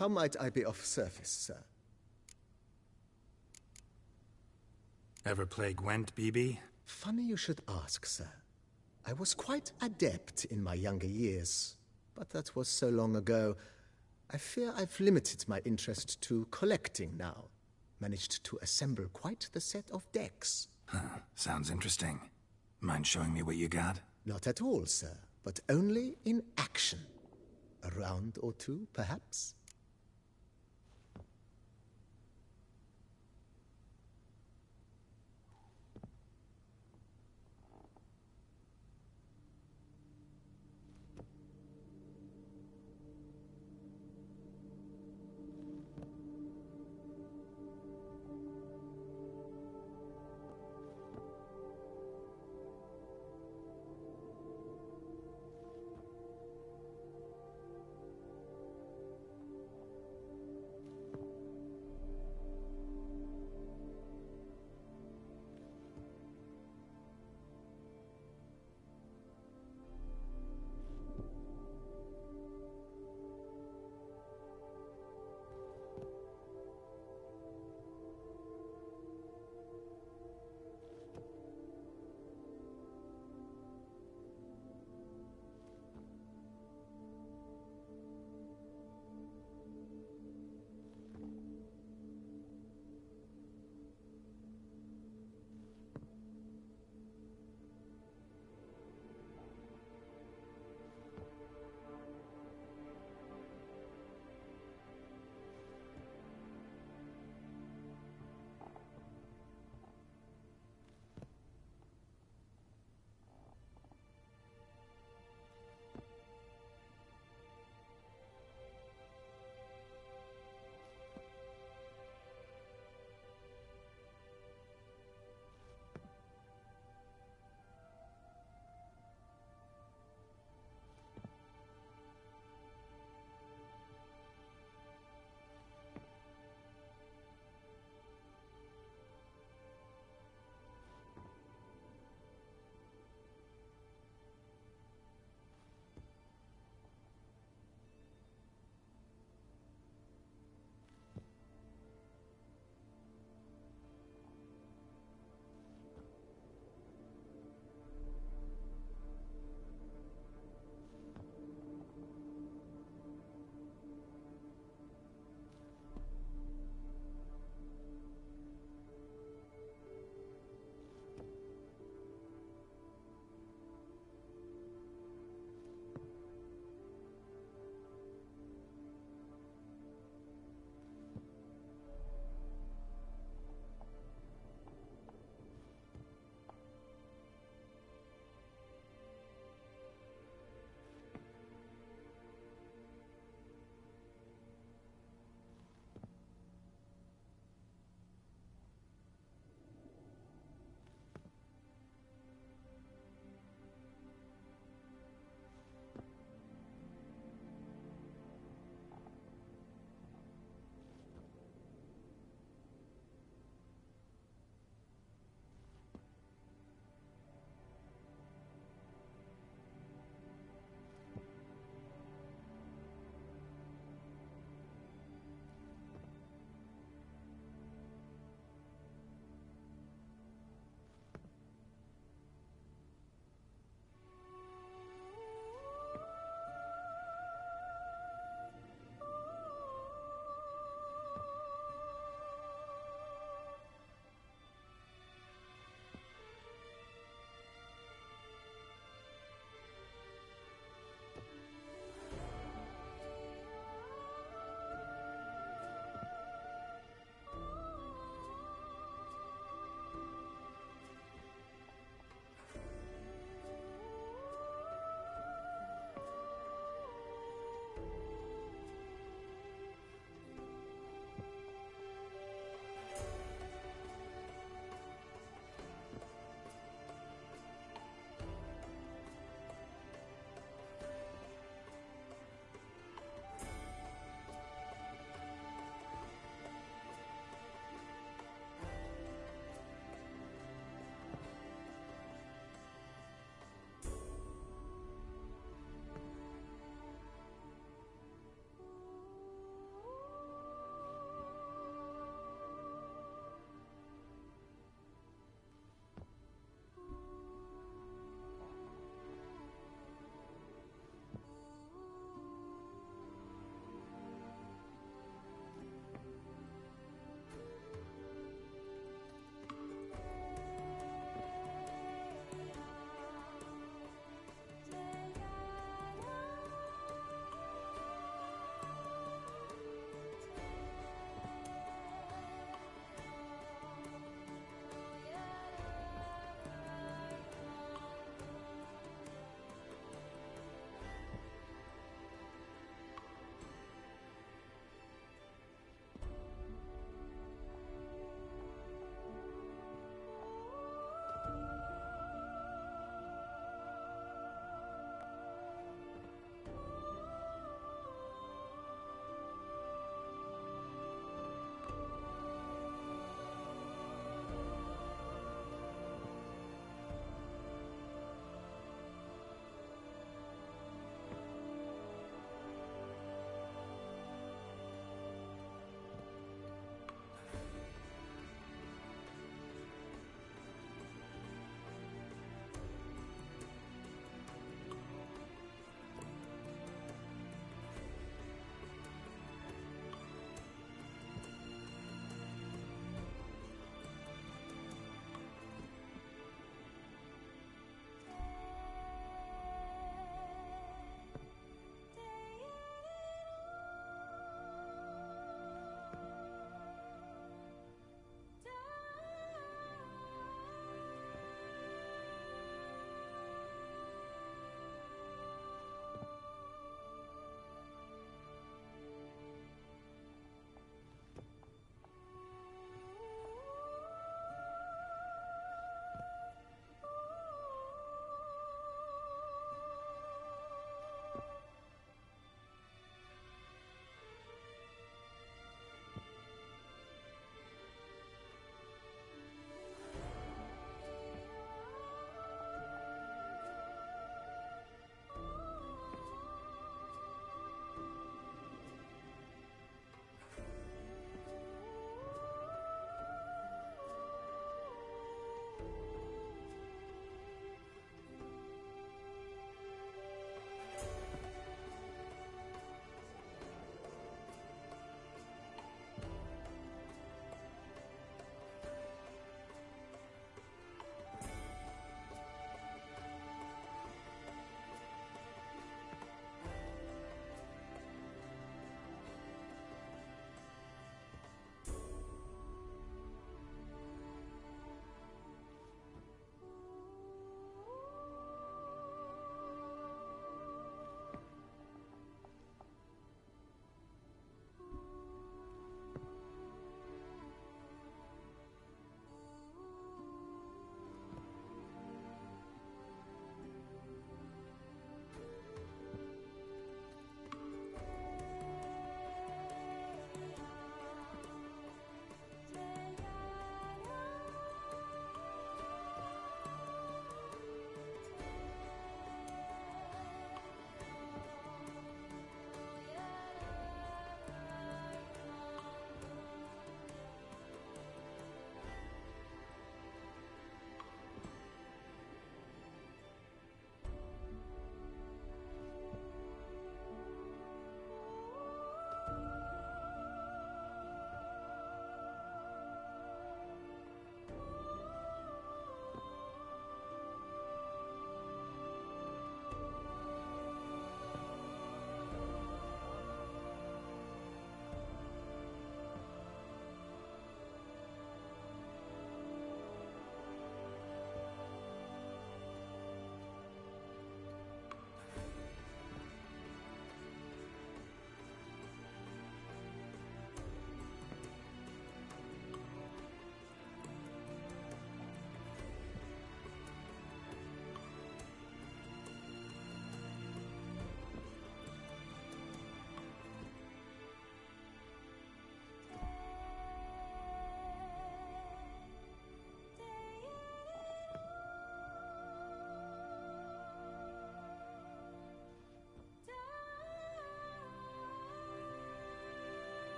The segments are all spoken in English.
How might I be of service, sir? Ever play Gwent, BB? Funny you should ask, sir. I was quite adept in my younger years, but that was so long ago. I fear I've limited my interest to collecting now. Managed to assemble quite the set of decks. Sounds interesting. Mind showing me what you got? Not at all, sir, but only in action. A round or two, perhaps?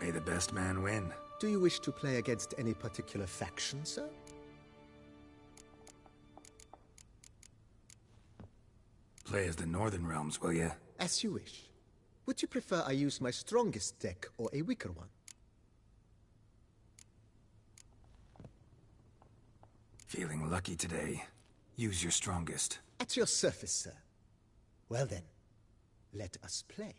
May the best man win. Do you wish to play against any particular faction, sir? Play as the Northern Realms, will ya? As you wish. Would you prefer I use my strongest deck or a weaker one? Feeling lucky today. Use your strongest. At your service, sir. Well then, let us play.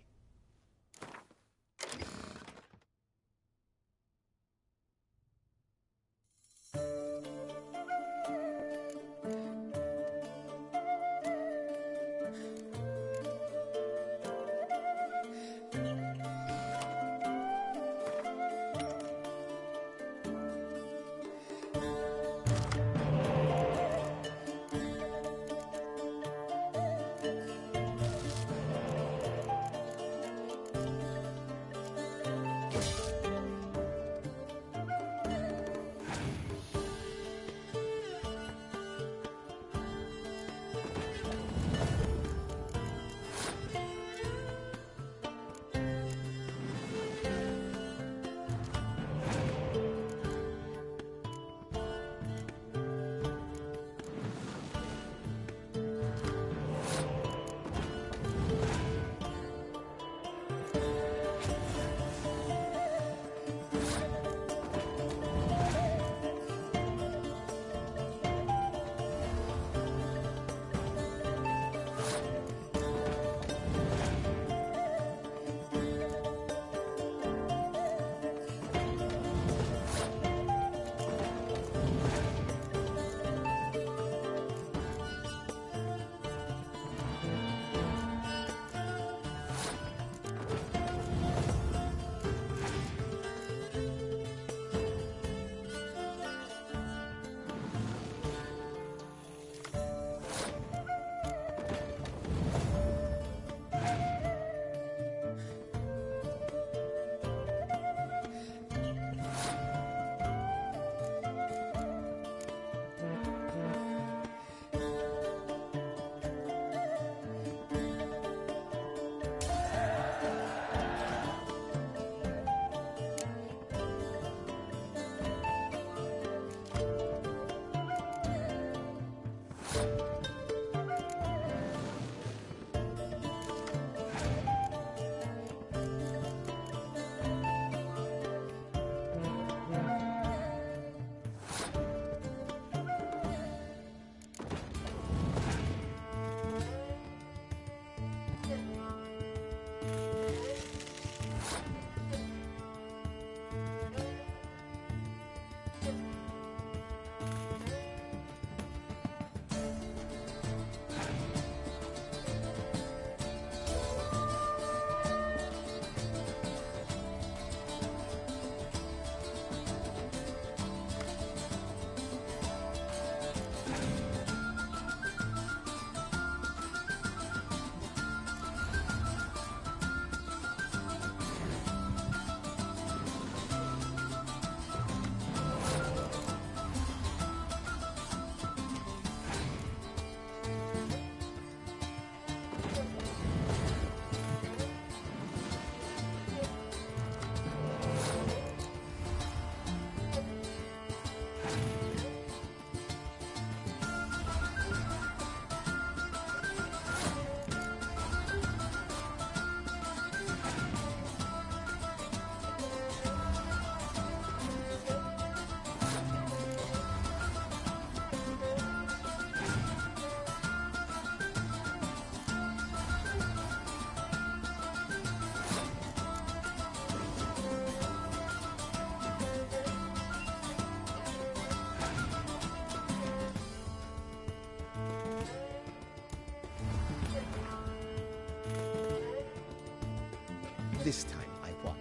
This time I won.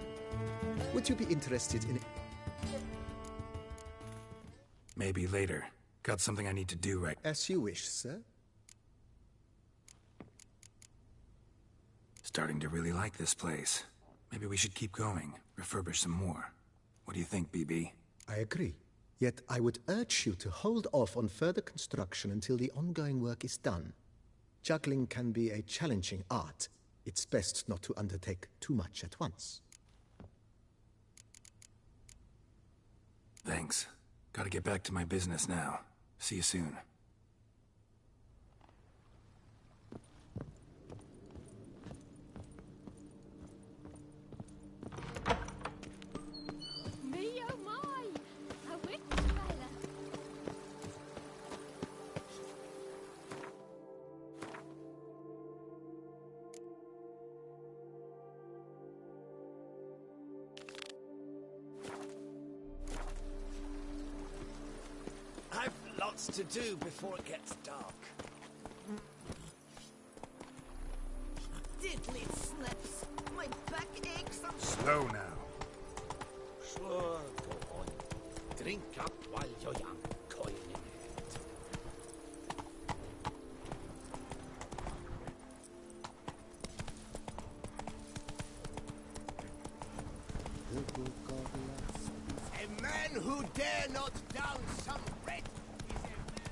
Would you be interested in... Maybe later. Got something I need to do right. As you wish, sir. Starting to really like this place. Maybe we should keep going, refurbish some more. What do you think, BB? I agree. Yet I would urge you to hold off on further construction until the ongoing work is done. Juggling can be a challenging art. It's best not to undertake too much at once. Thanks. Gotta get back to my business now. See you soon. Me oh my! A witch fella. I've lots to do before it gets dark. Diddly snips! My back aches, I'm Slow now. sure. Go on. Drink up while you're young, coiling it. A man who dare not down some red is a man.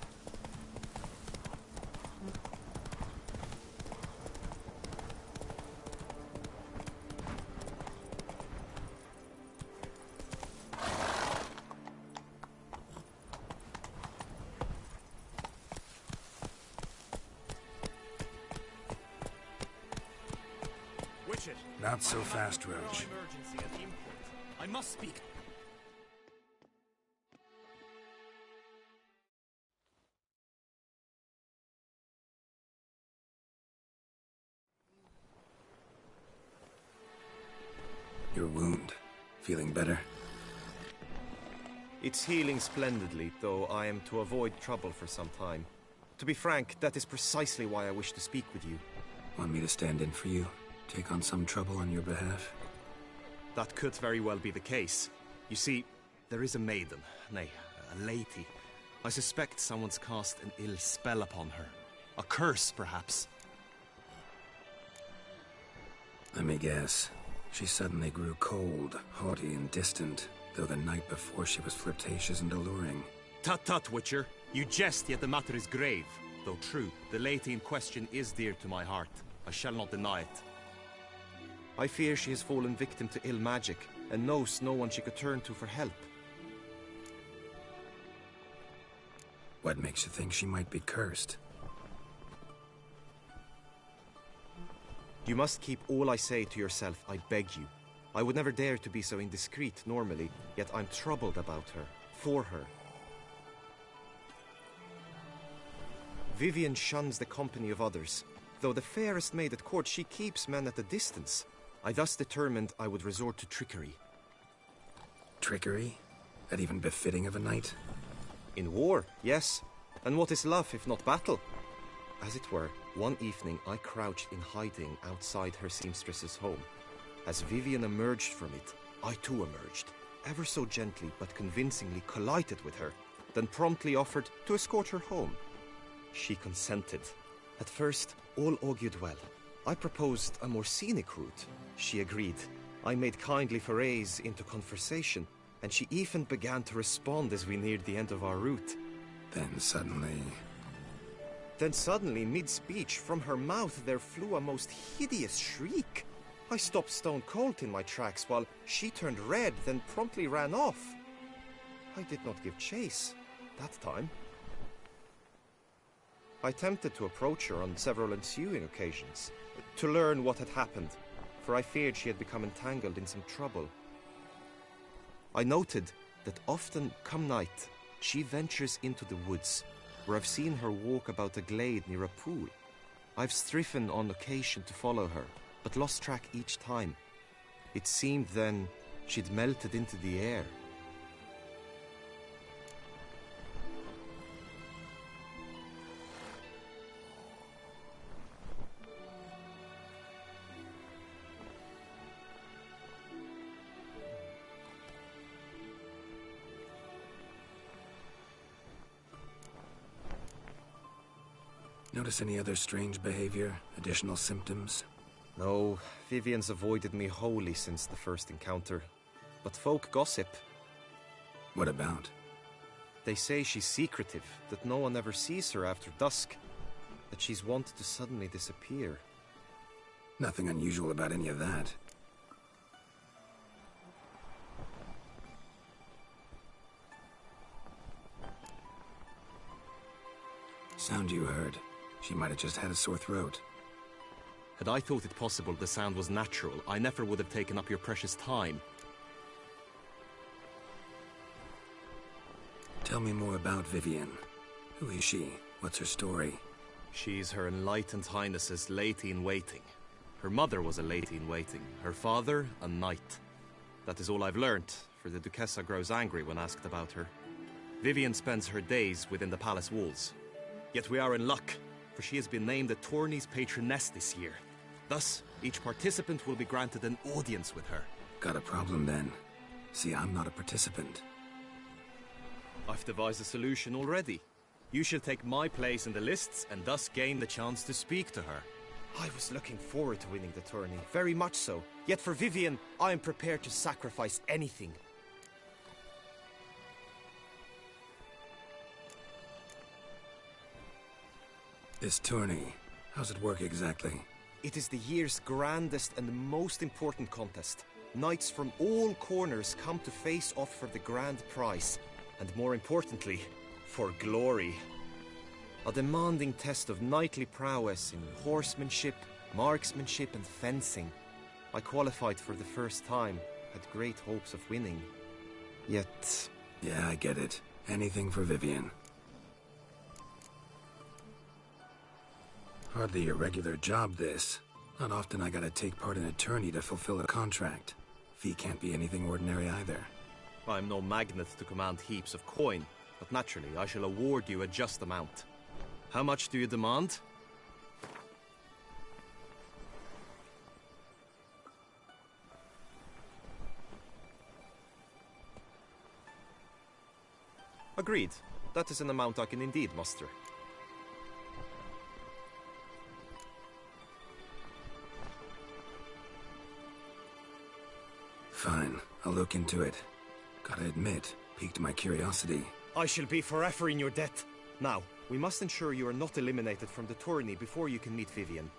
Witcher. Not so fast, Roach. Emergency at the import. I must speak. Your wound. Feeling better? It's healing splendidly, though I am to avoid trouble for some time. To be frank, that is precisely why I wish to speak with you. Want me to stand in for you? Take on some trouble on your behalf? That could very well be the case. You see, there is a maiden, nay, a lady. I suspect someone's cast an ill spell upon her. A curse, perhaps. Let me guess. She suddenly grew cold, haughty, and distant, though the night before she was flirtatious and alluring. Tut tut, Witcher. You jest, yet the matter is grave. Though true, the lady in question is dear to my heart. I shall not deny it. I fear she has fallen victim to ill magic, and knows no one she could turn to for help. What makes you think she might be cursed? You must keep all I say to yourself, I beg you. I would never dare to be so indiscreet normally, yet I'm troubled about her, for her. Vivian shuns the company of others. Though the fairest maid at court, she keeps men at a distance. I thus determined I would resort to trickery. Trickery? That even befitting of a knight? In war, yes. And what is love if not battle? As it were, one evening I crouched in hiding outside her seamstress's home. As Vivian emerged from it, I too emerged, ever so gently but convincingly collided with her, then promptly offered to escort her home. She consented. At first, all augured well. I proposed a more scenic route. She agreed. I made kindly forays into conversation, and she even began to respond as we neared the end of our route. Then suddenly, mid-speech, from her mouth there flew a most hideous shriek. I stopped stone cold in my tracks while she turned red, then promptly ran off. I did not give chase that time. I attempted to approach her on several ensuing occasions, to learn what had happened, for I feared she had become entangled in some trouble. I noted that often, come night, she ventures into the woods, where I've seen her walk about a glade near a pool. I've striven on occasion to follow her, but lost track each time. It seemed then she'd melted into the air. notice any other strange behavior? Additional symptoms? No, Vivian's avoided me wholly since the first encounter. But folk gossip. What about? They say she's secretive, that no one ever sees her after dusk, that she's wont to suddenly disappear. Nothing unusual about any of that. Sound you heard. She might have just had a sore throat. Had I thought it possible the sound was natural, I never would have taken up your precious time. Tell me more about Vivian. Who is she? What's her story? She's Her Enlightened Highness's lady-in-waiting. Her mother was a lady-in-waiting, her father a knight. That is all I've learnt, for the Duchessa grows angry when asked about her. Vivian spends her days within the palace walls. Yet we are in luck, for she has been named the tourney's patroness this year. Thus, each participant will be granted an audience with her. Got a problem then. See, I'm not a participant. I've devised a solution already. You shall take my place in the lists and thus gain the chance to speak to her. I was looking forward to winning the tourney, very much so. Yet for Vivian, I am prepared to sacrifice anything. This tourney, how's it work exactly? It is the year's grandest and most important contest. Knights from all corners come to face off for the grand prize. And more importantly, for glory. A demanding test of knightly prowess in horsemanship, marksmanship and fencing. I qualified for the first time, had great hopes of winning. Yet... Yeah, I get it. Anything for Vivian. Hardly a regular job, this. Not often I gotta take part in a tourney to fulfill a contract. Fee can't be anything ordinary either. I'm no magnet to command heaps of coin, but naturally I shall award you a just amount. How much do you demand? Agreed. That is an amount I can indeed muster. Fine, I'll look into it. Gotta admit, piqued my curiosity. I shall be forever in your debt. Now, we must ensure you are not eliminated from the tourney before you can meet Vivian.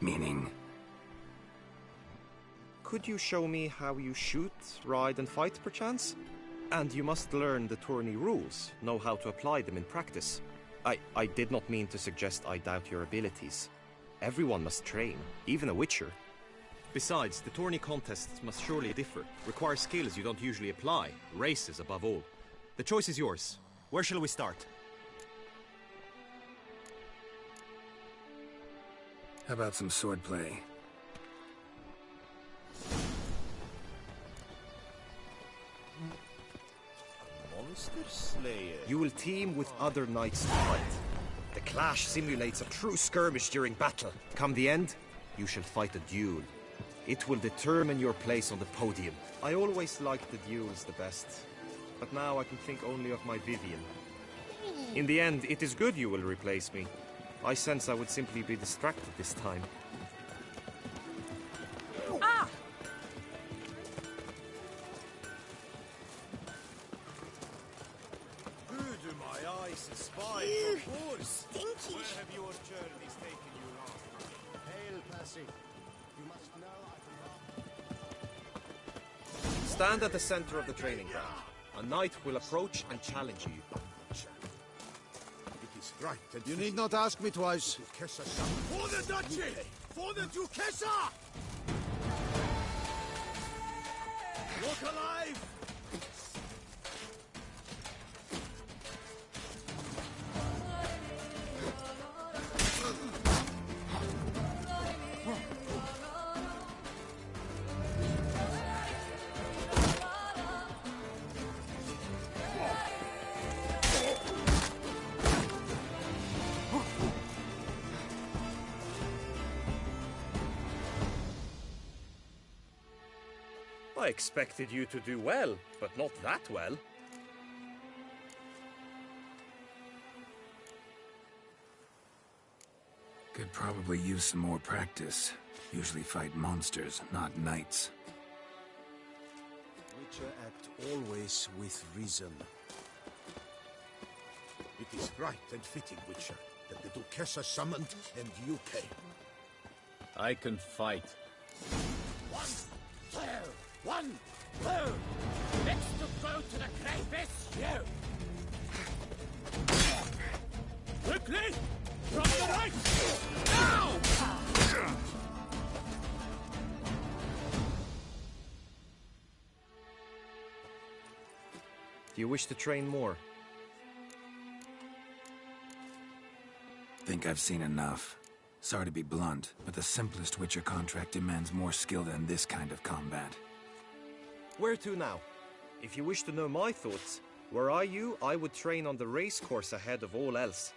Meaning? Could you show me how you shoot, ride and fight, perchance? And you must learn the tourney rules, know how to apply them in practice. I did not mean to suggest I doubt your abilities. Everyone must train, even a witcher. Besides, the tourney contests must surely differ, require skills you don't usually apply, races above all. The choice is yours. Where shall we start? How about some swordplay? Monster Slayer. You will team with other knights to fight. The clash simulates a true skirmish during battle. Come the end, you shall fight a duel. It will determine your place on the podium. I always liked the duels the best, but now I can think only of my Vivian. In the end, it is good you will replace me. I sense I would simply be distracted this time. Ah! Who do my eyes espy Ew. for wars? Stinky! Where have your journeys taken you last? Hail, Percy. You must know Stand at the center of the training ground. A knight will approach and challenge you. It is right that You need not ask me twice. For the duchy! For the Duchessa! Look alive! I expected you to do well, but not that well. Could probably use some more practice. Usually fight monsters, not knights. Witcher act always with reason. It is right and fitting, Witcher, that the Duchessa summoned and you came. I can fight. One, two. Next to go to the grave is you. Quickly! From the right! Now! Do you wish to train more? Think I've seen enough. Sorry to be blunt, but the simplest Witcher contract demands more skill than this kind of combat. Where to now? If you wish to know my thoughts, were I you, I would train on the race course ahead of all else.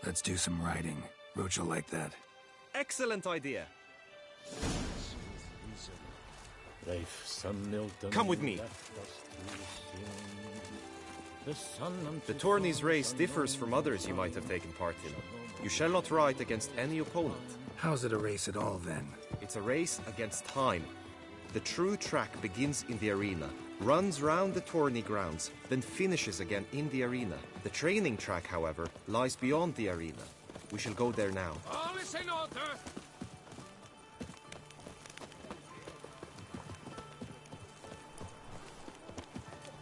Let's do some riding. Roach will like that. Excellent idea. Rafe, son Milton, Come with me. The tourney's race differs from others you might have taken part in. You shall not ride against any opponent. How's it a race at all, then? It's a race against time. The true track begins in the arena, runs round the tourney grounds, then finishes again in the arena. The training track, however, lies beyond the arena. We shall go there now. All is in order!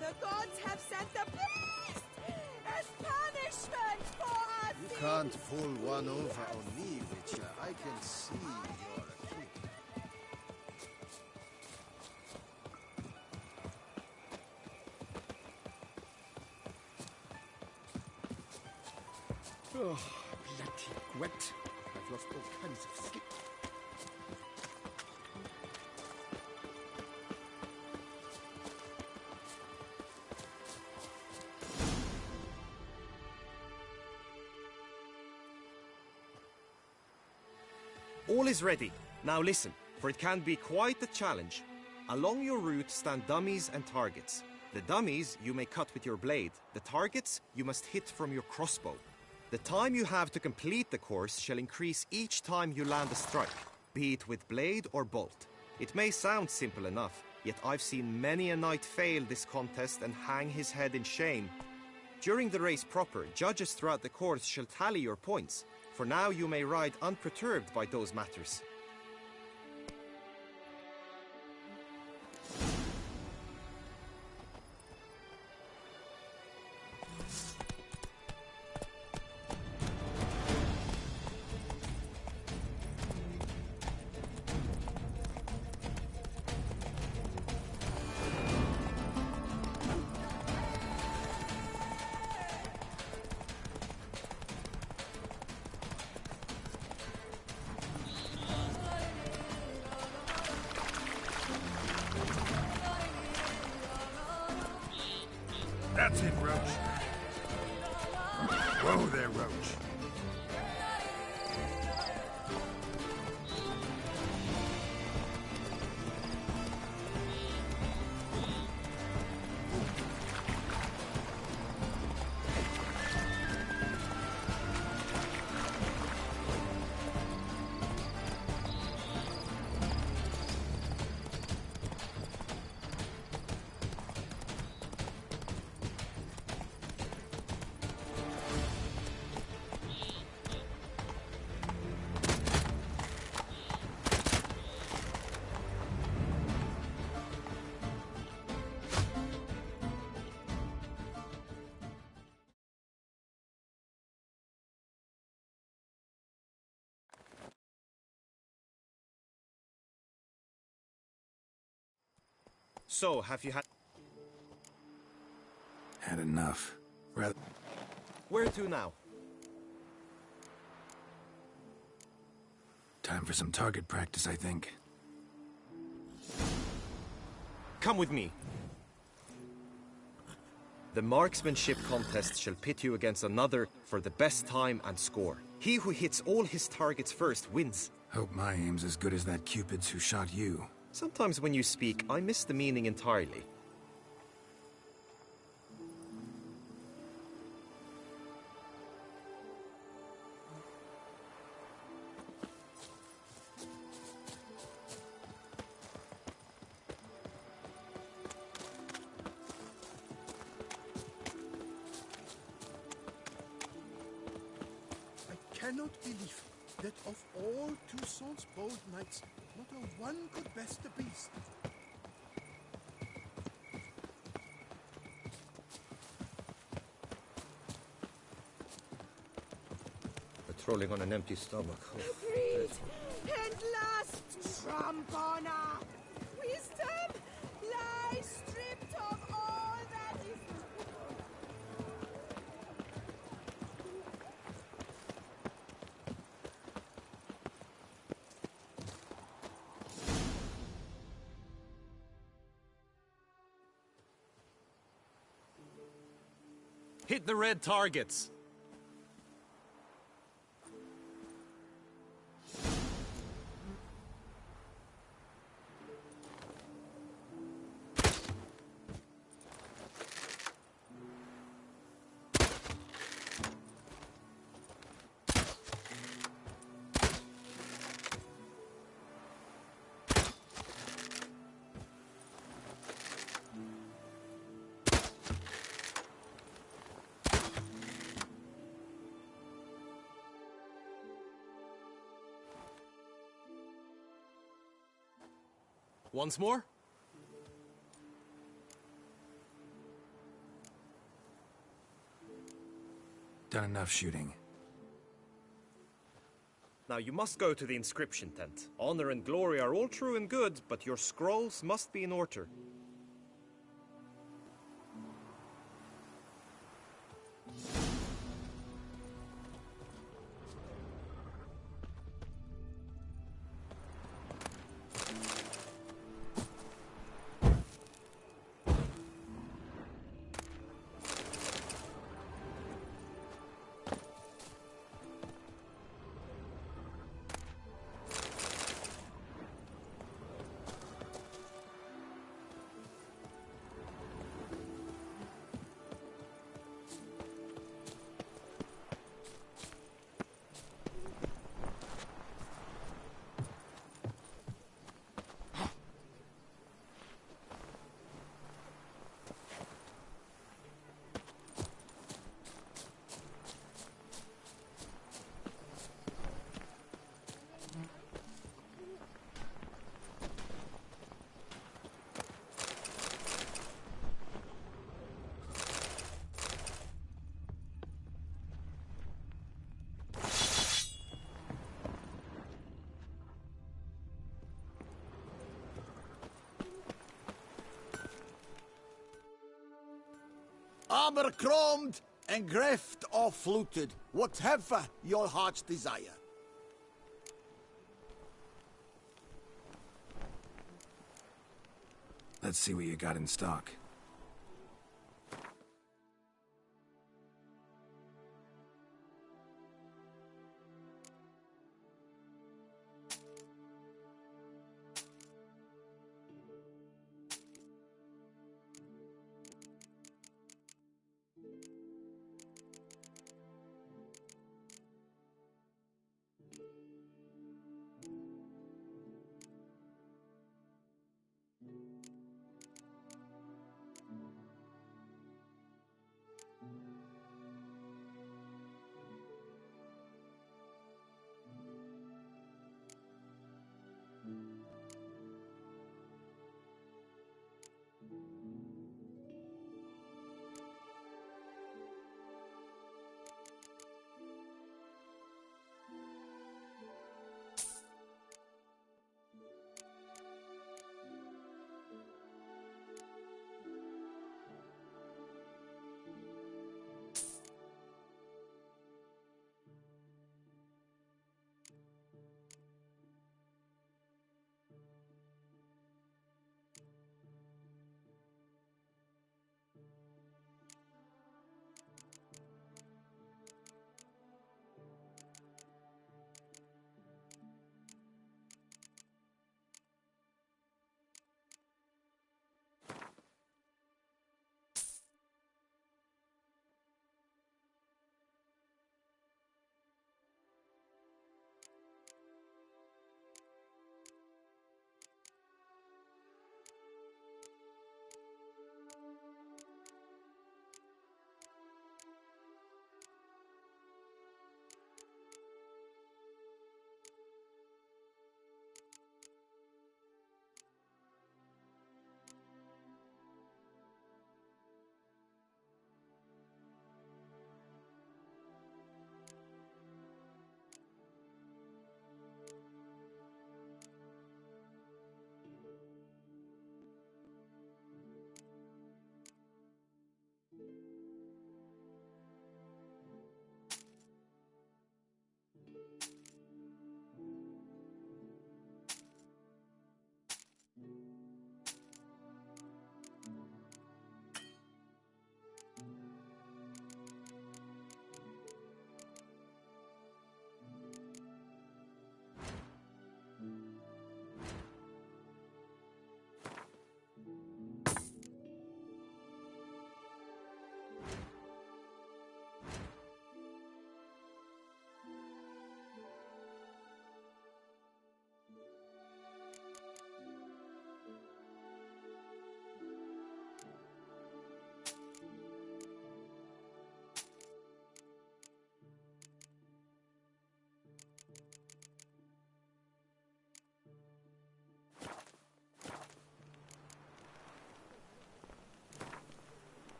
The gods have sent a beast as punishment for us! You can't pull one over on me, Witcher. I can see you're a king. Oh, bloody wet. I've lost all kinds of sleep. All is ready. Now listen, for it can be quite a challenge. Along your route stand dummies and targets. The dummies you may cut with your blade. The targets you must hit from your crossbow. The time you have to complete the course shall increase each time you land a strike, be it with blade or bolt. It may sound simple enough, yet I've seen many a knight fail this contest and hang his head in shame. During the race proper, judges throughout the course shall tally your points. For now you may ride unperturbed by those matters. That's it, Roach. Whoa there, Roach. So, have you had... Had enough. Rather... Where to now? Time for some target practice, I think. Come with me. The marksmanship contest shall pit you against another for the best time and score. He who hits all his targets first wins. Hope my aim's as good as that Cupid's who shot you. Sometimes when you speak, I miss the meaning entirely. I cannot believe that of all Toussaint's bold knights, not a one could best the beast. Strolling on an empty stomach. Breathe and last trump honor. Wisdom lies stripped of all that is. Hit the red targets. Once more? Done enough shooting. Now you must go to the inscription tent. Honor and glory are all true and good, but your scrolls must be in order. Armor chromed and greft or fluted, whatever your heart's desire. Let's see what you got in stock.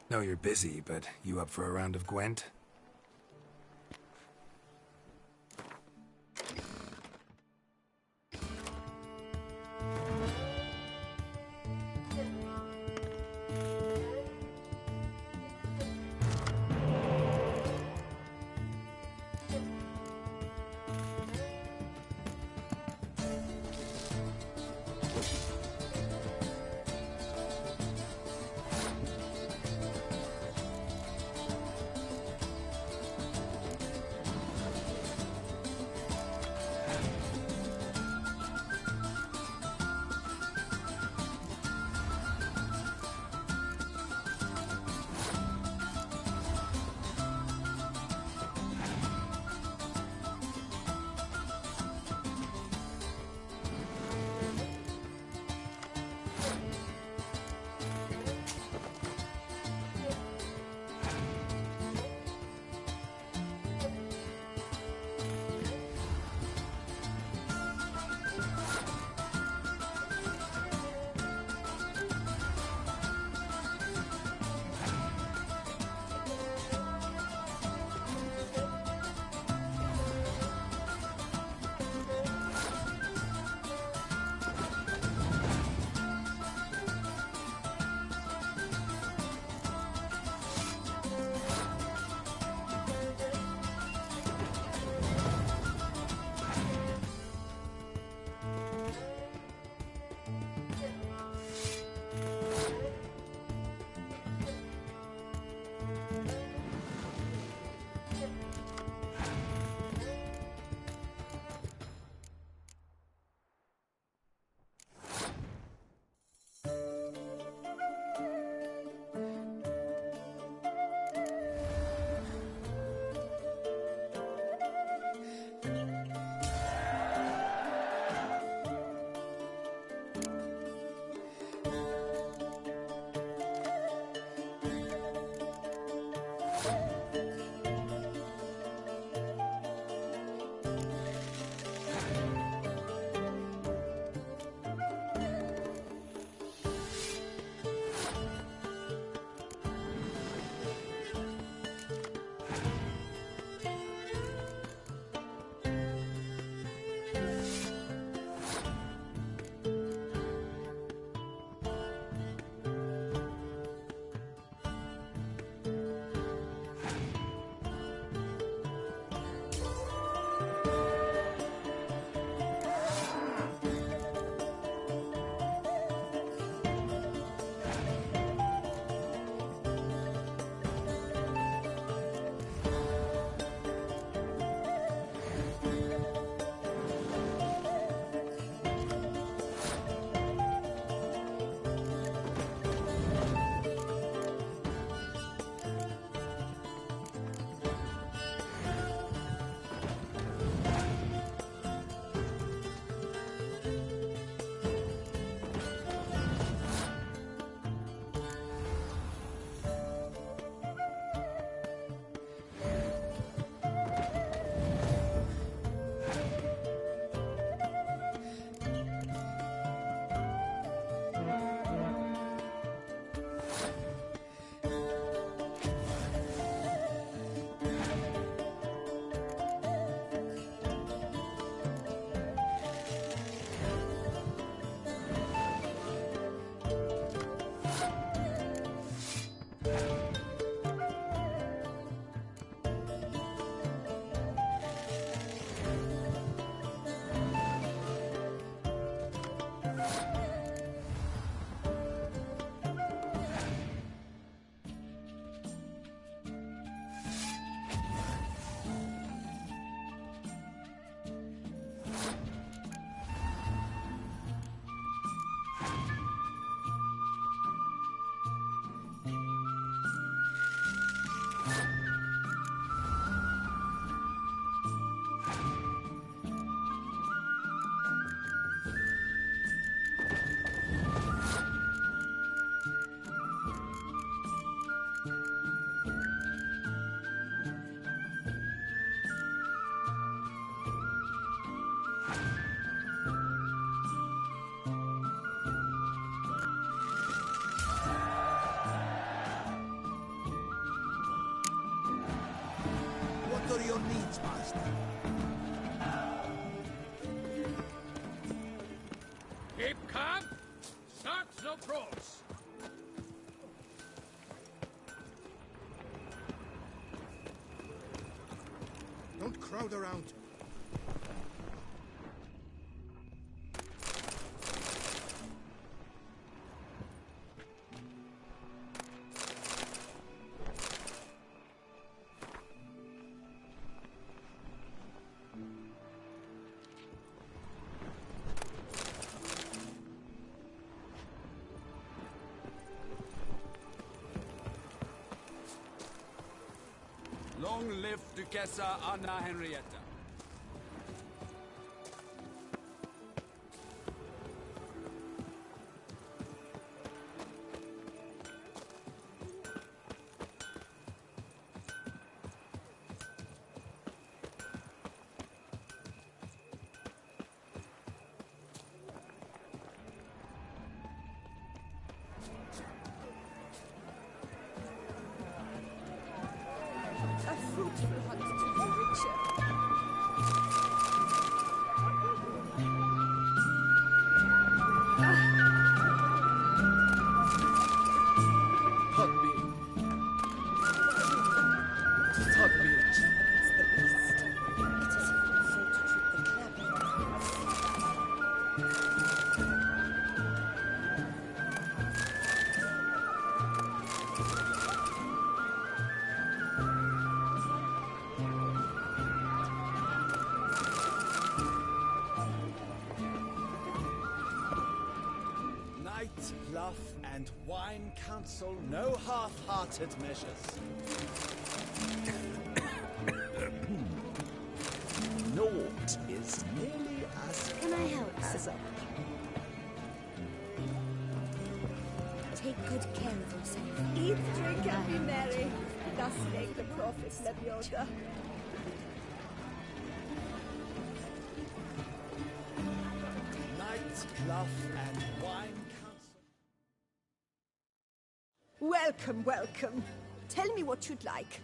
Know you're busy, but you up for a round of Gwent? your needs, master. Keep calm. Start no brawls. Don't crowd around. Long live Duchessa Anna Henrietta. A fruitful hunt to be richer. Hotbeam. Hotbeam. It's the beast. It is fruitful to treat the clever. Night, bluff, and wine counsel no half-hearted measures. Naught is nearly as Can I help, as sir? Take good care of yourself. Eat, drink, and be merry. Thus spake the prophet Lebioda. night, bluff, and wine counsel. Welcome, welcome. Tell me what you'd like.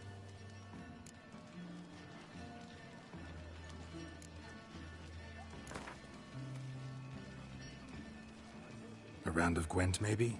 A round of Gwent, maybe?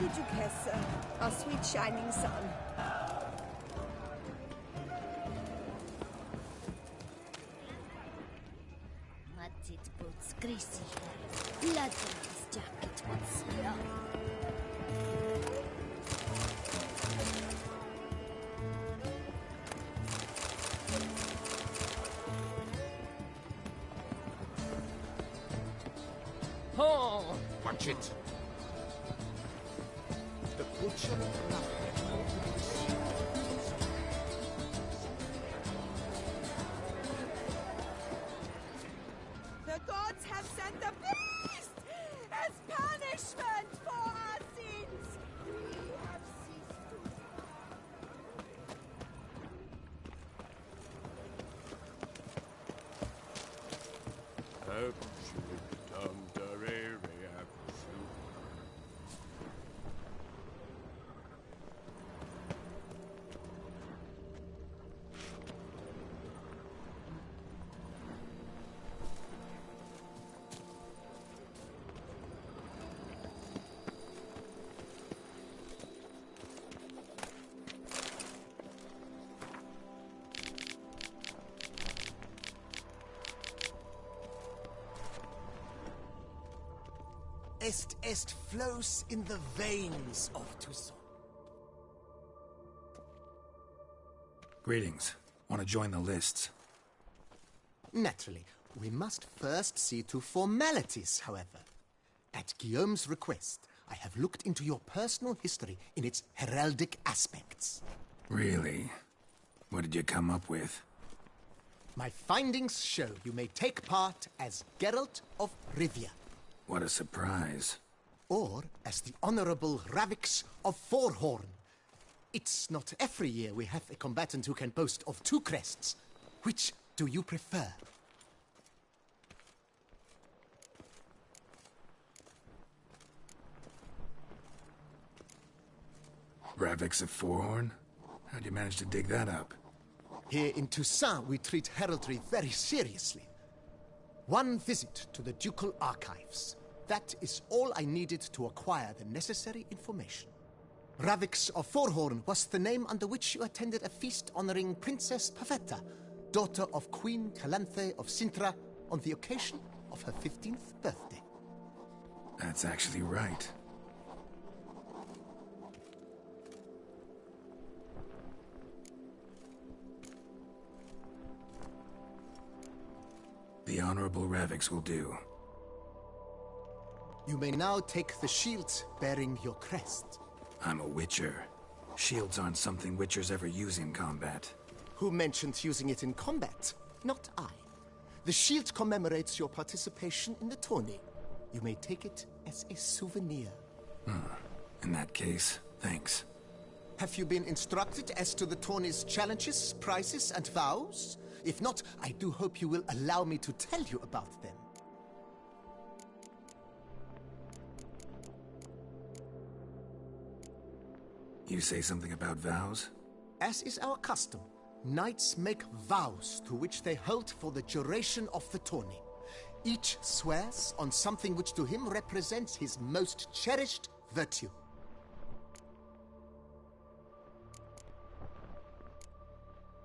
the Duchessa, our sweet shining sun. Muddy boots, greasy hair, blood in his jacket, what's here? Oh, watch it. The butcher The gods have sent the beast as punishment for our sins. We have ceased to... Est flows in the veins of Toussaint. Greetings. Want to join the lists? Naturally, we must first see to formalities, however. At Guillaume's request, I have looked into your personal history in its heraldic aspects. Really? What did you come up with? My findings show you may take part as Geralt of Rivia. What a surprise. Or as the Honorable Ravix of Forhorn. It's not every year we have a combatant who can boast of 2 crests. Which do you prefer? Ravix of Forhorn? How'd you manage to dig that up? Here in Toussaint, we treat heraldry very seriously. One visit to the Ducal Archives. That is all I needed to acquire the necessary information. Ravix of Forhorn was the name under which you attended a feast honoring Princess Pavetta, daughter of Queen Calanthe of Sintra, on the occasion of her 15th birthday. That's actually right. The Honorable Ravix will do. You may now take the shield bearing your crest. I'm a Witcher. Shields aren't something Witchers ever use in combat. Who mentioned using it in combat? Not I. The shield commemorates your participation in the tourney. You may take it as a souvenir. In that case, thanks. Have you been instructed as to the tourney's challenges, prizes, and vows? If not, I do hope you will allow me to tell you about them. You say something about vows? As is our custom, knights make vows to which they hold for the duration of the tourney. Each swears on something which to him represents his most cherished virtue.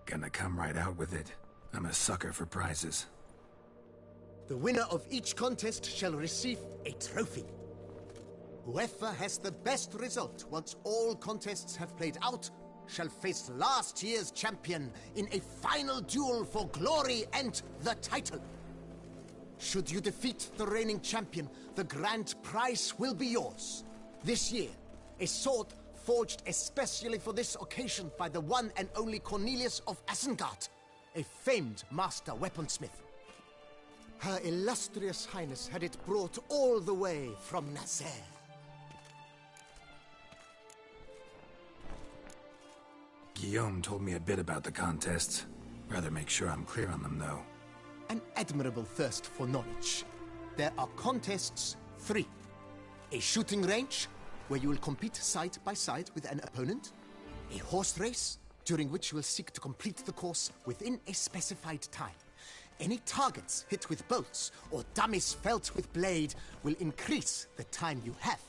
Gonna come right out with it. I'm a sucker for prizes. The winner of each contest shall receive a trophy. Whoever has the best result once all contests have played out shall face last year's champion in a final duel for glory and the title. Should you defeat the reigning champion, the grand prize will be yours. This year, a sword forged especially for this occasion by the one and only Cornelius of Isengard, a famed master weaponsmith. Her illustrious highness had it brought all the way from Nazaire. Guillaume told me a bit about the contests. Rather make sure I'm clear on them, though. An admirable thirst for knowledge. There are contests 3. A shooting range, where you will compete side by side with an opponent. A horse race, during which you will seek to complete the course within a specified time. Any targets hit with bolts or dummies felt with blade will increase the time you have.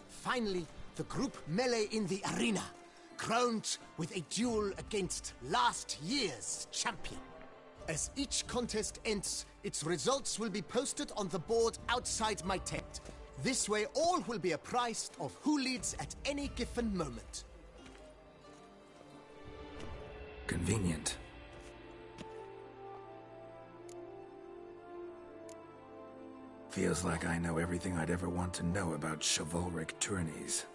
Finally, the group melee in the arena, crowned with a duel against last year's champion. As each contest ends, its results will be posted on the board outside my tent. This way all will be apprised of who leads at any given moment. Convenient. Feels like I know everything I'd ever want to know about chivalric tourneys.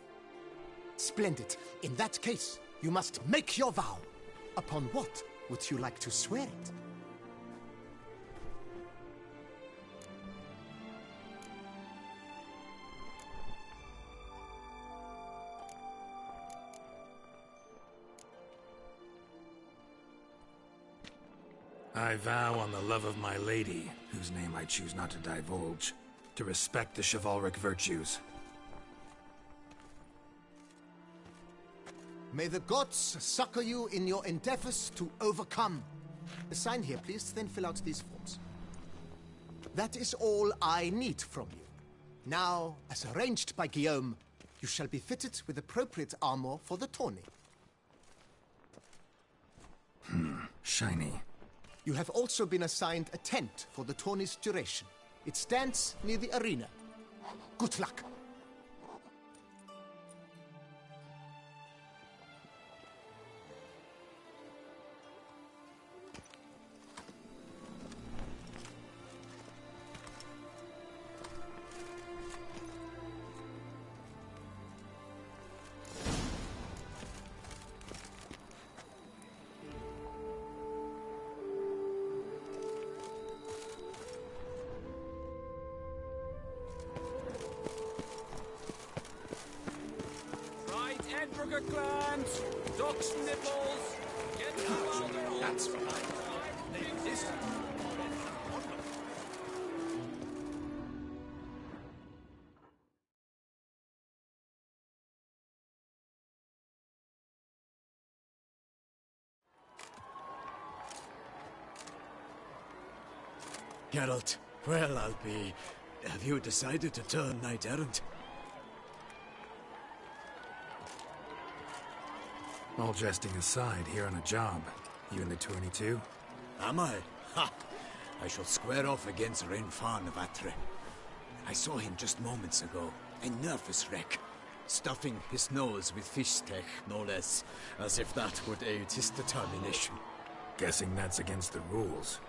Splendid. In that case, you must make your vow. Upon what would you like to swear it? I vow on the love of my lady, whose name I choose not to divulge, to respect the chivalric virtues. May the gods succor you in your endeavors to overcome. Sign here, please, then fill out these forms. That is all I need from you. Now, as arranged by Guillaume, you shall be fitted with appropriate armor for the tourney. Shiny. You have also been assigned a tent for the tourney's duration. It stands near the arena. Good luck. Hamburger clams, duck's nipples, get That's right. They exist. Geralt, well, I'll be... Have you decided to turn knight-errant? All jesting aside, here on a job. You in the tourney too? Am I? Ha! I shall square off against Renfan of Atre. I saw him just moments ago. A nervous wreck. Stuffing his nose with fish steak, no less. As if that would aid his determination. Guessing that's against the rules.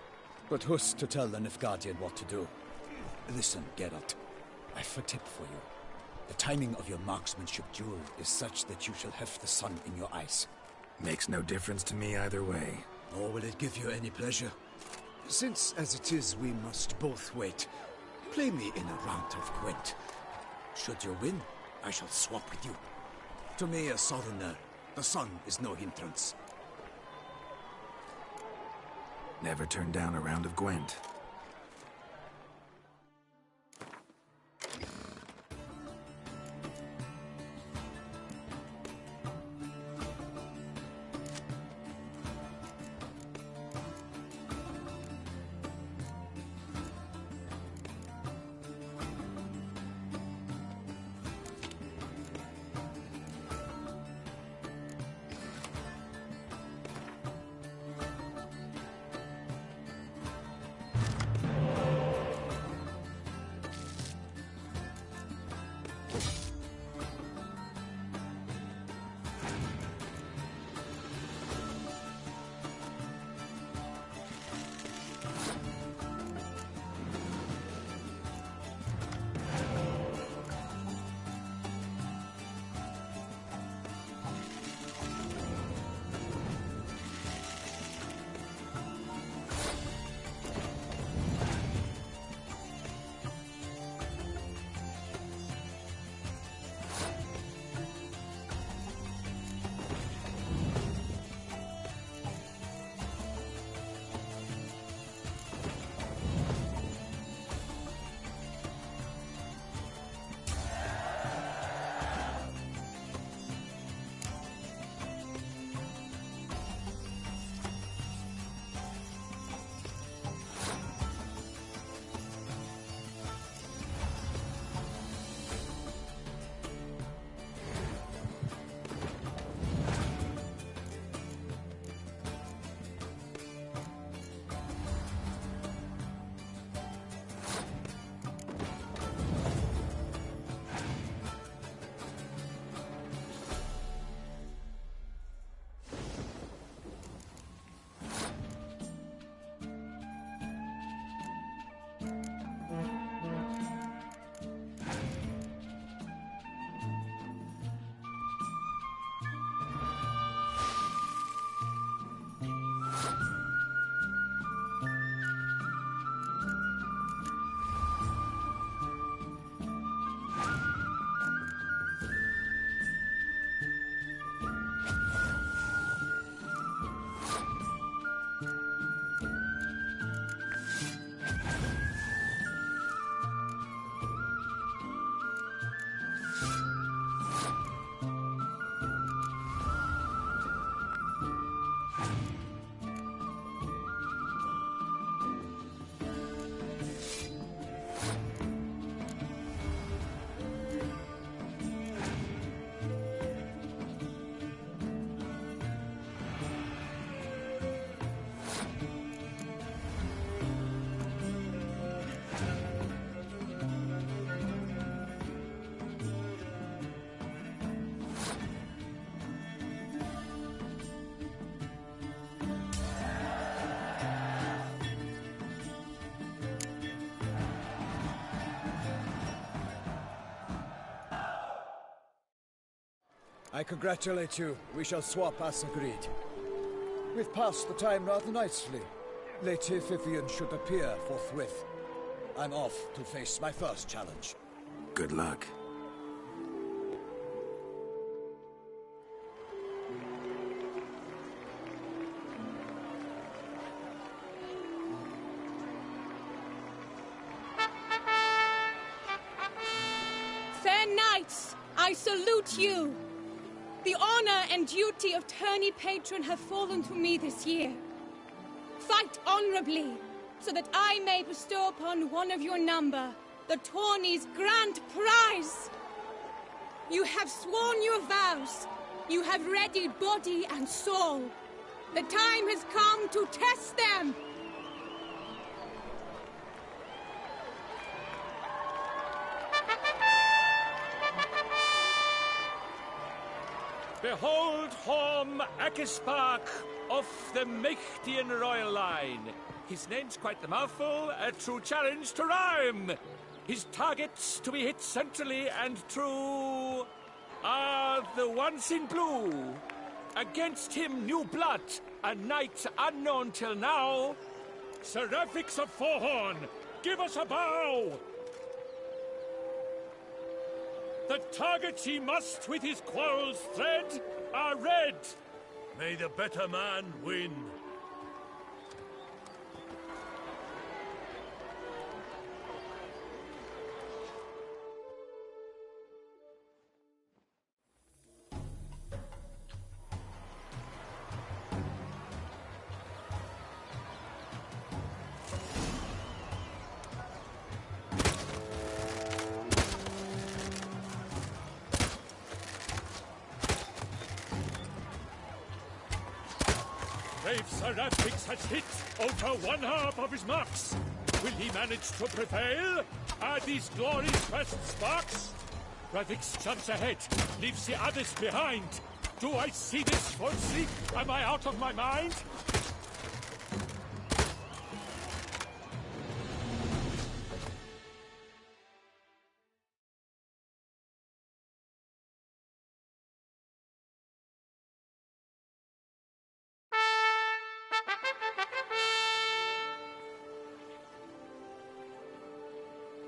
But who's to tell the Nilfgaardian what to do? Listen, Geralt. I've a tip for you. The timing of your marksmanship duel is such that you shall have the sun in your eyes. Makes no difference to me either way. Nor will it give you any pleasure. Since, as it is, we must both wait, play me in a round of Gwent. Should you win, I shall swap with you. To me, a southerner, the sun is no hindrance. Never turn down a round of Gwent. I congratulate you. We shall swap as agreed. We've passed the time rather nicely. Lady Vivian should appear forthwith. I'm off to face my first challenge. Good luck. Fair knights, I salute you. The honor and duty of tourney patron have fallen to me this year. Fight honorably, so that I may bestow upon one of your number the tourney's grand prize. You have sworn your vows. You have readied body and soul. The time has come to test them. Behold Horm Akispark of the Mechtian royal line. His name's quite the mouthful, a true challenge to rhyme. His targets to be hit centrally and true are the ones in blue. Against him, new blood, a knight unknown till now. Seraphix of Forehorn, give us a bow! The targets he must with his quarrels thread are red. May the better man win. Brave Seraphix has hit over 1/2 of his marks. Will he manage to prevail? Are these glories first sparks? Ravix jumps ahead, leaves the others behind. Do I see this falsely? Am I out of my mind?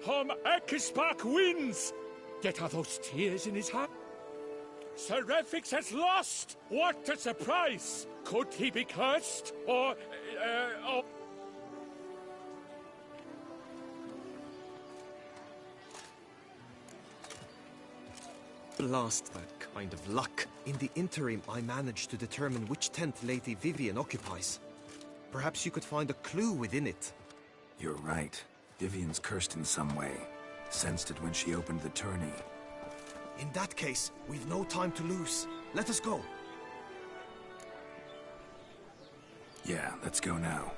Horm Akispark wins! Yet are those tears in his heart? Seraphix has lost! What a surprise! Could he be cursed? Or... Blast that kind of luck. In the interim, I managed to determine which tent Lady Vivian occupies. Perhaps you could find a clue within it. You're right. Vivian's cursed in some way. Sensed it when she opened the tourney. In that case, we've no time to lose. Let us go. Yeah, let's go now.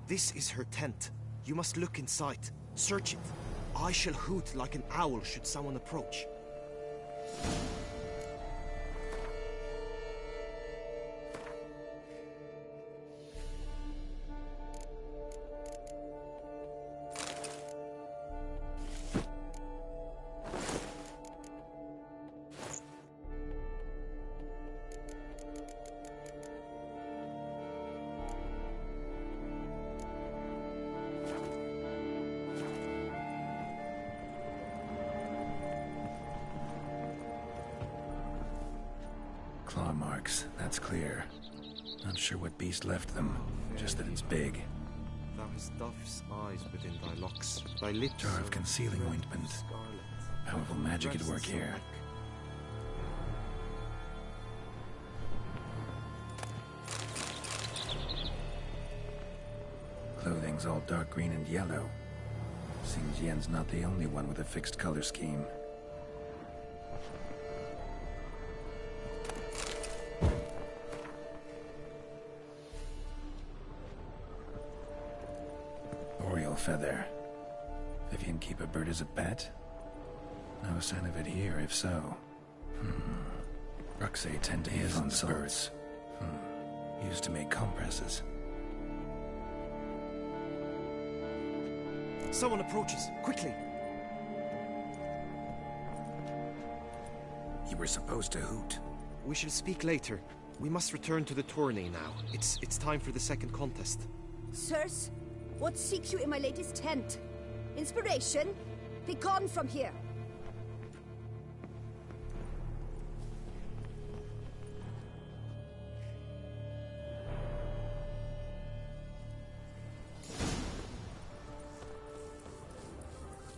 This is her tent. You must look inside. Search it. I shall hoot like an owl should someone approach. Claw marks, that's clear. Not sure what beast left them, just that it's big. Thou hast dove's eyes within thy locks, thy lips... Jar of concealing ointment. Powerful magic at work here. Clothing's all dark green and yellow. Seems Yen's not the only one with a fixed color scheme. feather. Vivian keep a bird as a pet? No sign of it here, if so. Ruxay tend to live on birds. Used to make compresses. Someone approaches. Quickly! You were supposed to hoot. We shall speak later. We must return to the tourney now. It's time for the second contest. Sirs, what seeks you in my lady's tent? Inspiration? Begone from here!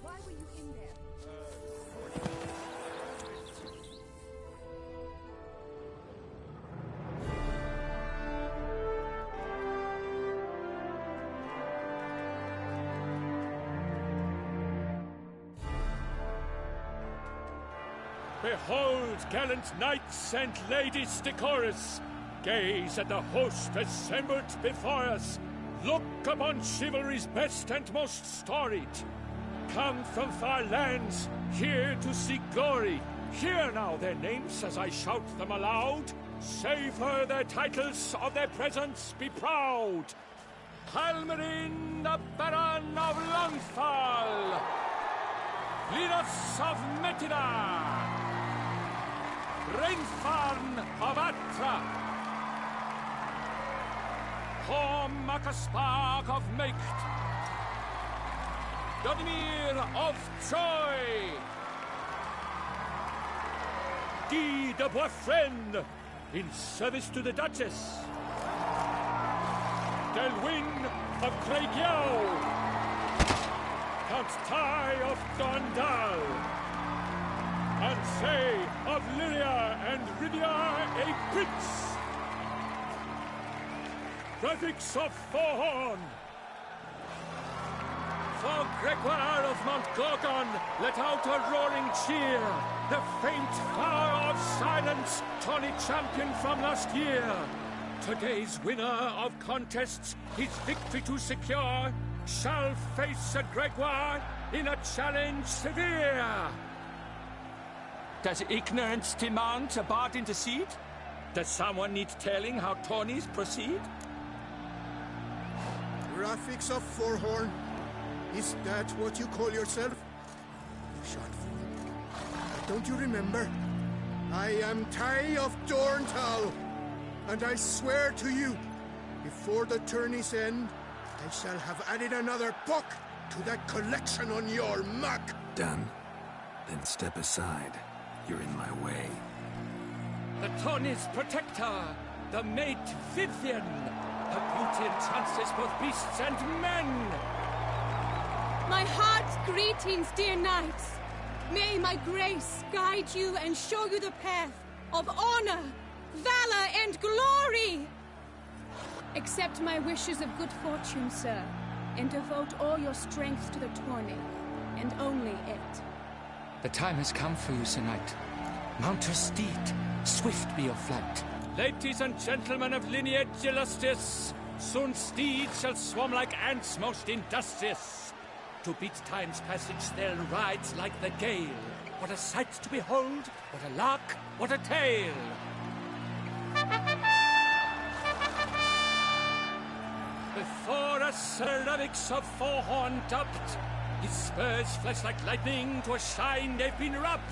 Why were you in there? Behold, gallant knights and ladies decorous, gaze at the host assembled before us. Look upon chivalry's best and most storied. Come from far lands, here to seek glory. Hear now their names as I shout them aloud. Savor their titles, of their presence be proud. Halmarin, the Baron of Longfall. Linus of Metida. Reinfarn of Atra, Horm Akaspark of Meicht, Dodimir of Troy, Guy de Boisfriend, in service to the Duchess, Delwyn of Craigiau, Count Tai of Dondal, Ansay of Lyria and Rydia a prince. Graphics of Forhorn. For Gregoire of Montgorgon, let out a roaring cheer. The faint flower of silence, tawny champion from last year. Today's winner of contests, his victory to secure, shall face a Gregoire in a challenge severe. Does ignorance demand a bard intercede? Does someone need telling how tourneys proceed? Graphics of Forhorn. Is that what you call yourself? You shot fool. Don't you remember? I am Tai of Dorntal, and I swear to you, before the tourney's end, I shall have added another book to that collection on your mug. Done. Then step aside. You're in my way. The tourney's protector, the mate Vivian. Her beauty entrances both beasts and men. My heart's greetings, dear knights. May my grace guide you and show you the path of honor, valor, and glory. Accept my wishes of good fortune, sir, and devote all your strength to the tourney, and only it. The time has come for you, Sir Knight. Mount your steed. Swift be your flight. Ladies and gentlemen of lineage illustrious, soon steeds shall swarm like ants most industrious. To beat time's passage, they'll ride like the gale. What a sight to behold, what a lark, what a tale. Before us, ceramics of Forhorn dubbed, his spurs flash like lightning, to a shine they've been rubbed.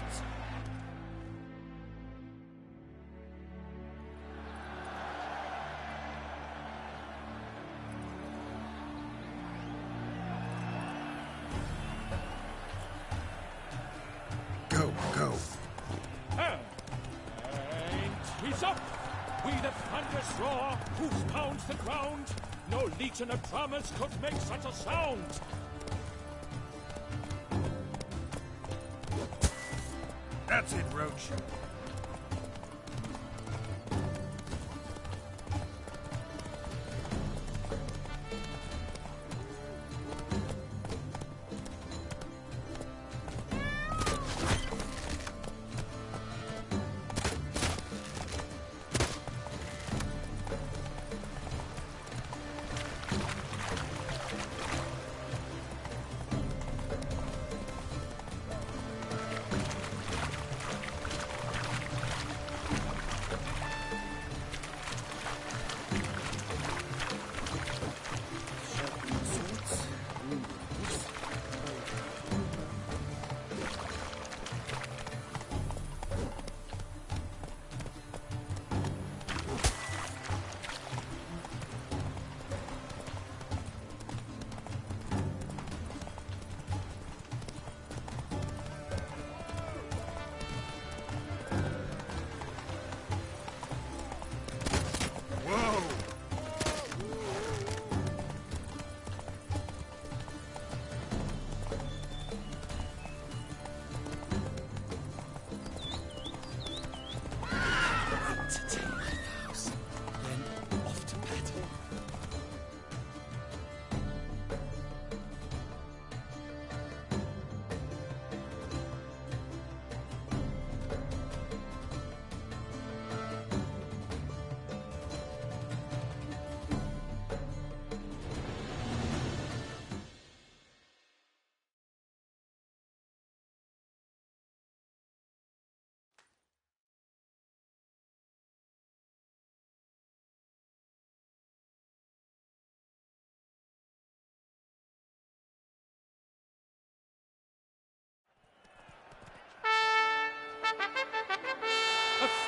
Go. And he's up! We the thunderous roar, whose pounds the ground. No legion of drummers could make such a sound. That's it, Roach.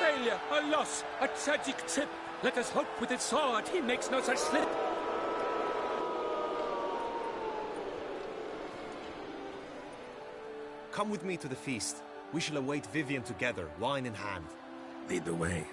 failure, a loss, a tragic trip. Let us hope with its sword he makes no such slip. Come with me to the feast. We shall await Vivian together, wine in hand. Lead the way.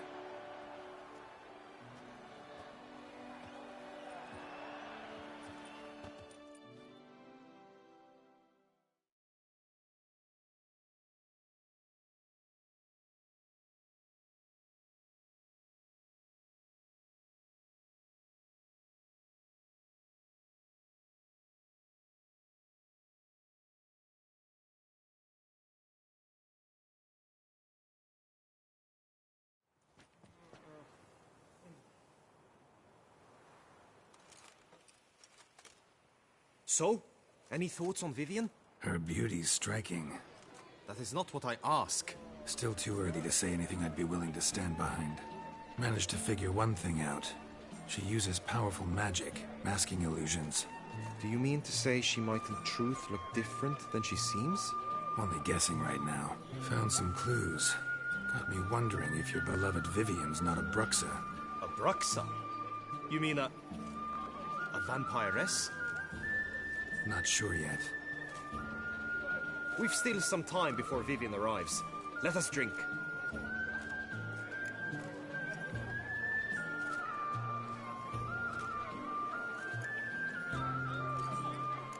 So, any thoughts on Vivian? Her beauty's striking. That is not what I ask. Still too early to say anything I'd be willing to stand behind. Managed to figure one thing out. She uses powerful magic, masking illusions. Do you mean to say she might in truth look different than she seems? Only guessing right now. Found some clues. Got me wondering if your beloved Vivian's not a Bruxa. A Bruxa? You mean a vampiress? Not sure yet. We've still some time before Vivian arrives. Let us drink.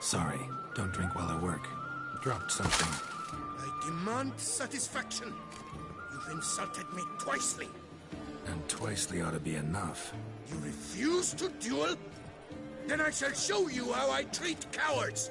Sorry, don't drink while I work. Dropped something. I demand satisfaction. You've insulted me twicely. And twicely ought to be enough. You refuse to duel? Then I shall show you how I treat cowards!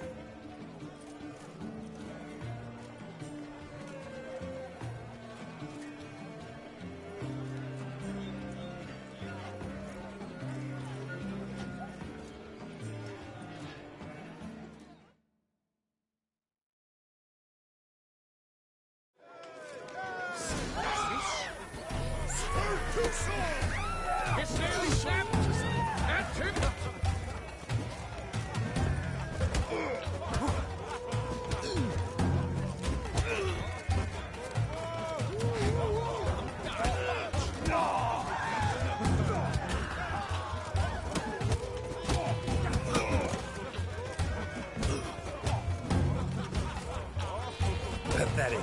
Pathetic.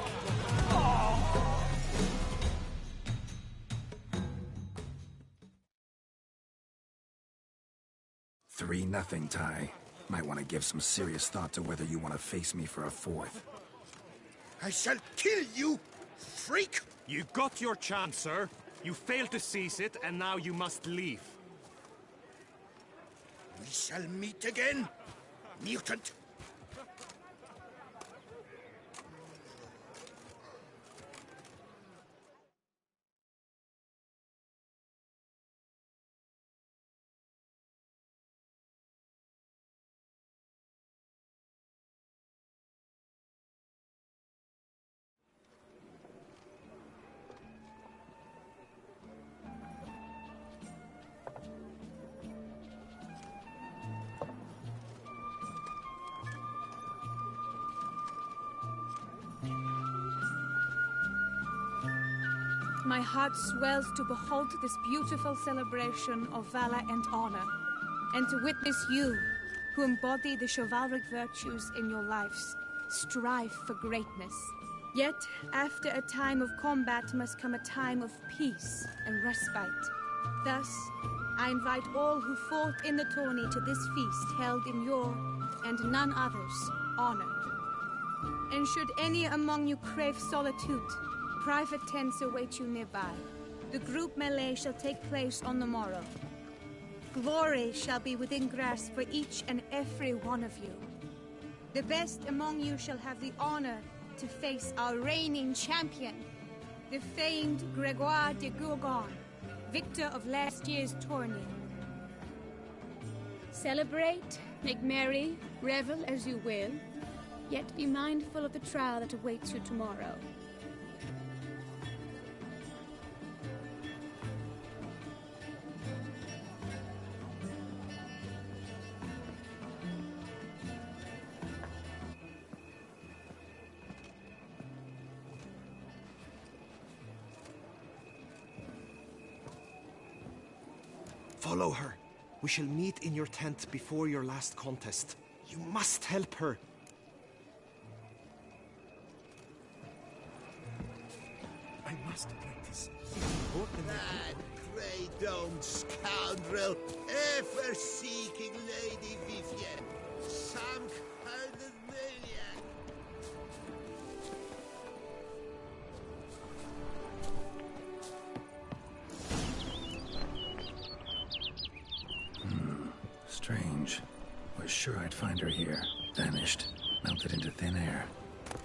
Three nothing, Ty. Might want to give some serious thought to whether you want to face me for a fourth. I shall kill you, freak! You got your chance, sir. You failed to seize it, and now you must leave. We shall meet again, mutant. My heart swells to behold this beautiful celebration of valor and honor, and to witness you, who embody the chivalric virtues in your lives, strive for greatness. Yet, after a time of combat must come a time of peace and respite. Thus, I invite all who fought in the tourney to this feast held in your, and none other's, honor. And should any among you crave solitude, private tents await you nearby. The group melee shall take place on the morrow. Glory shall be within grasp for each and every one of you. The best among you shall have the honor to face our reigning champion, the famed Gregoire de Gourgon, victor of last year's tourney. Celebrate, make merry, revel as you will, yet be mindful of the trial that awaits you tomorrow. Follow her. We shall meet in your tent before your last contest. You must help her. I must practice. That grey-domed scoundrel, ever seeking Lady Vivienne, some kind of maniac. Strange. Was sure I'd find her here. Vanished. Melted into thin air.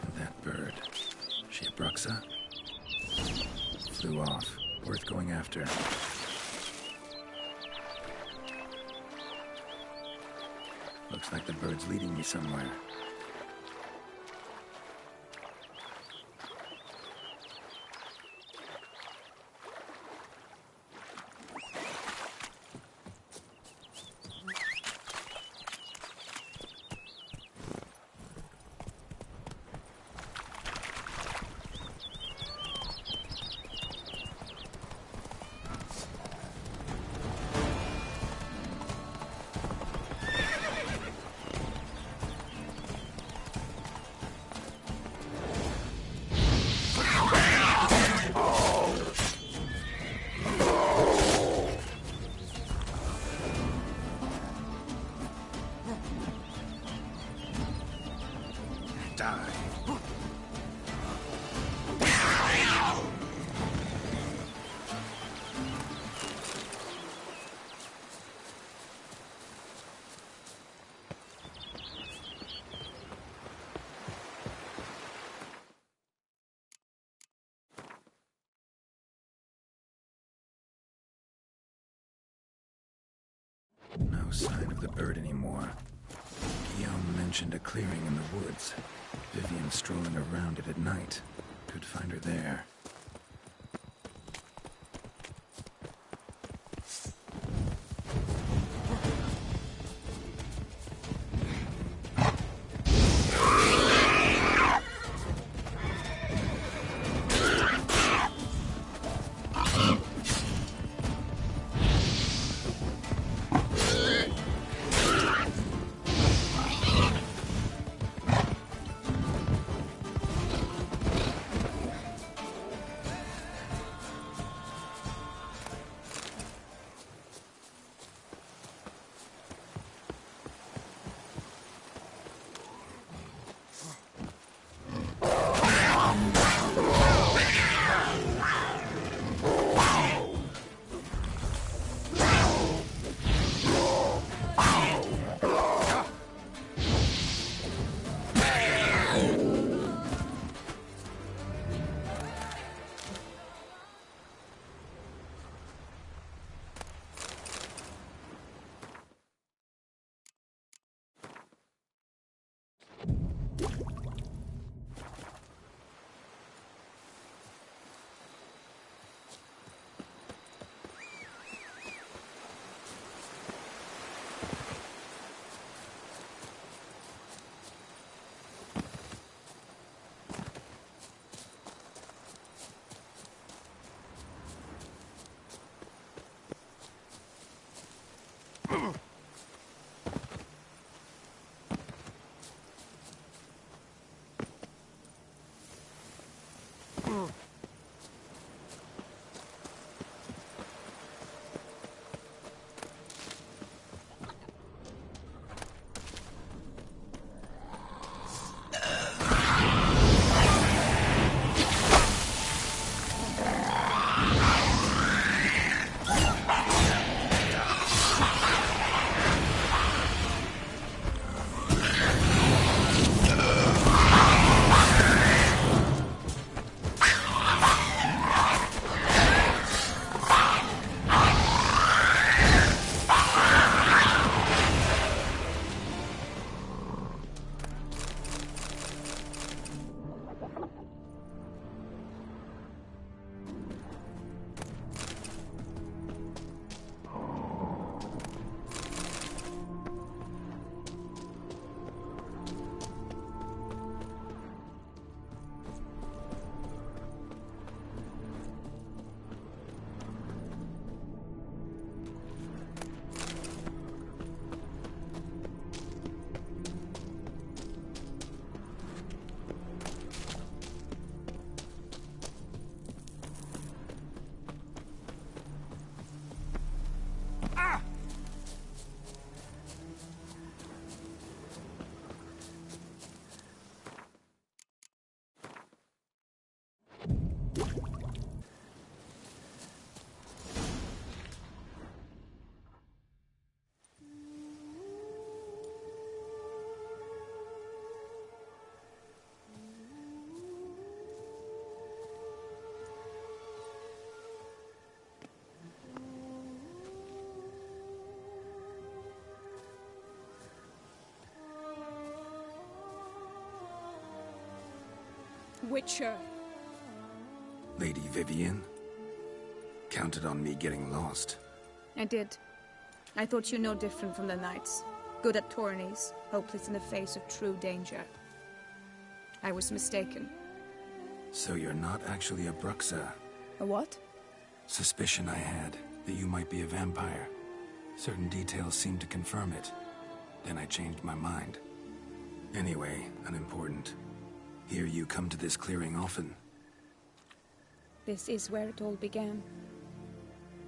And that bird. She a Bruxa? Flew off. Worth going after. Looks like the bird's leading me somewhere. No sign of the bird anymore. Guillaume mentioned a clearing in the woods. Vivienne strolling around it at night. Could find her there. Witcher. Lady Vivian? Counted on me getting lost. I did. I thought you no different from the knights. Good at tourneys, hopeless in the face of true danger. I was mistaken. So you're not actually a Bruxa? A what? Suspicion I had, that you might be a vampire. Certain details seemed to confirm it. Then I changed my mind. Anyway, unimportant. Hear you come to this clearing often. This is where it all began.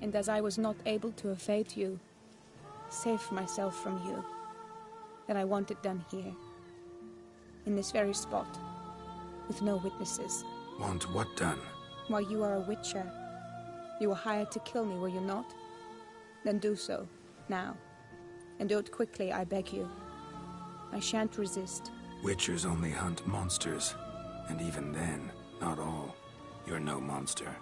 And as I was not able to evade you, save myself from you, then I want it done here. In this very spot. With no witnesses. Want what done? Why, you are a witcher. You were hired to kill me, were you not? Then do so, now. And do it quickly, I beg you. I shan't resist. Witchers only hunt monsters. And even then, not all. You're no monster.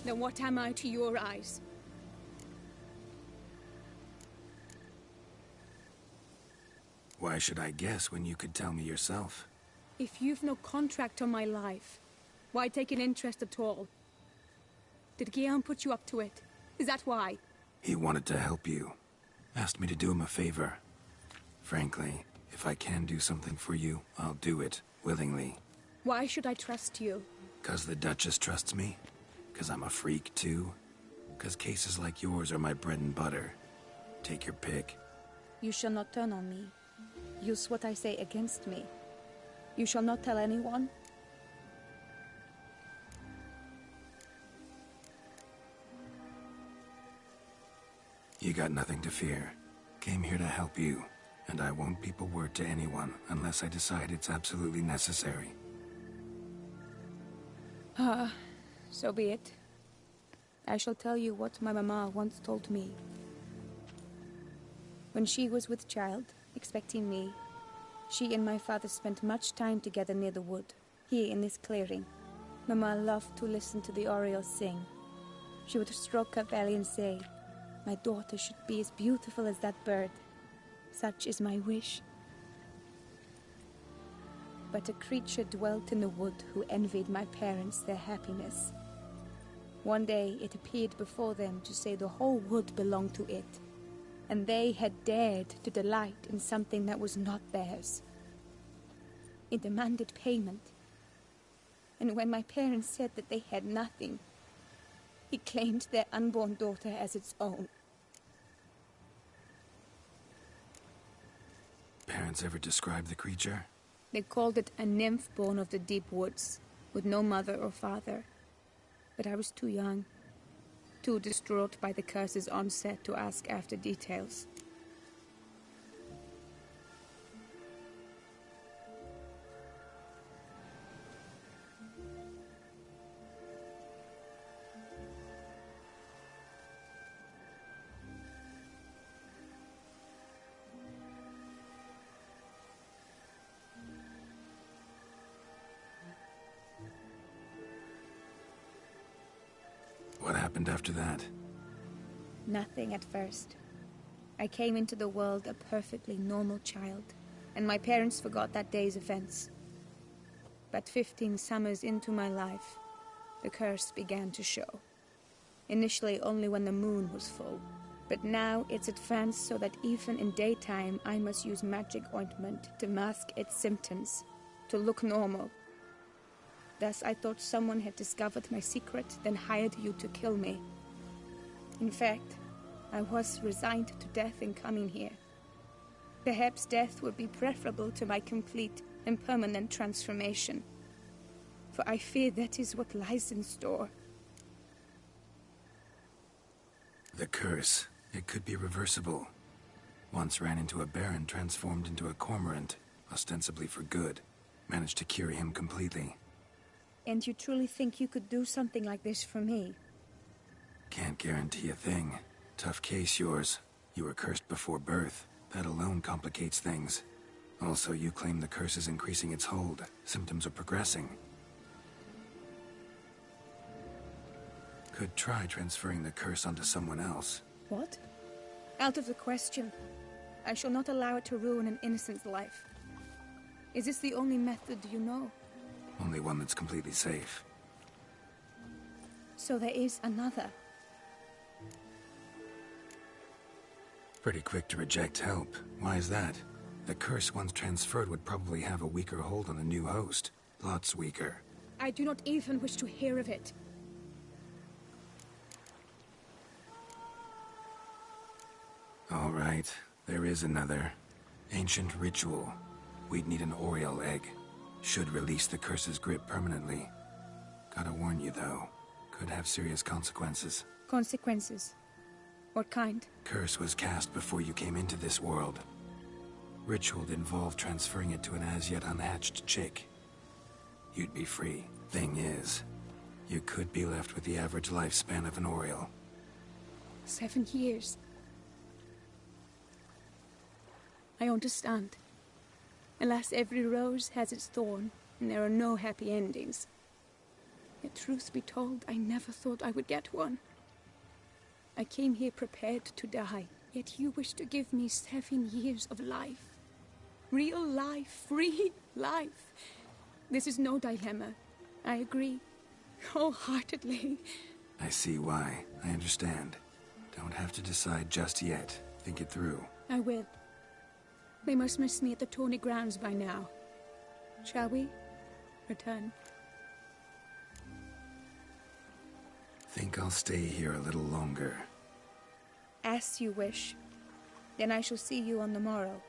Then what am I to your eyes? Why should I guess when you could tell me yourself? If you've no contract on my life, why take an interest at all? Did Guillaume put you up to it? Is that why? He wanted to help you. Asked me to do him a favor. Frankly, if I can do something for you, I'll do it, willingly. Why should I trust you? 'Cause the Duchess trusts me? 'Cause I'm a freak, too? 'Cause cases like yours are my bread and butter. Take your pick. You shall not turn on me. Use what I say against me. You shall not tell anyone? You got nothing to fear. Came here to help you, and I won't peep a word to anyone unless I decide it's absolutely necessary. So be it. I shall tell you what my mama once told me. When she was with child, expecting me, she and my father spent much time together near the wood, here in this clearing. Mama loved to listen to the orioles sing. She would stroke her belly and say, "My daughter should be as beautiful as that bird. Such is my wish." But a creature dwelt in the wood who envied my parents their happiness. One day it appeared before them to say the whole wood belonged to it, and they had dared to delight in something that was not theirs. It demanded payment, and when my parents said that they had nothing, it claimed their unborn daughter as its own. Parents ever describe the creature? They called it a nymph born of the deep woods, with no mother or father. But I was too young, too distraught by the curse's onset to ask after details. What happened after that? Nothing at first. I came into the world a perfectly normal child, and my parents forgot that day's events. But 15 summers into my life, the curse began to show. Initially only when the moon was full, but now it's advanced so that even in daytime I must use magic ointment to mask its symptoms, to look normal. Thus I thought someone had discovered my secret, then hired you to kill me. In fact, I was resigned to death in coming here. Perhaps death would be preferable to my complete and permanent transformation. For I fear that is what lies in store. The curse. It could be reversible. Once ran into a baron transformed into a cormorant, ostensibly for good. Managed to cure him completely. And you truly think you could do something like this for me? Can't guarantee a thing. Tough case, yours. You were cursed before birth. That alone complicates things. Also, you claim the curse is increasing its hold. Symptoms are progressing. Could try transferring the curse onto someone else. What? Out of the question. I shall not allow it to ruin an innocent's life. Is this the only method you know? Only one that's completely safe. So there is another. Pretty quick to reject help. Why is that? The curse once transferred would probably have a weaker hold on the new host. Lots weaker. I do not even wish to hear of it. All right, there is another. Ancient ritual. We'd need an Oriole egg. Should release the curse's grip permanently. Gotta warn you, though. Could have serious consequences. Consequences? What kind? Curse was cast before you came into this world. Ritual involved transferring it to an as-yet unhatched chick. You'd be free. Thing is, you could be left with the average lifespan of an Oriole. 7 years. I understand. Alas, every rose has its thorn, and there are no happy endings. Yet, truth be told, I never thought I would get one. I came here prepared to die, yet you wish to give me 7 years of life. Real life, free life. This is no dilemma. I agree, wholeheartedly. I see why. I understand. Don't have to decide just yet. Think it through. I will. They must miss me at the Tawny grounds by now. Shall we? Return. Think I'll stay here a little longer. As you wish. Then I shall see you on the morrow.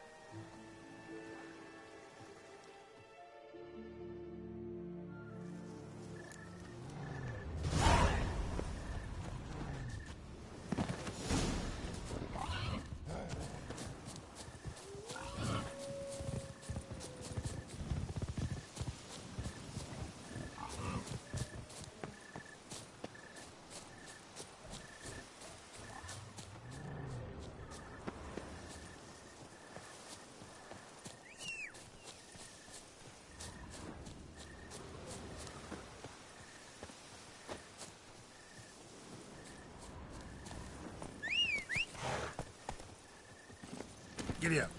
Giddy up.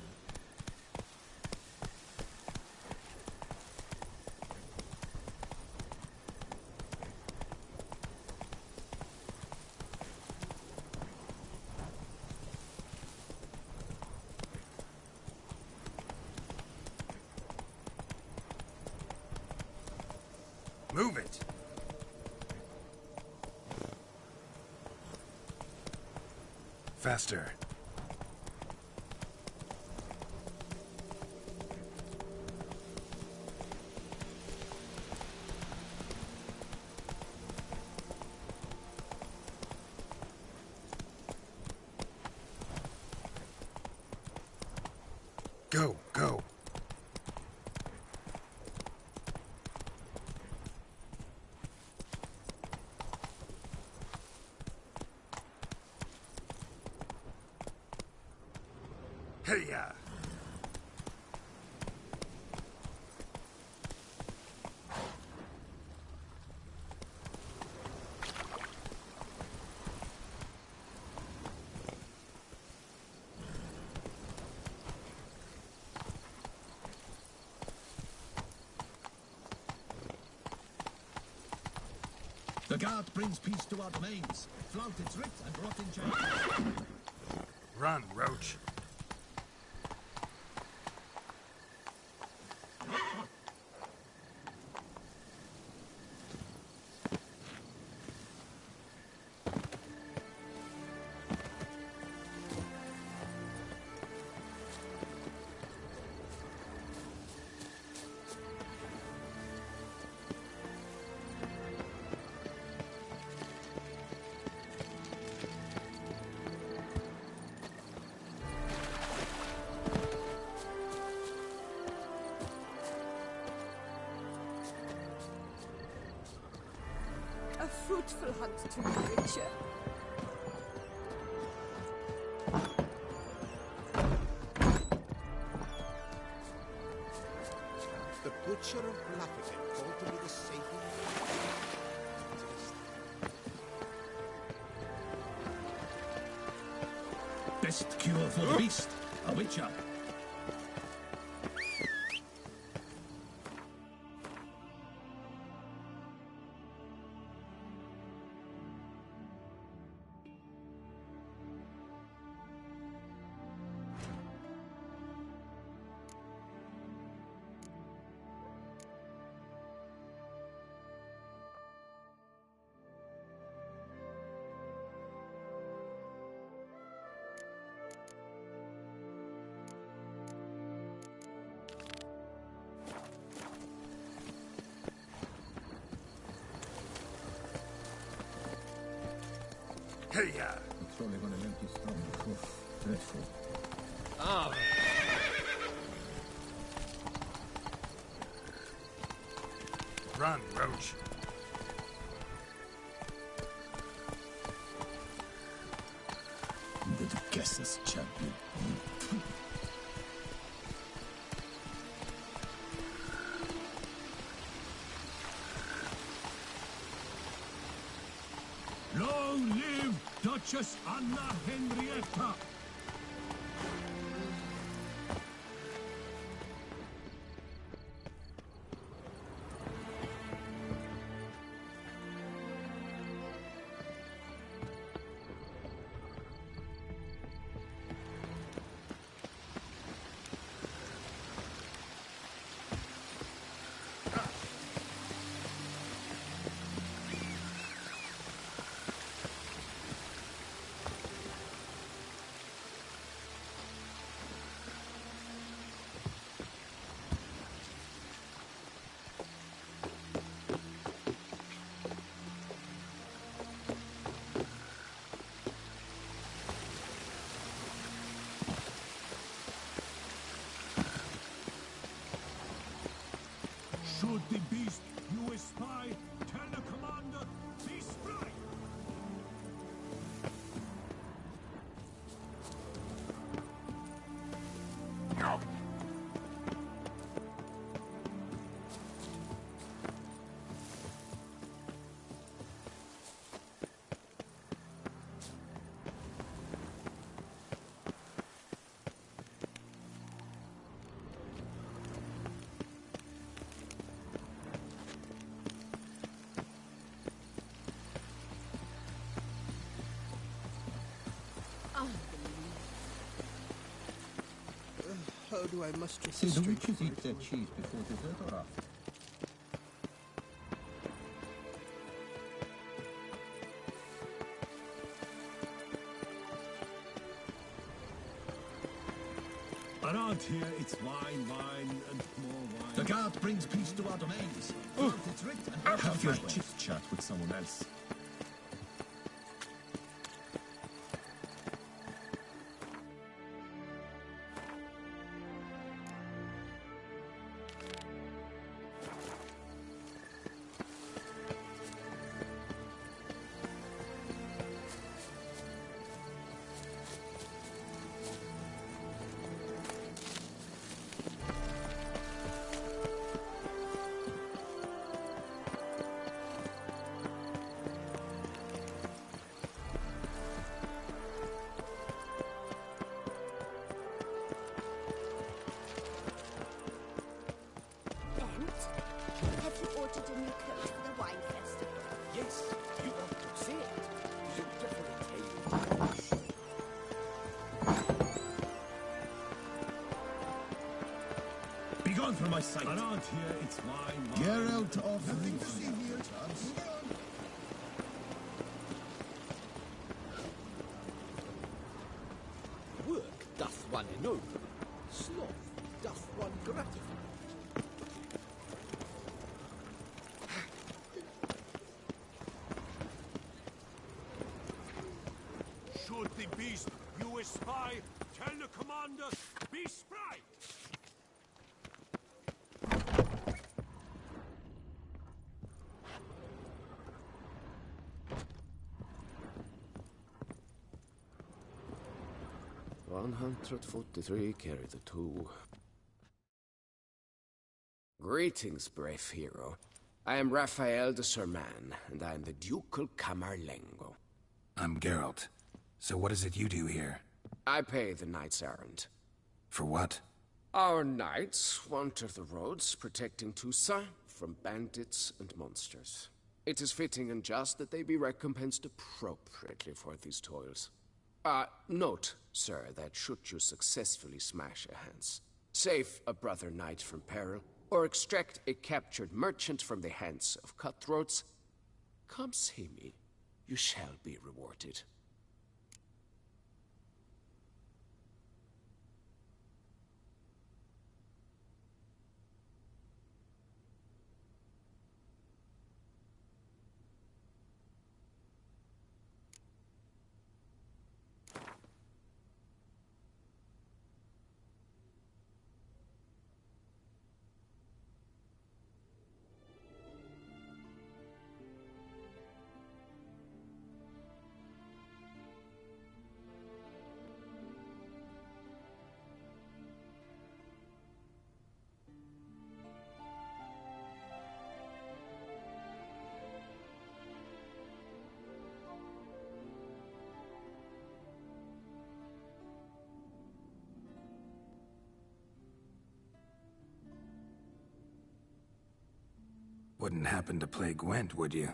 Move it. Faster. Go, go. Hey-ya! The guard brings peace to our domains. Flout its writ and rot in chains. Run, Roach. A fruitful hunt to be richer. The butcher of Blaffigan called to me the saving. Best cure for the beast, a witcher. Hey-ya! It's only gonna make you stop. Dreadful. Ah. Run, Roach. The guesses, champion. Long live Duchess Anna Henrietta! Should the beast you espy tell the commander, be spry! How do I muster See, the strength witches for eat it? their cheese before dessert or after? Around here, it's wine, wine, and more wine. The guard brings peace to our domains. It's writ and have your chit-chat with someone else. Have you ordered a new coat for the wine festival? Yes, you want to see it. Beautiful tale. Begone from my sight. Around here, it's wine, wine. Geralt of Rivia. Work doth one ennoble. Sloth doth one gratify. Should the beast you espy tell the commander, be spry! $143 carry the two. Greetings, brave hero. I am Raphael de Serman, and I am the Ducal Camarlengo. I'm Geralt. So what is it you do here? I pay the knight's errand. For what? Our knights wander the roads, protecting Tusa from bandits and monsters. It is fitting and just that they be recompensed appropriately for these toils. Note, sir, that should you successfully smash a Hans, save a brother knight from peril, or extract a captured merchant from the hands of cutthroats, come see me. You shall be rewarded. Wouldn't happen to play Gwent, would you?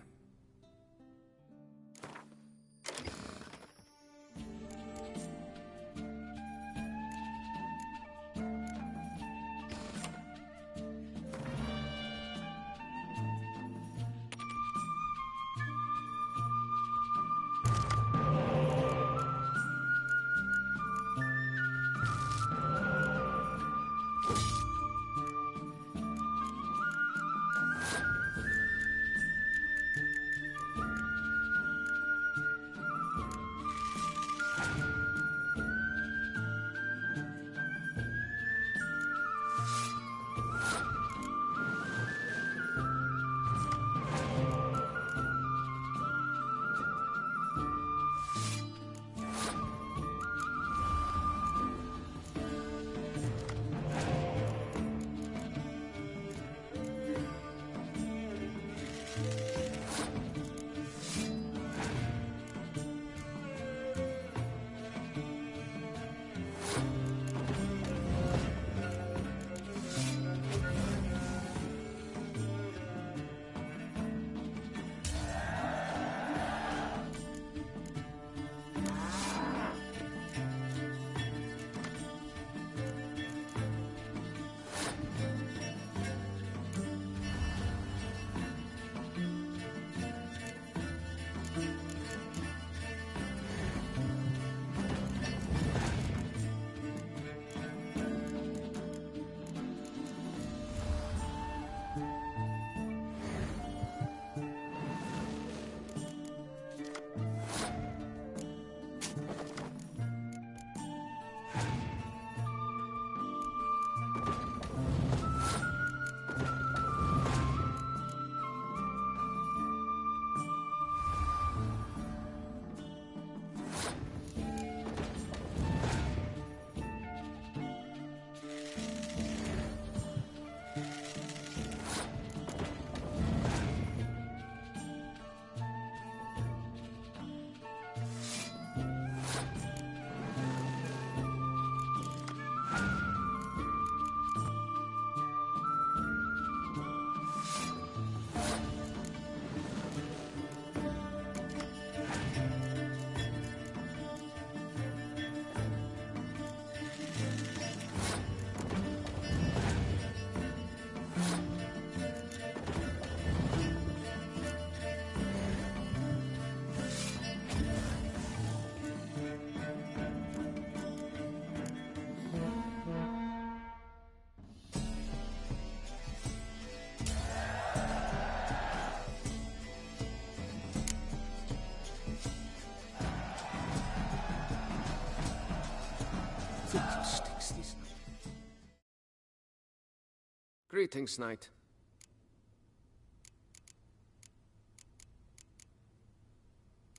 Greetings, Knight.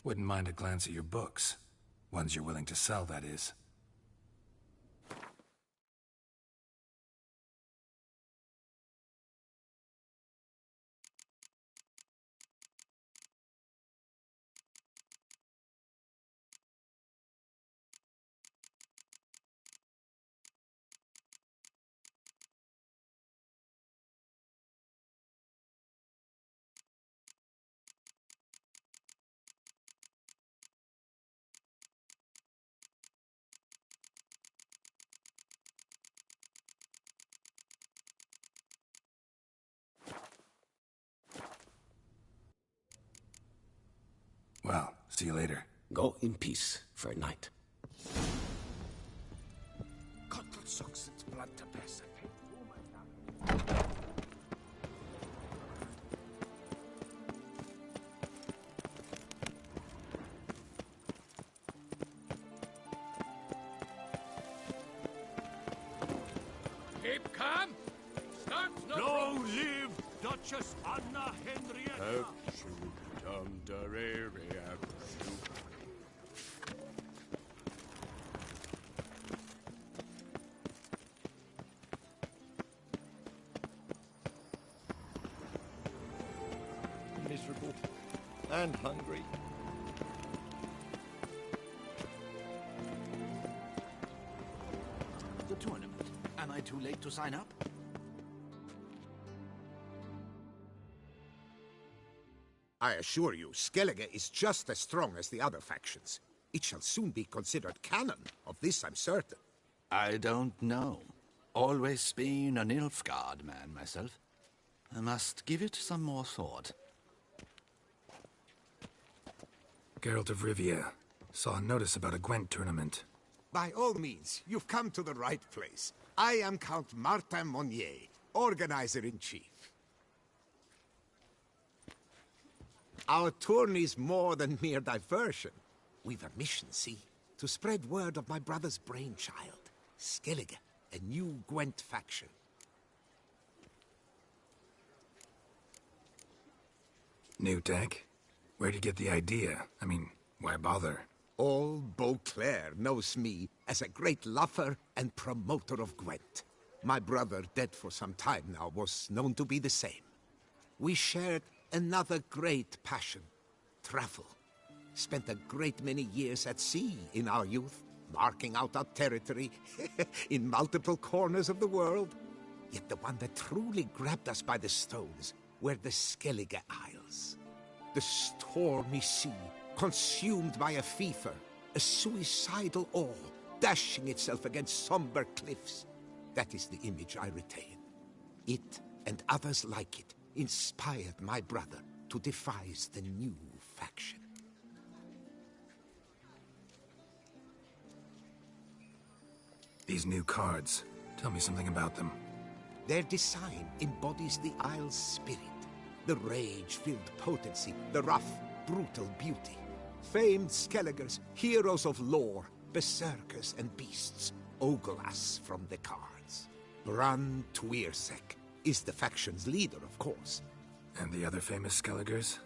Wouldn't mind a glance at your books. Ones you're willing to sell, that is. Well, see you later. Go in peace, fair knight. Keep calm. Start no. Long live Duchess Anna Henrietta. Miserable and hungry. The tournament. Am I too late to sign up? I assure you, Skellige is just as strong as the other factions. It shall soon be considered canon. Of this I'm certain. I don't know. Always been a Nilfgaard man myself. I must give it some more thought. Geralt of Rivia. Saw a notice about a Gwent tournament. By all means, you've come to the right place. I am Count Martin Monnier, Organizer-in-Chief. Our tourney's more than mere diversion. We've a mission, see? To spread word of my brother's brainchild, Skellige, a new Gwent faction. New tech? Where'd you get the idea? I mean, why bother? All Beauclair knows me as a great lover and promoter of Gwent. My brother, dead for some time now, was known to be the same. We shared another great passion, travel. Spent a great many years at sea in our youth, marking out our territory in multiple corners of the world. Yet the one that truly grabbed us by the stones were the Skellige Isles. The stormy sea, consumed by a fever, a suicidal awe, dashing itself against somber cliffs. That is the image I retain. It, and others like it, inspired my brother to devise the new faction. These new cards. Tell me something about them. Their design embodies the Isle's spirit. The rage-filled potency, the rough, brutal beauty. Famed Skelligers, heroes of lore, berserkers and beasts, ogle us from the cards. Bran Tuirsek is the faction's leader, of course. And the other famous Skelligers?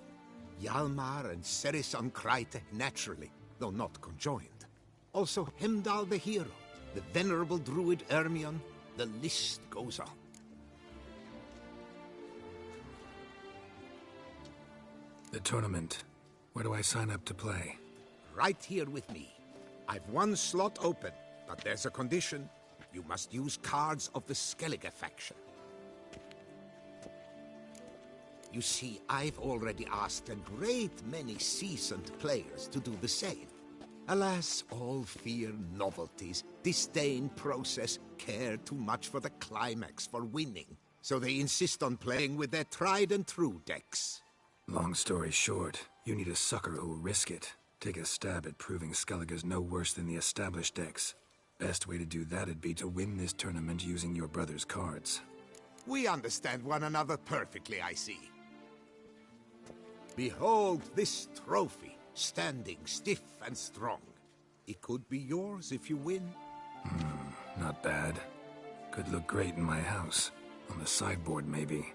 Hjalmar and Cerison Kreite, naturally, though not conjoined. Also Hemdall the hero, the venerable druid Ermion, the list goes on. The tournament. Where do I sign up to play? Right here with me. I've one slot open, but there's a condition. You must use cards of the Skellige faction. You see, I've already asked a great many seasoned players to do the same. Alas, all fear novelties, disdain process, care too much for the climax, for winning. So they insist on playing with their tried and true decks. Long story short, you need a sucker who'll risk it. Take a stab at proving Skellige's no worse than the established decks. Best way to do that'd be to win this tournament using your brother's cards. We understand one another perfectly, I see. Behold this trophy, standing stiff and strong. It could be yours if you win. Not bad. Could look great in my house. On the sideboard, maybe.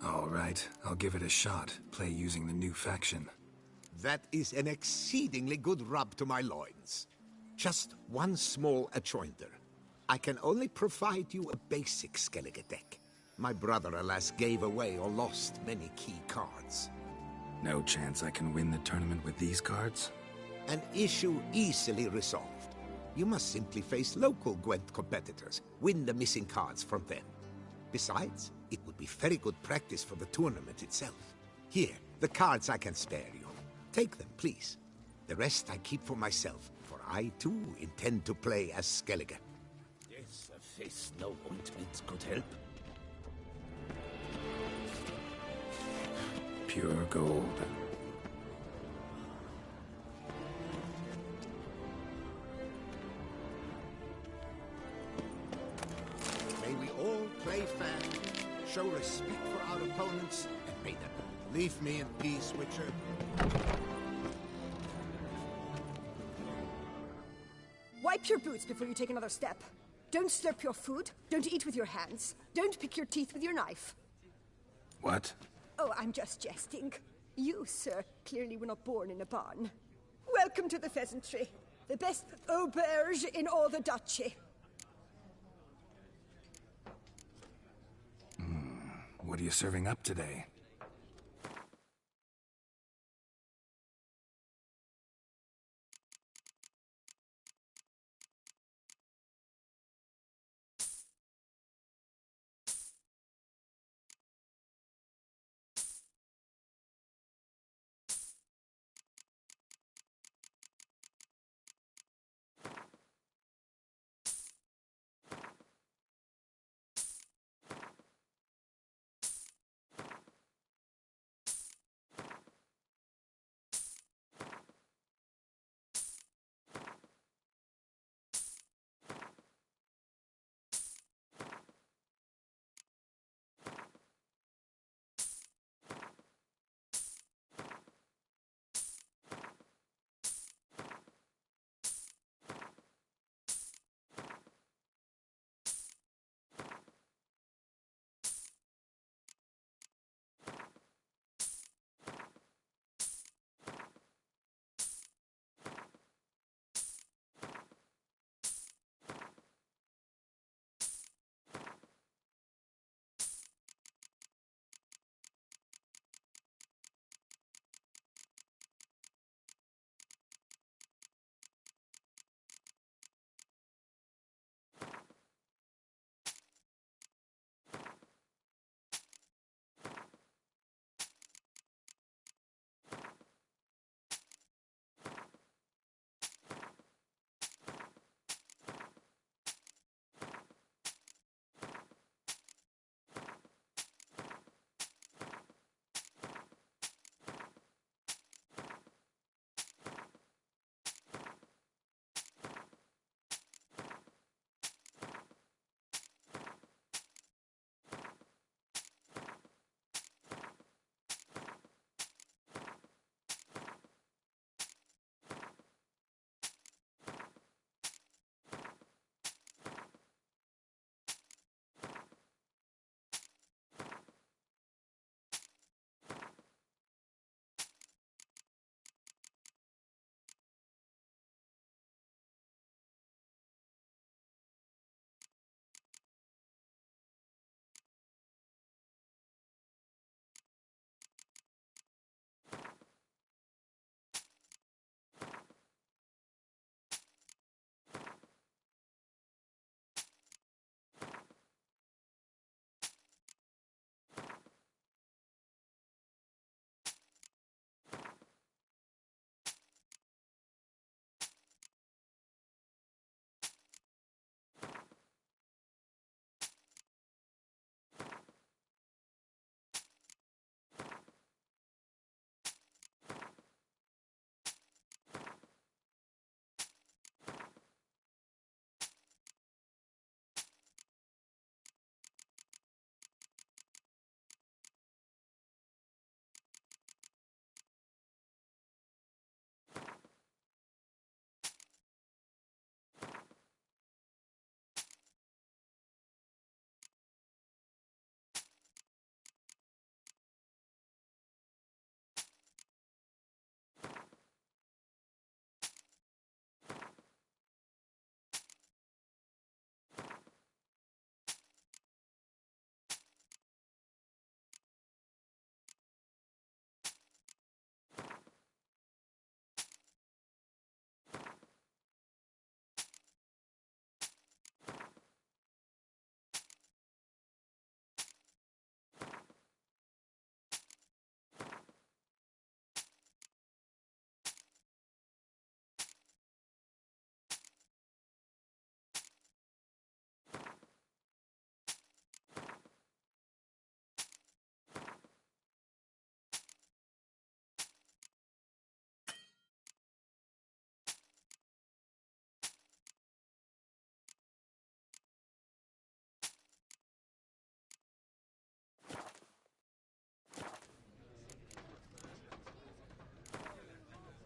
All right, I'll give it a shot. Play using the new faction. That is an exceedingly good rub to my loins. Just one small adjoinder. I can only provide you a basic Skellige deck. My brother, alas, gave away or lost many key cards. No chance I can win the tournament with these cards? An issue easily resolved. You must simply face local Gwent competitors, win the missing cards from them. Besides, it would be very good practice for the tournament itself. Here, the cards I can spare you. Take them, please. The rest I keep for myself, for I, too, intend to play as Skellige. Yes, a face no ointment could help. Pure gold. May we all play fair, show respect for our opponents, and may them leave me in peace, Witcher. Wipe your boots before you take another step. Don't slurp your food. Don't eat with your hands. Don't pick your teeth with your knife. What? Oh, I'm just jesting. You, sir, clearly were not born in a barn. Welcome to the Pheasantry. The best auberge in all the duchy. What are you serving up today?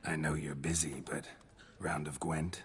I know you're busy, but round of Gwent?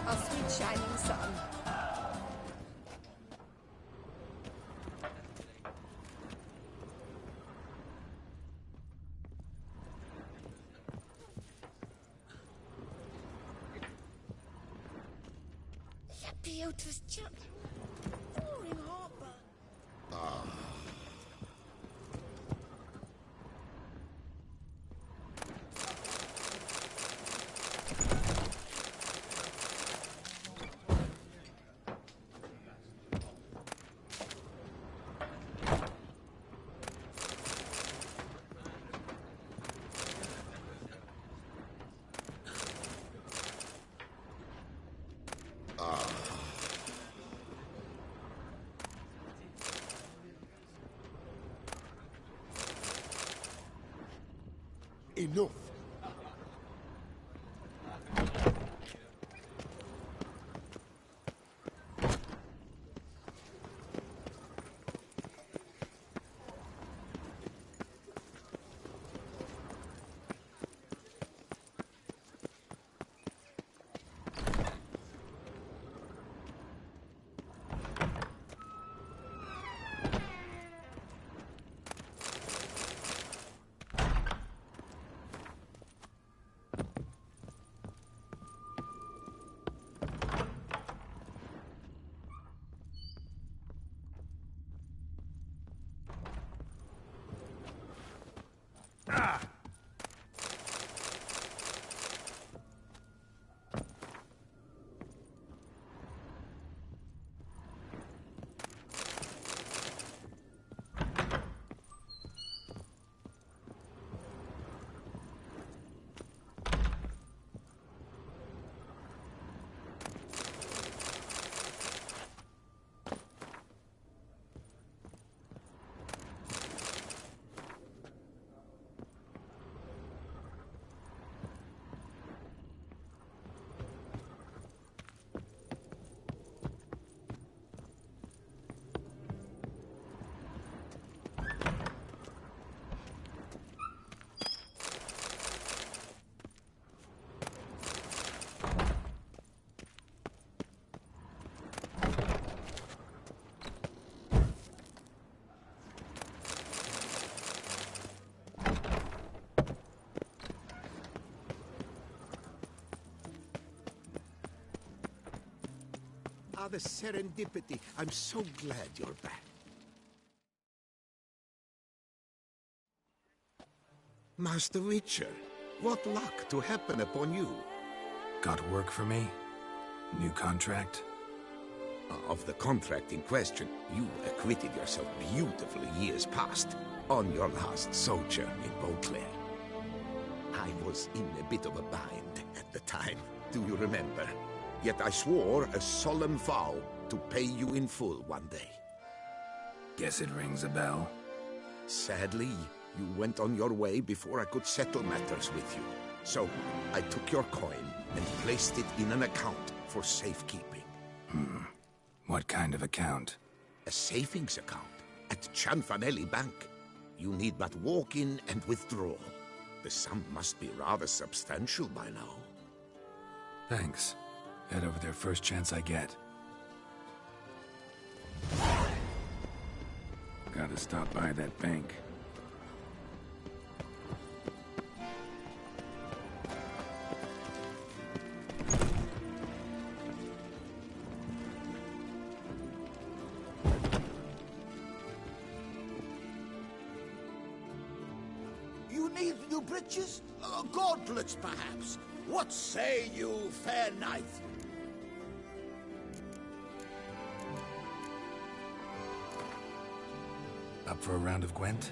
Our sweet shining sun. Beautiful chap. Boring harbor. Enough. Ah, the serendipity. I'm so glad you're back. Master Witcher, what luck to happen upon you. Got work for me? New contract? Of the contract in question, you acquitted yourself beautifully years past, on your last sojourn in Beauclair. I was in a bit of a bind at the time, do you remember? Yet I swore a solemn vow to pay you in full one day. Guess it rings a bell. Sadly, you went on your way before I could settle matters with you. So, I took your coin and placed it in an account for safekeeping. What kind of account? A savings account at Cianfanelli Bank. You need but walk in and withdraw. The sum must be rather substantial by now. Thanks. Head over there first chance I get. Gotta stop by that bank. You need new breeches? Gauntlets, perhaps? What say you, fair knight? Up for a round of Gwent?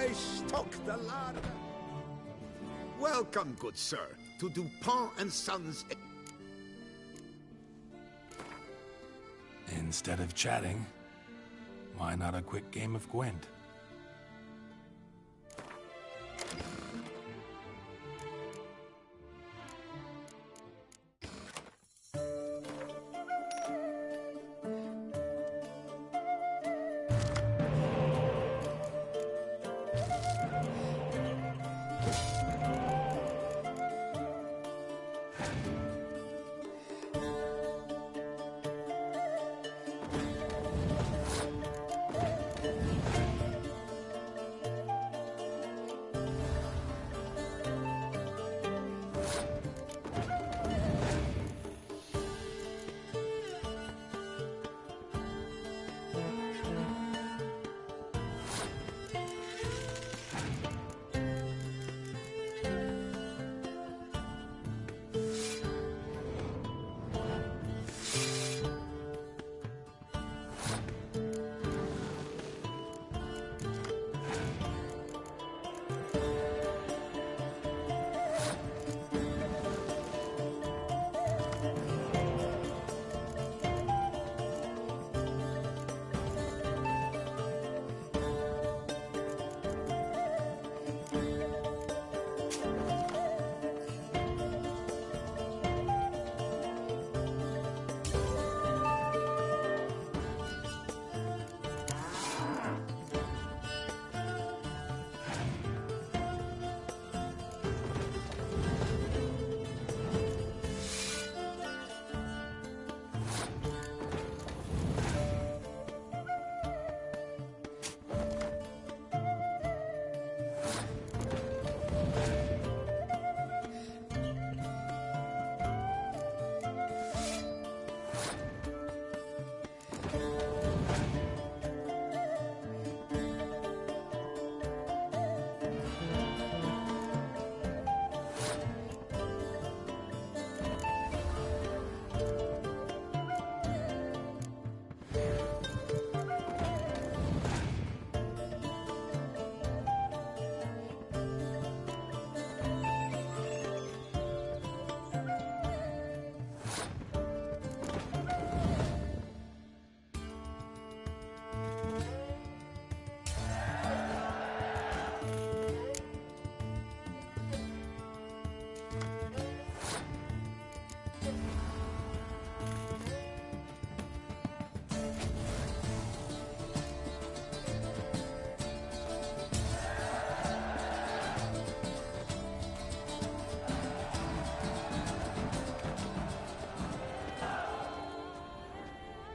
I stock the larder. Welcome, good sir, to Dupont and Sons. Instead of chatting, why not a quick game of Gwent?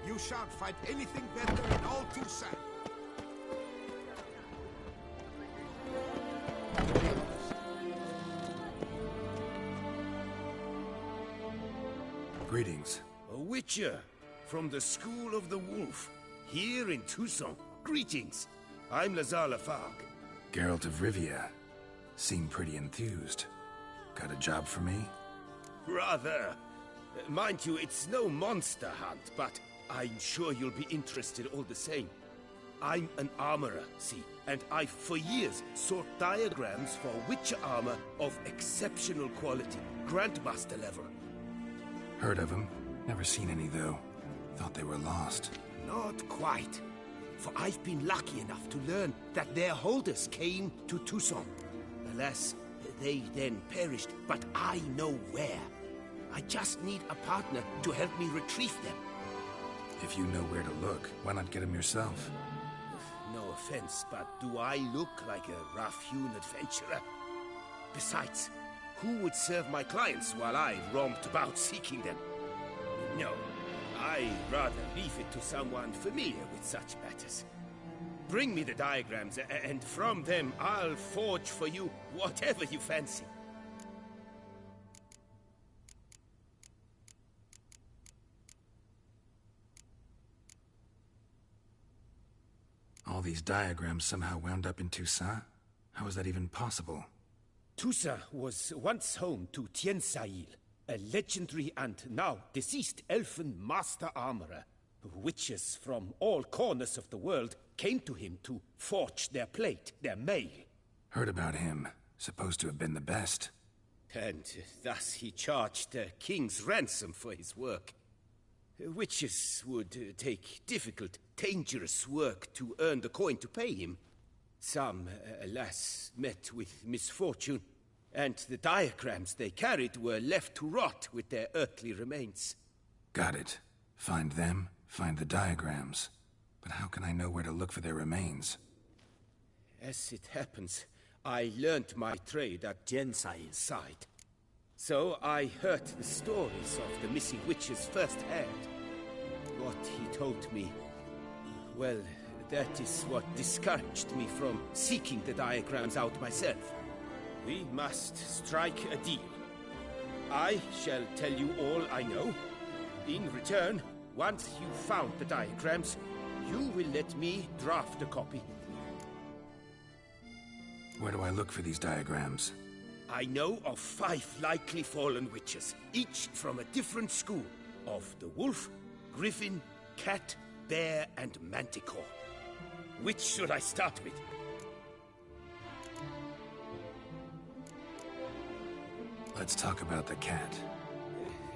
You shan't find anything better in all Toussaint. Greetings. A witcher from the School of the Wolf, here in Toussaint. Greetings. I'm Lazar Lafargue. Geralt of Rivia. Seem pretty enthused. Got a job for me? Rather. Mind you, it's no monster hunt, but I'm sure you'll be interested all the same. I'm an armorer, see, and I've for years sought diagrams for witcher armor of exceptional quality, Grandmaster level. Heard of them. Never seen any, though. Thought they were lost. Not quite. For I've been lucky enough to learn that their holders came to Toussaint. Alas, they then perished, but I know where. I just need a partner to help me retrieve them. If you know where to look, why not get them yourself? No offense, but do I look like a rough-hewn adventurer? Besides, who would serve my clients while I romped about seeking them? No, I'd rather leave it to someone familiar with such matters. Bring me the diagrams, and from them I'll forge for you whatever you fancy. All these diagrams somehow wound up in Toussaint? How is that even possible? Toussaint was once home to Tiensail, a legendary and now deceased elfin master armorer, Witches from all corners of the world came to him to forge their plate, their mail. Heard about him. Supposed to have been the best. And thus he charged a king's ransom for his work. Witches would take difficult, dangerous work to earn the coin to pay him. Some, alas, met with misfortune, and the diagrams they carried were left to rot with their earthly remains. Got it. Find them, find the diagrams. But how can I know where to look for their remains? As it happens, I learned my trade at Jensai's side. So I heard the stories of the missing witches firsthand. What he told me, well, that is what discouraged me from seeking the diagrams out myself. We must strike a deal. I shall tell you all I know. In return, once you've found the diagrams, you will let me draft a copy. Where do I look for these diagrams? I know of 5 likely fallen witches, each from a different school of the wolf, griffin, cat, bear, and manticore. Which should I start with? Let's talk about the cat.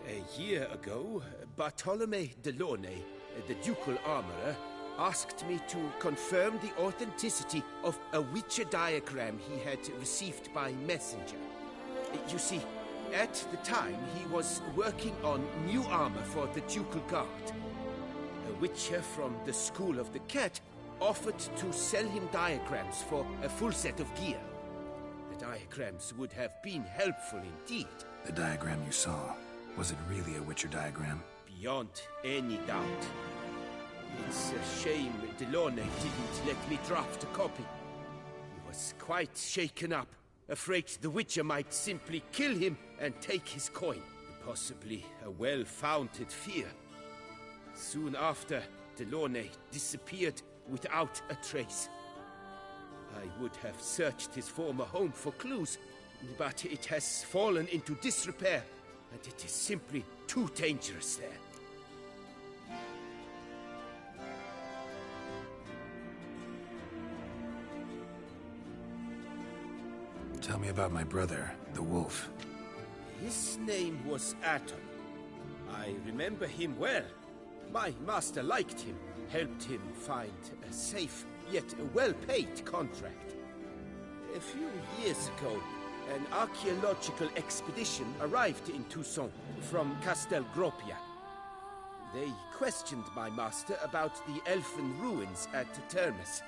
A year ago, Bartolome Delaunay, the ducal armorer, asked me to confirm the authenticity of a Witcher diagram he had received by messenger. You see, at the time he was working on new armor for the ducal guard. A Witcher from the School of the Cat offered to sell him diagrams for a full set of gear. The diagrams would have been helpful indeed. The diagram you saw, was it really a Witcher diagram? Beyond any doubt. It's a shame Delaunay didn't let me draft a copy. He was quite shaken up, afraid the Witcher might simply kill him and take his coin. Possibly a well-founded fear. Soon after, Delaunay disappeared without a trace. I would have searched his former home for clues, but it has fallen into disrepair, and it is simply too dangerous there. Tell me about my brother, the wolf. His name was Atom. I remember him well. My master liked him, helped him find a safe, yet a well-paid contract. A few years ago, an archaeological expedition arrived in Tucson from Castel Gropia. They questioned my master about the elfin ruins at Termes.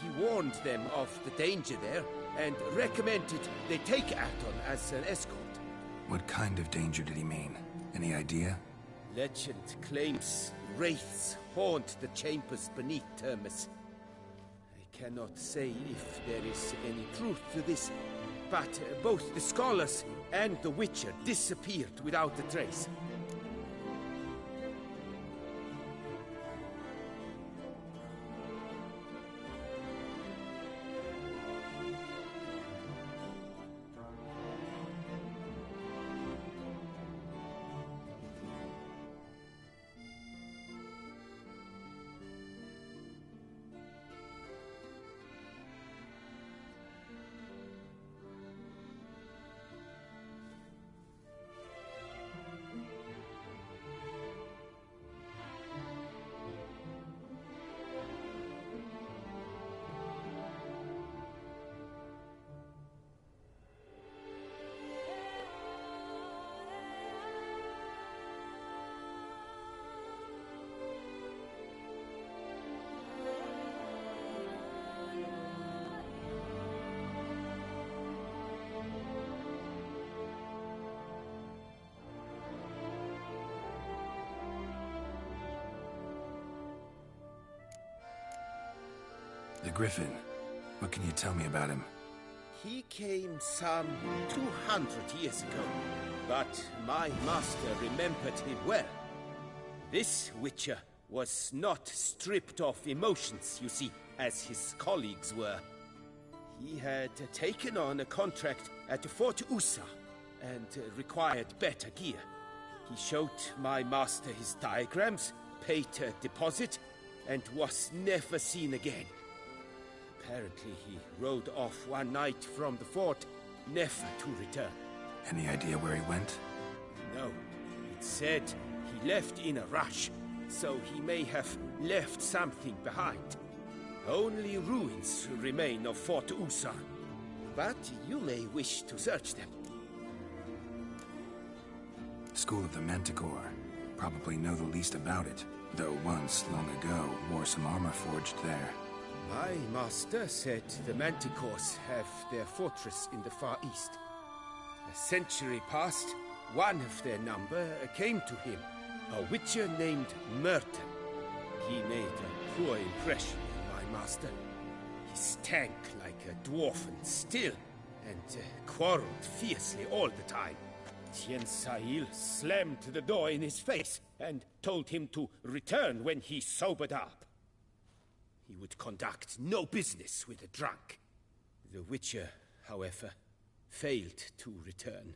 He warned them of the danger there and recommended they take Aton as an escort. What kind of danger did he mean? Any idea? Legend claims wraiths haunt the chambers beneath Termes. I cannot say if there is any truth to this, but both the scholars and the Witcher disappeared without a trace. The Griffin. What can you tell me about him? He came some 200 years ago, but my master remembered him well. This Witcher was not stripped of emotions, you see, as his colleagues were. He had taken on a contract at Fort Usa and required better gear. He showed my master his diagrams, paid a deposit and was never seen again. Apparently, he rode off one night from the fort, never to return. Any idea where he went? No. It said he left in a rush, so he may have left something behind. Only ruins remain of Fort Usa, but you may wish to search them. School of the Manticore. Probably know the least about it, though once, long ago, wore some armor forged there. My master said the Manticores have their fortress in the Far East. A century past, one of their number came to him, a witcher named Merton. He made a poor impression on my master. He stank like a dwarfen still, and quarreled fiercely all the time. Tien Sahil slammed the door in his face and told him to return when he sobered up. He would conduct no business with a drunk. The Witcher, however, failed to return.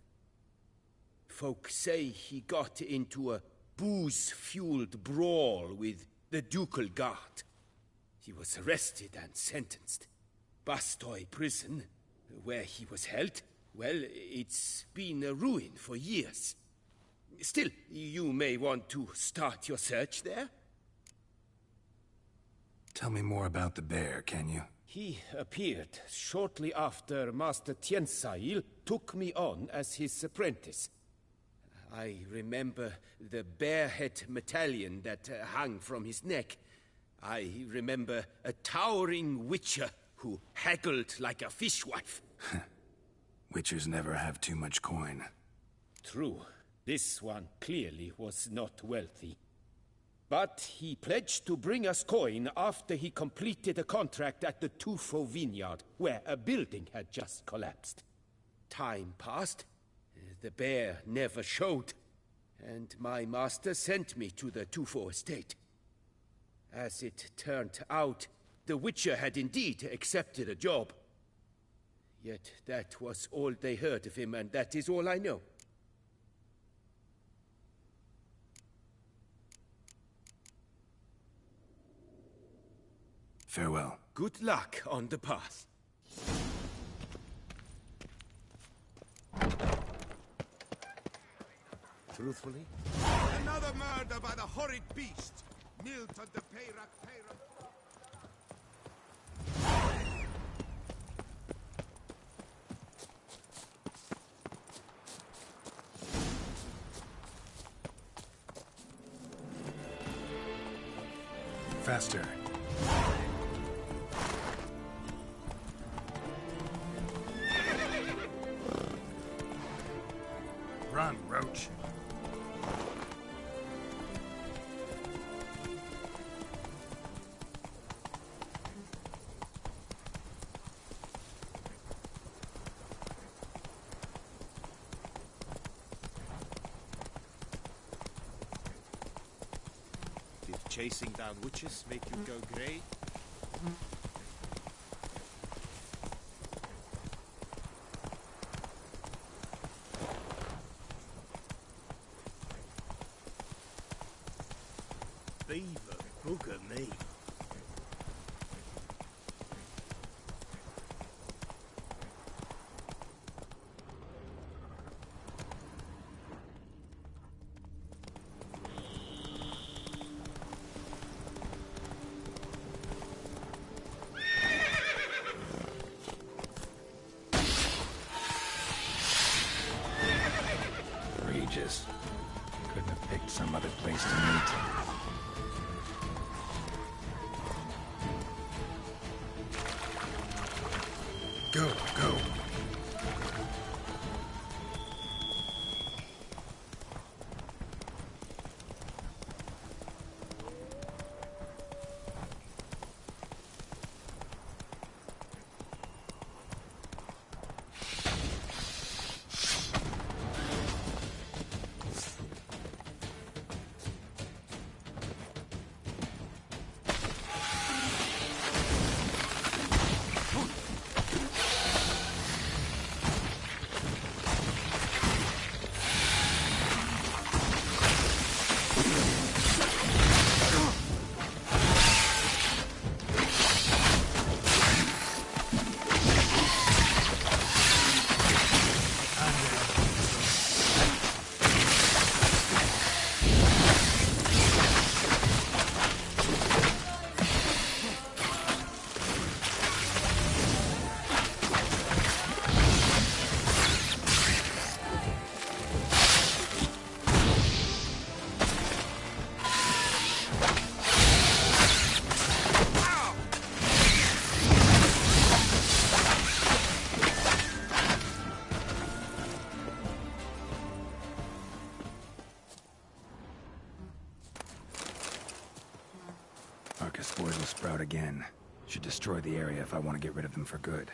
Folk say he got into a booze-fueled brawl with the Ducal Guard. He was arrested and sentenced. Bastoy prison, where he was held, well, it's been a ruin for years. Still, you may want to start your search there. Tell me more about the bear, can you? He appeared shortly after Master Tien Sahil took me on as his apprentice. I remember the bear-head medallion that hung from his neck. I remember a towering witcher who haggled like a fishwife. Witchers never have too much coin. True. This one clearly was not wealthy. But he pledged to bring us coin after he completed a contract at the Tufo vineyard, where a building had just collapsed. Time passed. The bear never showed, and my master sent me to the Tufo estate. As it turned out, the Witcher had indeed accepted a job. Yet that was all they heard of him, and that is all I know. Farewell. Good luck on the path. Truthfully? Another murder by the horrid beast! Milton the Peyrak. Faster. Run, Roach. Did chasing down witches make you go grey? Beaver, bugger me. Regis. Couldn't have picked some other place to meet. Go, go. Marcus spores will sprout again. Should destroy the area if I want to get rid of them for good.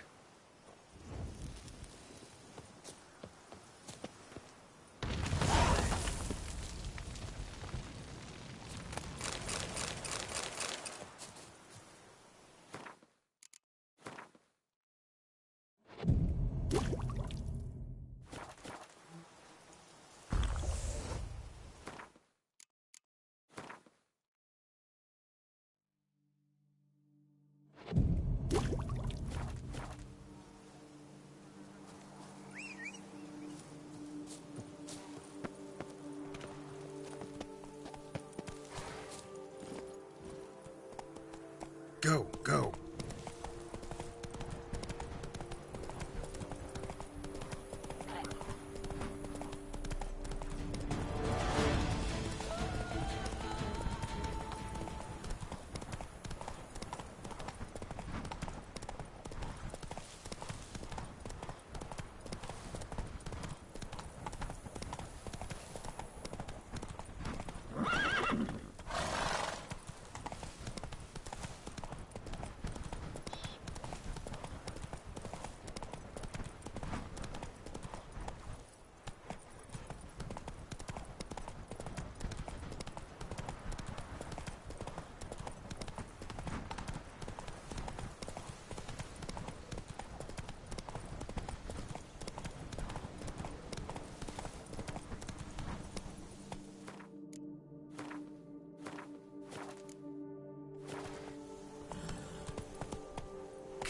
Go, go.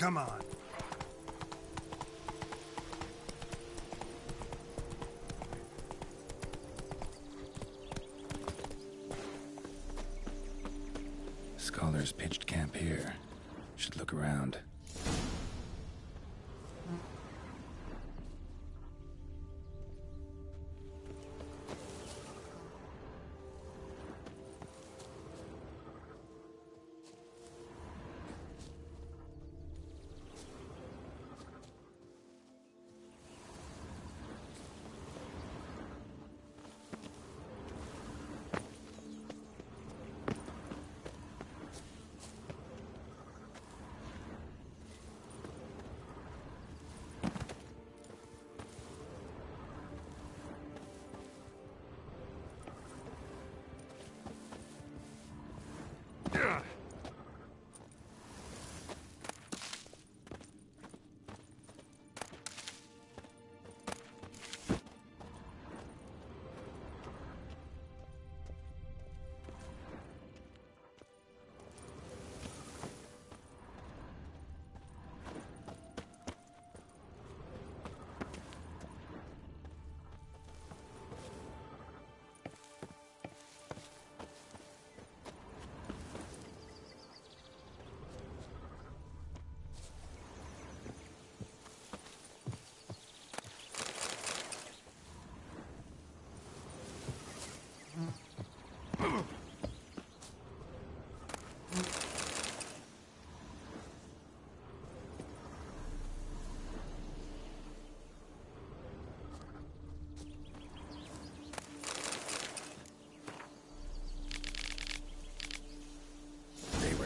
Come on. Scholars pitched camp here. Should look around.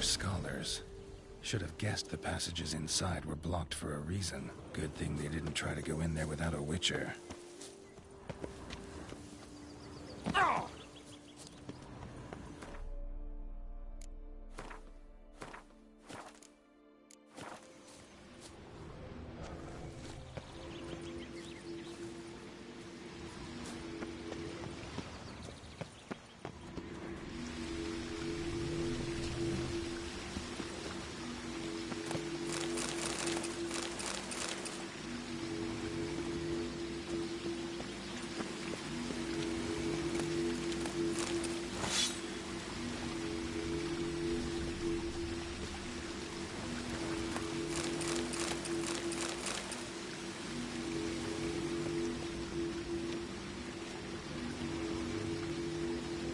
Scholars. Should have guessed the passages inside were blocked for a reason. Good thing they didn't try to go in there without a witcher.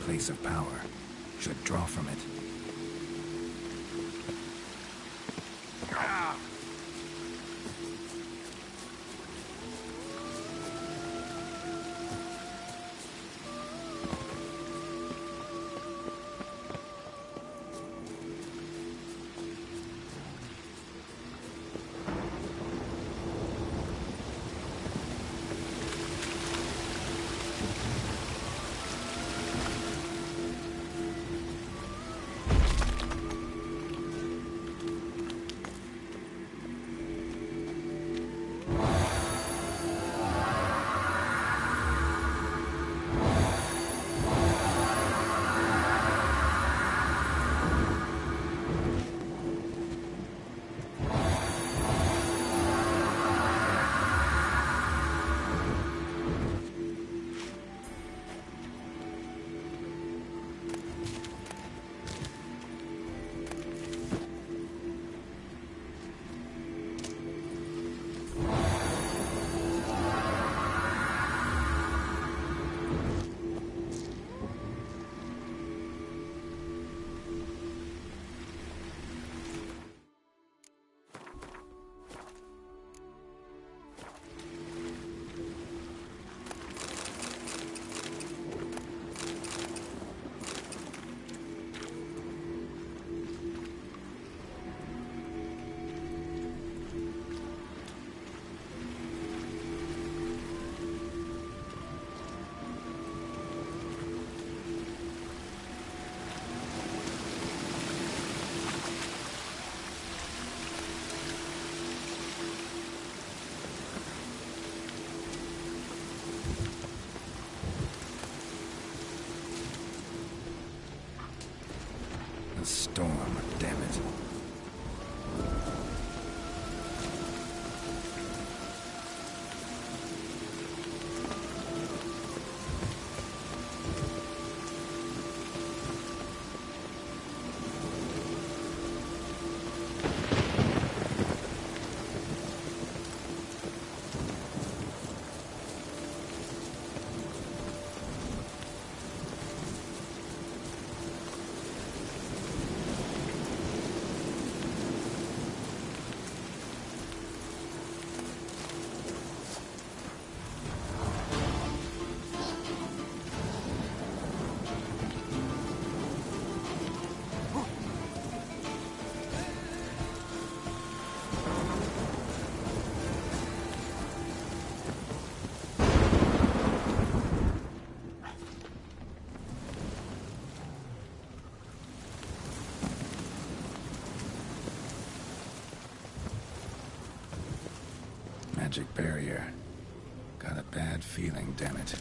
Place of power. Should draw from it. A storm, damn it. Magic barrier. Got a bad feeling, damn it.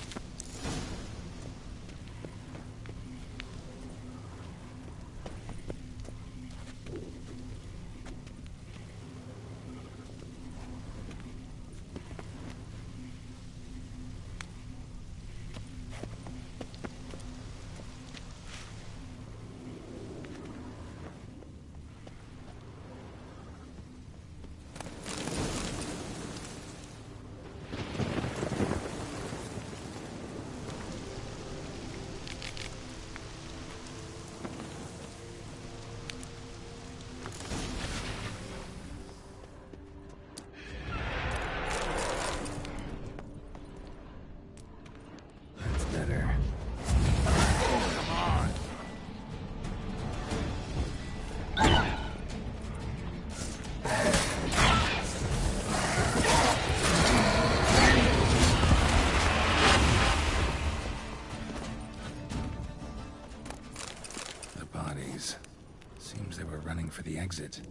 Seems they were running for the exit.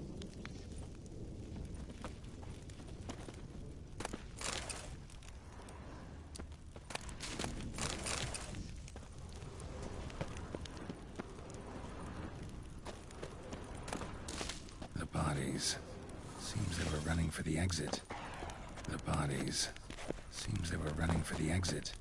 The bodies. Seems they were running for the exit. The bodies. Seems they were running for the exit.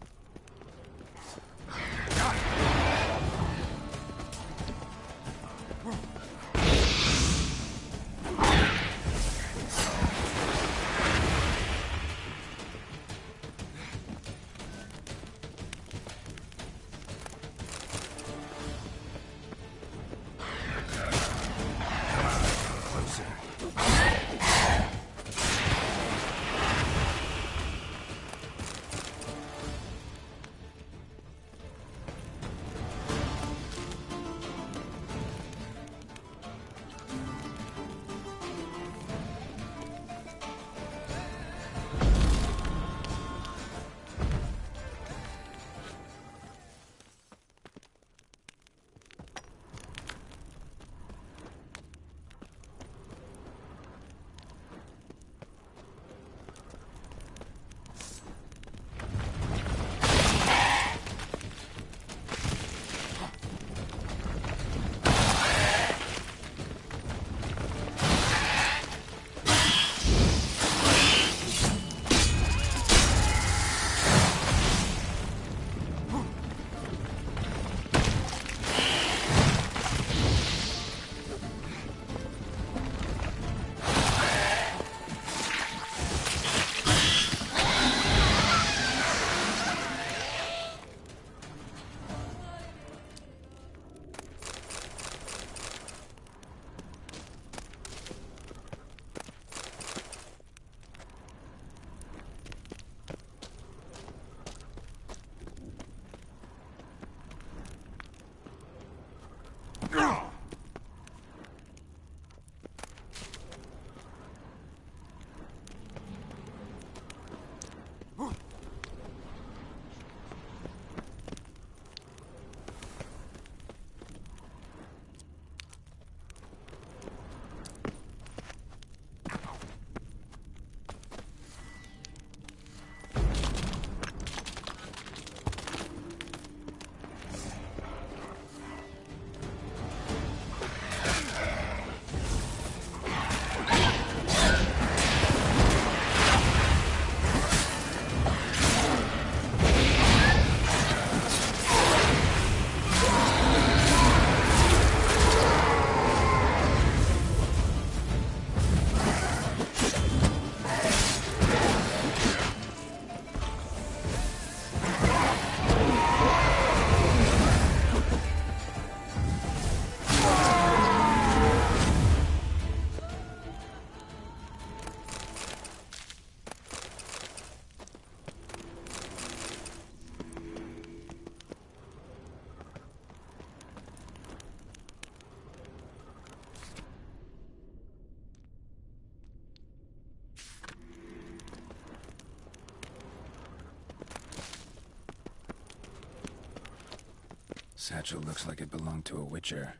Satchel looks like it belonged to a witcher.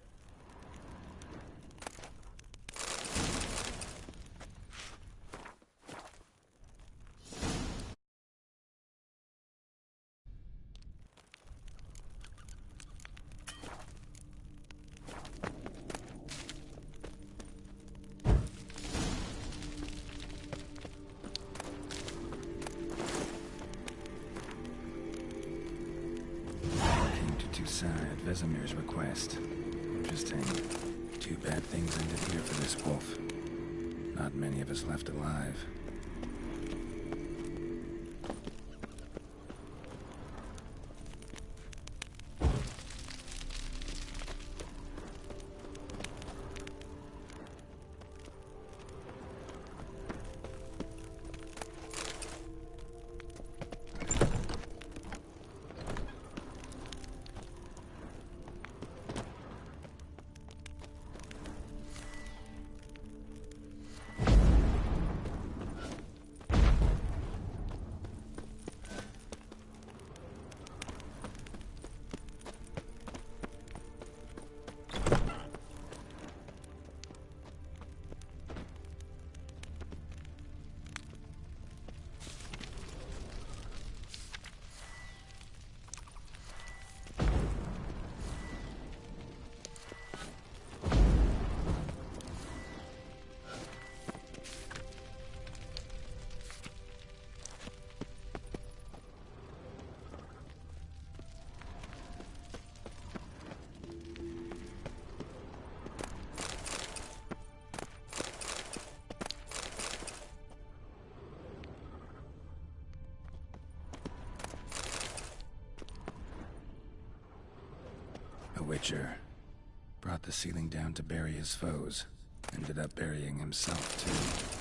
At Vesemir's request. Interesting. Two bad things ended here for this wolf. Not many of us left alive. A witcher. Brought the ceiling down to bury his foes. Ended up burying himself, too.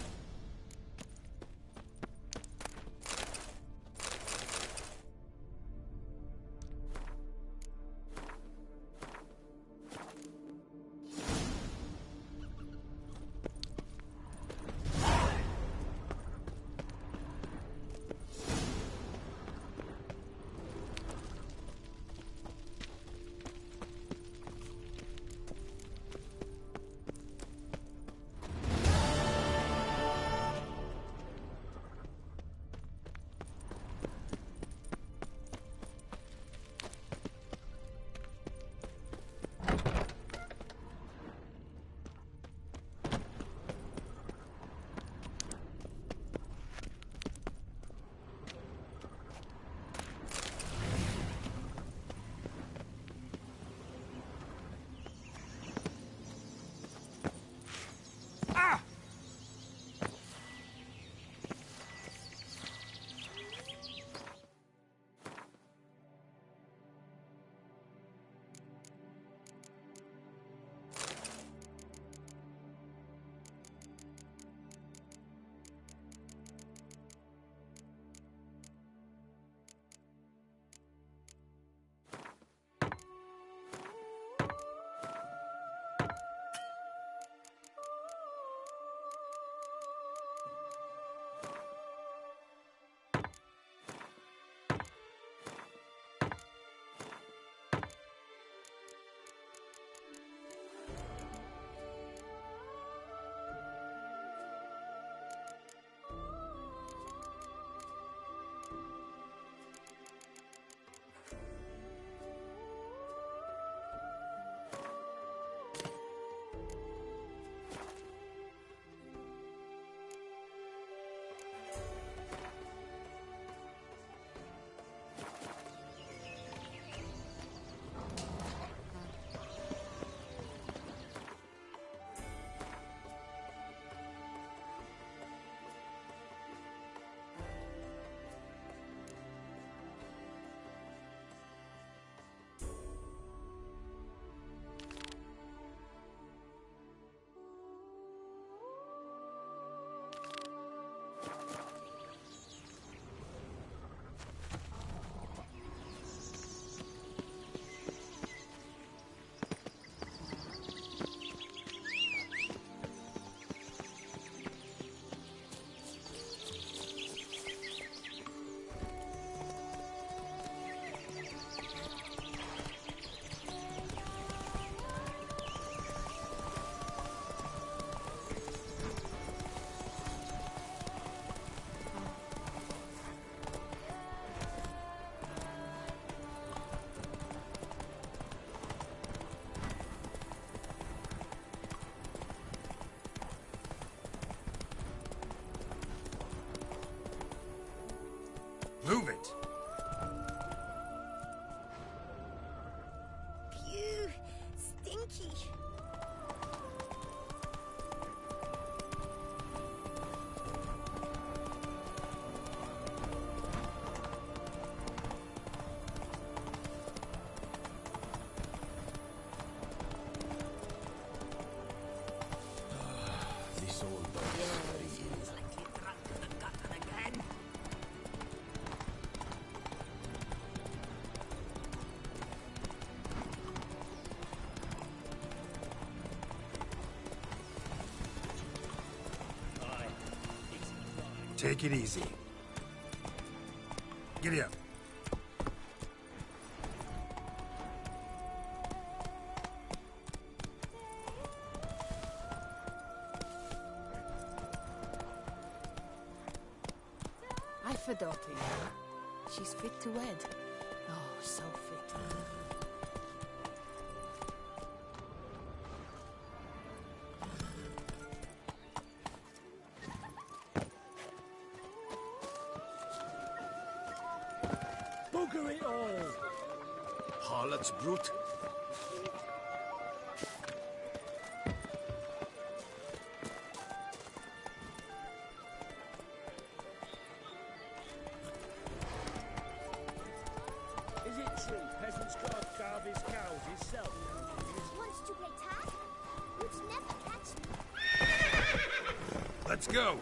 Take it easy. Giddy up. I for daughter, you know. She's fit to wed. Oh, so fit. Bugger it all! Harlot's brute. Is it true peasants can't carve his cows himself? Wants to play tag? You'd never catch me. Let's go!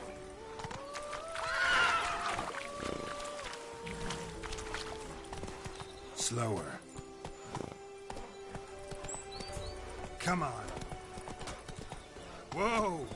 Slower. Come on. Whoa!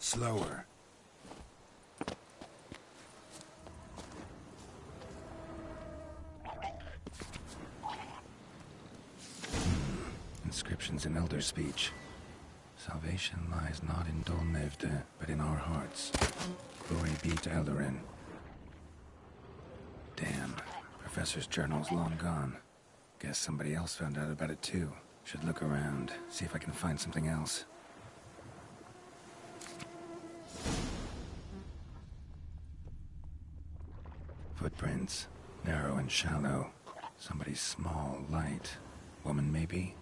Slower. Inscriptions in Elder speech. Salvation lies not in Dolnevde, but in our hearts. Glory be to Eldarin. Damn. Professor's journal's long gone. Guess somebody else found out about it too. Should look around, see if I can find something else. Footprints. Narrow and shallow. Somebody's small, light. Woman, maybe?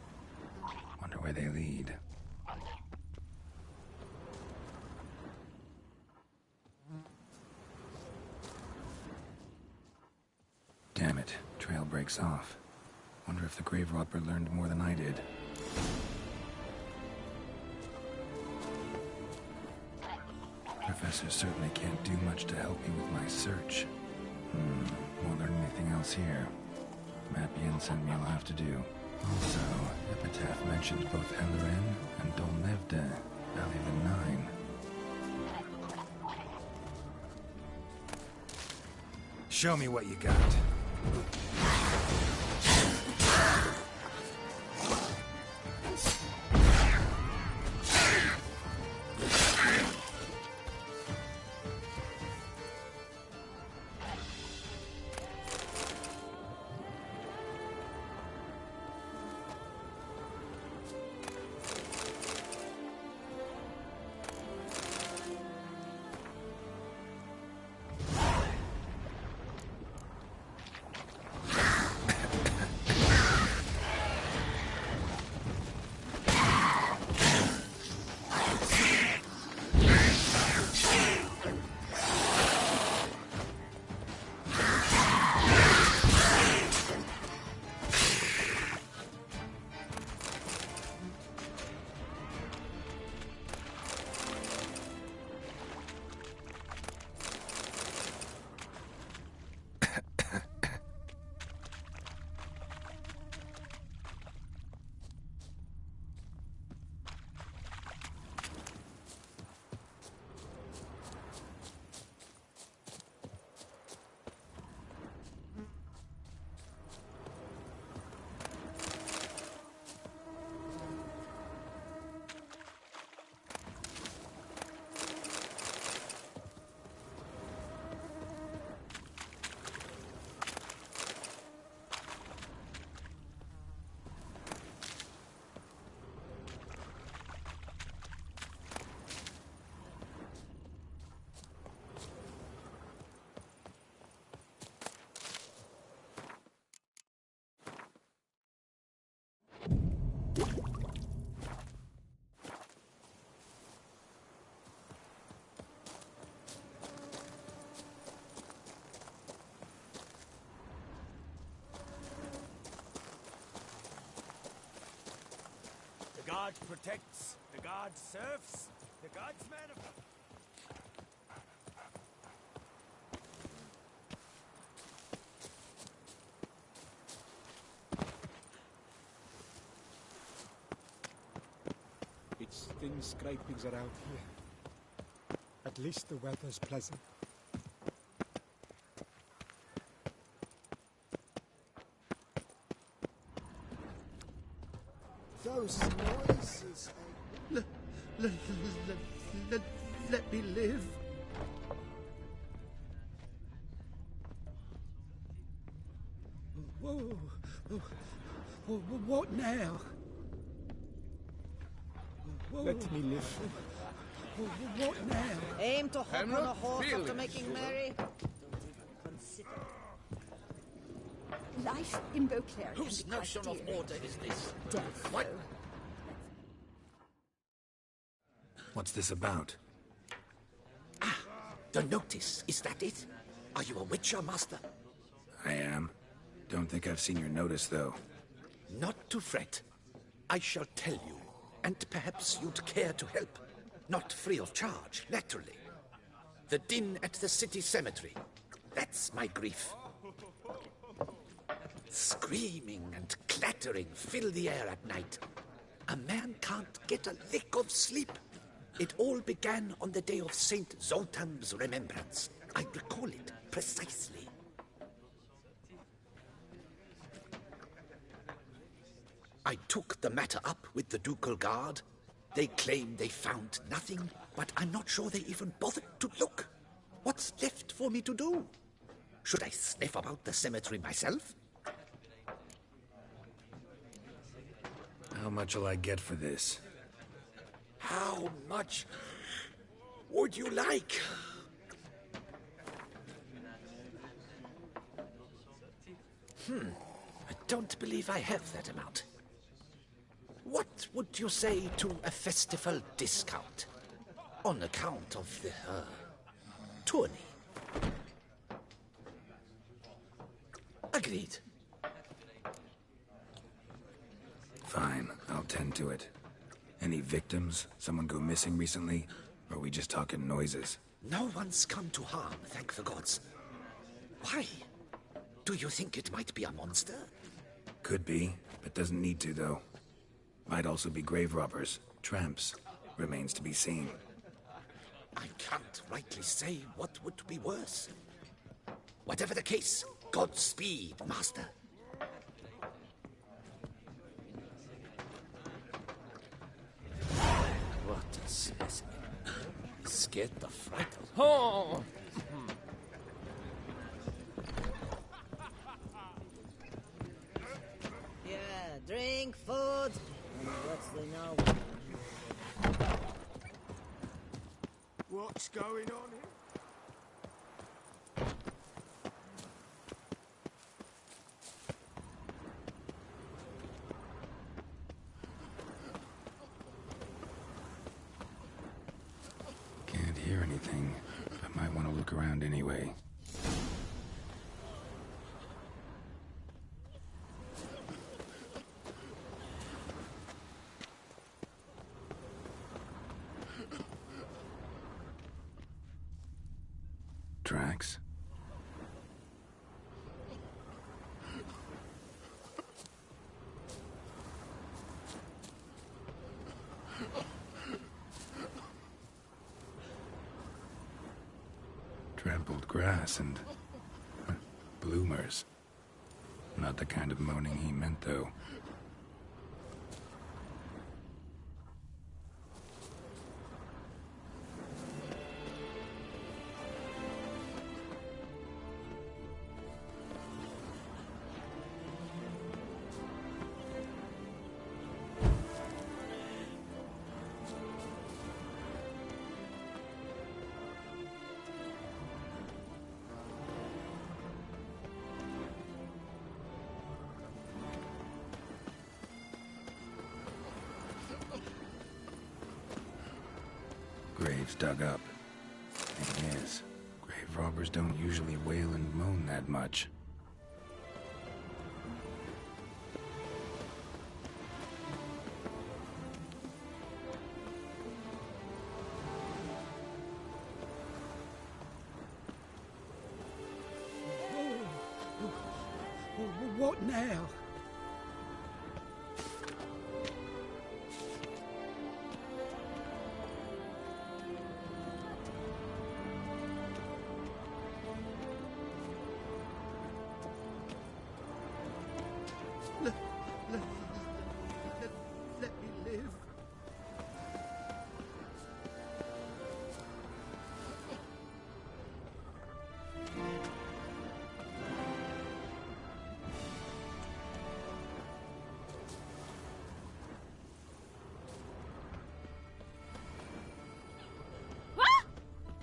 Wonder where they lead. Damn it. Trail breaks off. Wonder if the grave robber learned more than I did. Professor certainly can't do much to help me with my search. Won't learn anything else here. Matt sent me I'll have to do. Also, Epitaph mentions both Eldarin and Dolnevde, Valley of the Nine. Show me what you got. guard protects, the guard serves, the guard's man of... It's thin scrapings around here. At least the weather's pleasant. Those noises. Let me live. Whoa. What now? Whoa. Let me live. What now? Aim to hop on a horse feeling after making sure. merry. Don't even consider. Life in Beauclair can Whose be quite notion of dear. order is this? Death, What? though. What's this about? The notice, is that it? Are you a witcher, master? I am. Don't think I've seen your notice, though. Not to fret. I shall tell you, and perhaps you'd care to help. Not free of charge, naturally. The din at the city cemetery. That's my grief. Screaming and clattering fill the air at night. A man can't get a lick of sleep. It all began on the day of Saint Zoltan's remembrance. I recall it precisely. I took the matter up with the ducal guard. They claim they found nothing, but I'm not sure they even bothered to look. What's left for me to do? Should I sniff about the cemetery myself? How much will I get for this? How much would you like? I don't believe I have that amount. What would you say to a festival discount? On account of the, tourney? Agreed. Fine, I'll tend to it. Any victims? Someone go missing recently? Or are we just talking noises? No one's come to harm, thank the gods. Why? Do you think it might be a monster? Could be, but doesn't need to, though. Might also be grave robbers, tramps. Remains to be seen. I can't rightly say what would be worse. Whatever the case, Godspeed, master. What a specimen. Scared the fright out of me. Oh! Yeah, drink, food. And what's the now? What's going on here? Can't hear anything, but might want to look around anyway. Tracks? Trampled grass and bloomers. Not the kind of moaning he meant, though. Graves dug up. Thing is, grave robbers don't usually wail and moan that much. What now? Let me live.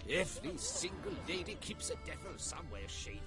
Every single lady keeps a devil somewhere shady.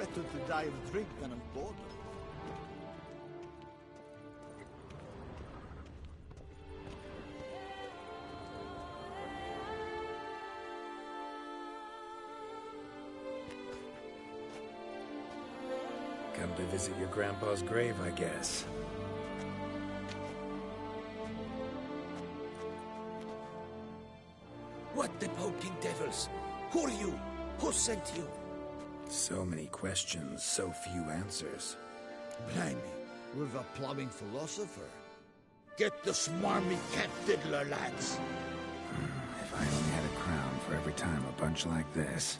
Better to die of drink than of boredom. Come to visit your grandpa's grave, I guess. What the poking devils? Who are you? Who sent you? So many questions, so few answers. Blimey, we're the plumbing philosopher. Get the smarmy cat diddler, lads. If I only had a crown for every time a bunch like this.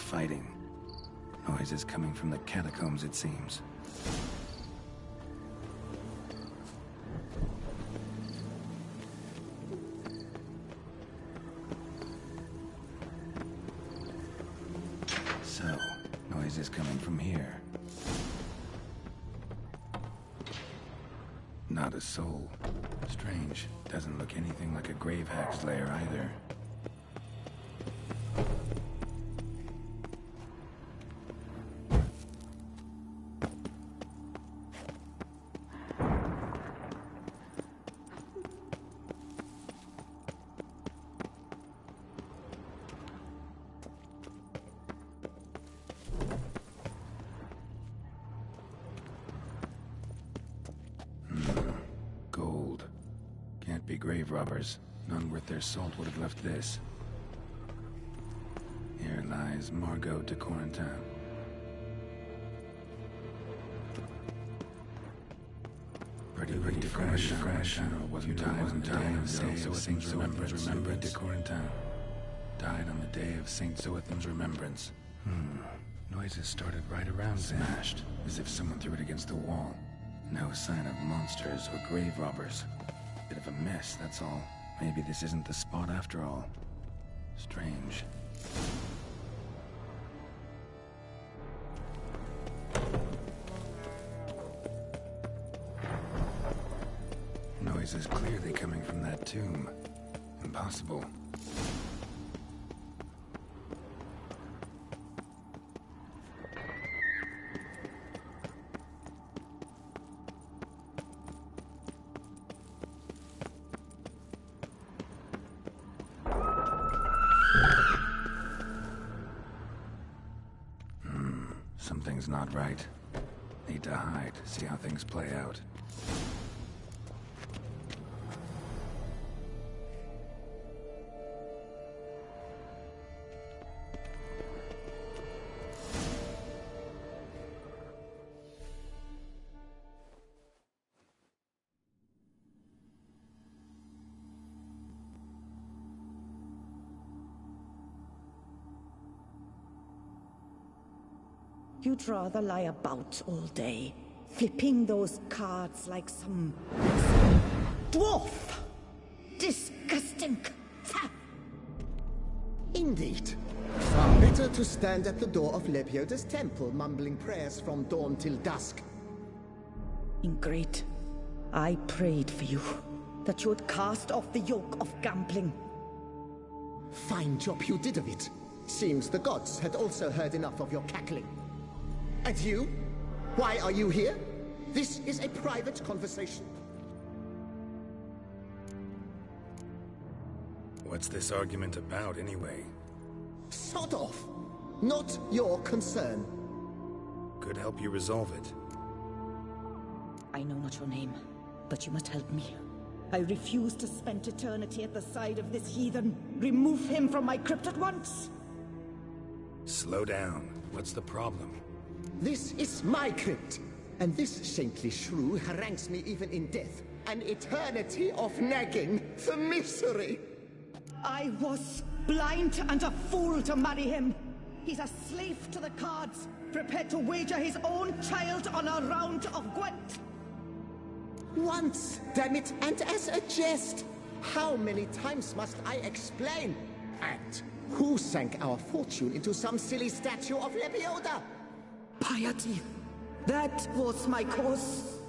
fighting. Noises coming from the catacombs, it seems. So, noises coming from here. Not a soul. Strange. Doesn't look anything like a grave hack's lair either. Gold. Can't be grave robbers. None worth their salt would have left this. Here lies Margot de Corentin. Pretty de Corentin wasn't died on the day of Saint Zoetham's remembrance. De Corentin died on the day of Saint Zoetham's remembrance. Noises started right around smashed, as if someone threw it against the wall. No sign of monsters or grave robbers. Bit of a mess, that's all. Maybe this isn't the spot after all. Strange. Noise is clearly coming from that tomb. Impossible. Something's not right. Need to hide, see how things play out. You'd rather lie about all day, flipping those cards like some dwarf. Disgusting. Indeed. Far better to stand at the door of Lepioda's temple, mumbling prayers from dawn till dusk. Ingrate, I prayed for you, that you would cast off the yoke of gambling. Fine job you did of it. Seems the gods had also heard enough of your cackling. And you? Why are you here? This is a private conversation. What's this argument about, anyway? Sod off! Not your concern. Could help you resolve it. I know not your name, but you must help me. I refuse to spend eternity at the side of this heathen. Remove him from my crypt at once! Slow down. What's the problem? This is my crypt, and this saintly shrew harangues me even in death. An eternity of nagging for misery. I was blind and a fool to marry him. He's a slave to the cards, prepared to wager his own child on a round of Gwent. Once, damn it, and as a jest. How many times must I explain? And who sank our fortune into some silly statue of Lepioda? Piety. That was my cause.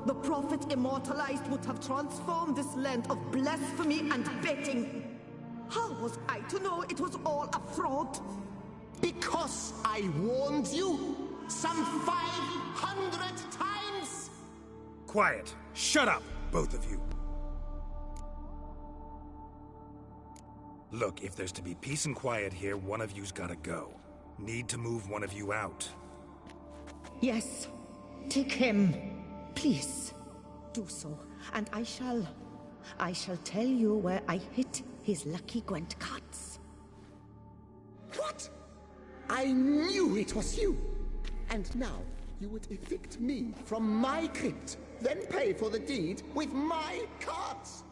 The prophet immortalized would have transformed this land of blasphemy and betting. How was I to know it was all a fraud? Because I warned you some 500 times! Quiet! Shut up, both of you! Look, if there's to be peace and quiet here, one of you's gotta go. Need to move one of you out. Yes. Take him. Please. Do so. And I shall tell you where I hid his lucky Gwent cards. What? I knew it was you! And now you would evict me from my crypt, then pay for the deed with my cards!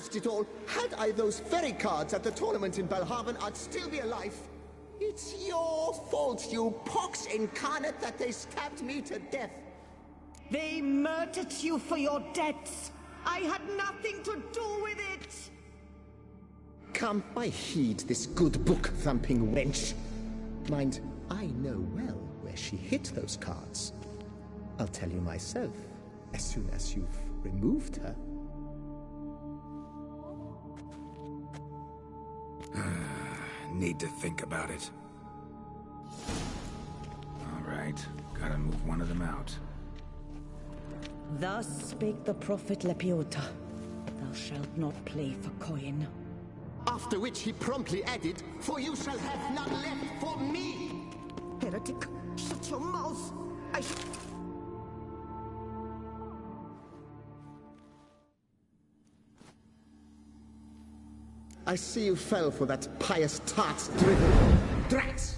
announced it all. Had I those ferry cards at the tournament in Belhaven, I'd still be alive. It's your fault, you pox incarnate, that they stabbed me to death. They murdered you for your debts. I had nothing to do with it. Come, I heed this good book-thumping wench. Mind, I know well where she hid those cards. I'll tell you myself, as soon as you've removed her. Need to think about it. All right, gotta move one of them out. Thus spake the prophet Lepiota. Thou shalt not play for coin. After which he promptly added, "For you shall have none left for me!" Heretic, shut your mouth! I see you fell for that pious tart's drivel. Drats!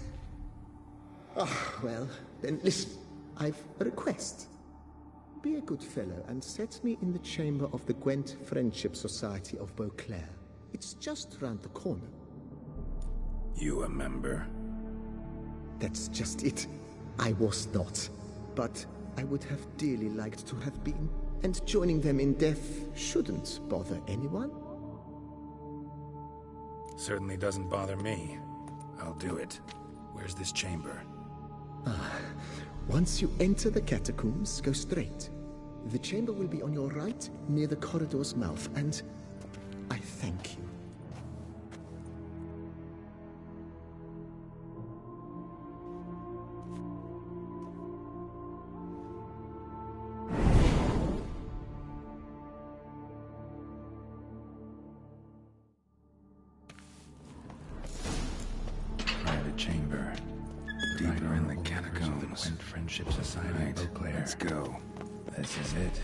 Oh, well, then listen. I've a request. Be a good fellow and set me in the chamber of the Gwent Friendship Society of Beauclair. It's just round the corner. You a member? That's just it. I was not. But I would have dearly liked to have been. And joining them in death shouldn't bother anyone. Certainly doesn't bother me. I'll do it. Where's this chamber? Once you enter the catacombs, go straight. The chamber will be on your right, near the corridor's mouth, and I thank you. Private chamber. Deeper in the catacombs. And Friendship Society of Beauclair. Let's go. This is it.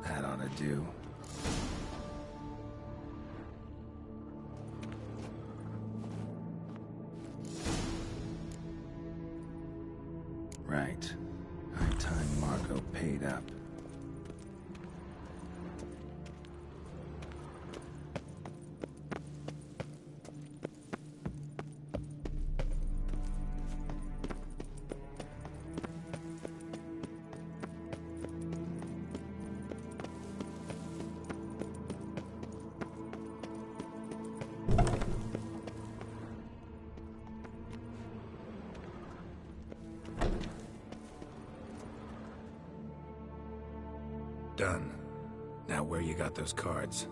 That ought to do. Right. High time Margot paid up. Done. Now where you got those cards?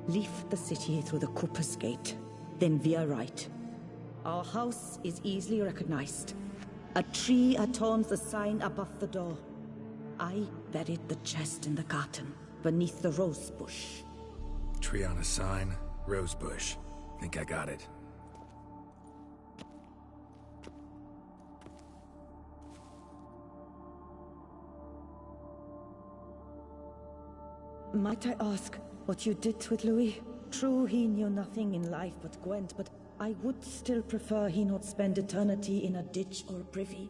Leave the city through the Cooper's Gate, then via right. Our house is easily recognized. A tree adorns the sign above the door. I buried the chest in the garden, beneath the rose bush. Tree on a sign, rose bush. Think I got it. Might I ask what you did with Louis? True, he knew nothing in life but Gwent, but I would still prefer he not spend eternity in a ditch or a privy.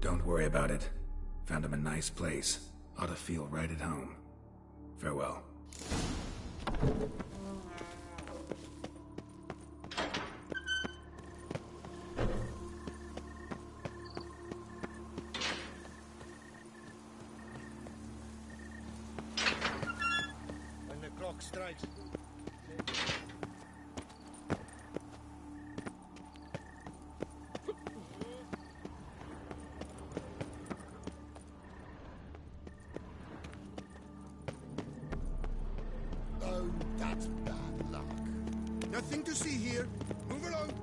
Don't worry about it. Found him a nice place. Ought to feel right at home. Farewell. When the clock strikes. Oh, that's bad luck. Nothing to see here. Move along.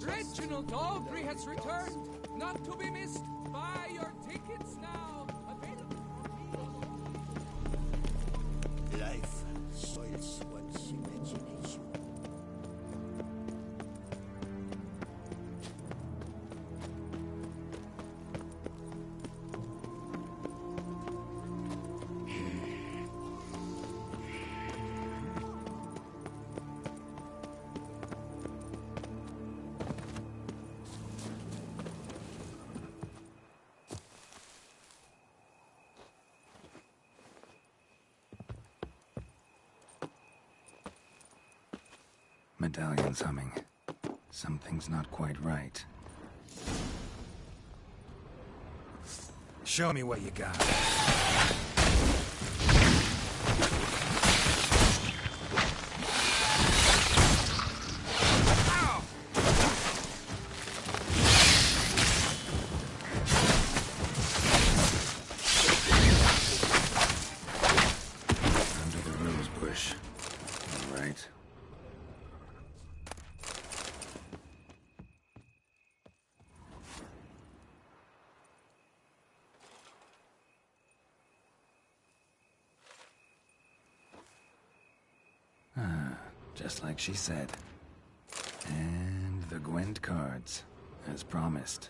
Reginald Aubrey has returned, not to be missed. Buy your tickets now. Available from me. Life soils one's imagination. Medallion's humming. Something's not quite right. Show me what you got. Under the rose bush. All right. Just like she said. And the Gwent cards, as promised.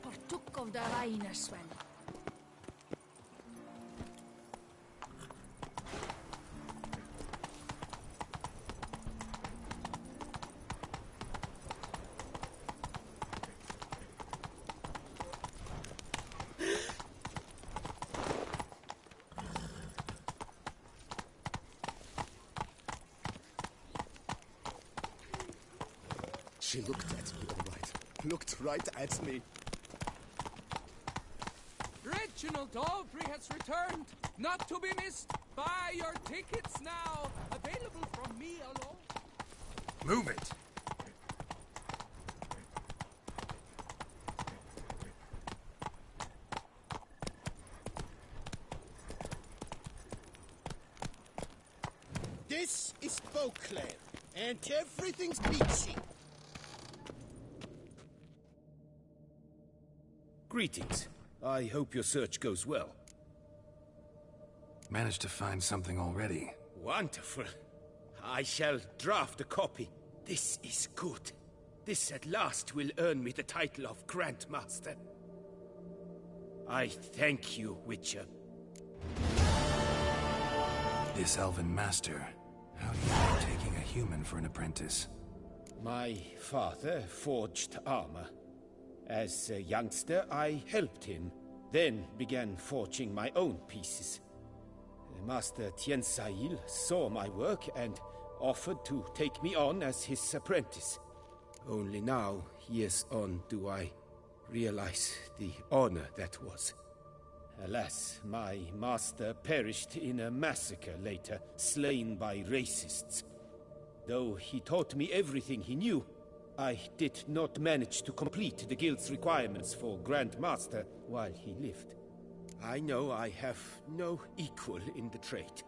Partook of the Reinerswell. She looked at me, all right. Looked right at me. Reginald Aubrey has returned, not to be missed. Buy your tickets now. Available from me alone. Move it. This is Beauclair, And everything's peachy. Greetings. I hope your search goes well. Managed to find something already. Wonderful. I shall draft a copy. This is good. This at last will earn me the title of Grandmaster. I thank you, Witcher. This elven master. How do you know taking a human for an apprentice? My father forged armor. As a youngster, I helped him, then began forging my own pieces. Master Tiensail saw my work and offered to take me on as his apprentice. Only now, years on, do I realize the honor that was. Alas, my master perished in a massacre later, slain by racists. Though he taught me everything he knew, I did not manage to complete the guild's requirements for Grandmaster while he lived. I know I have no equal in the trade.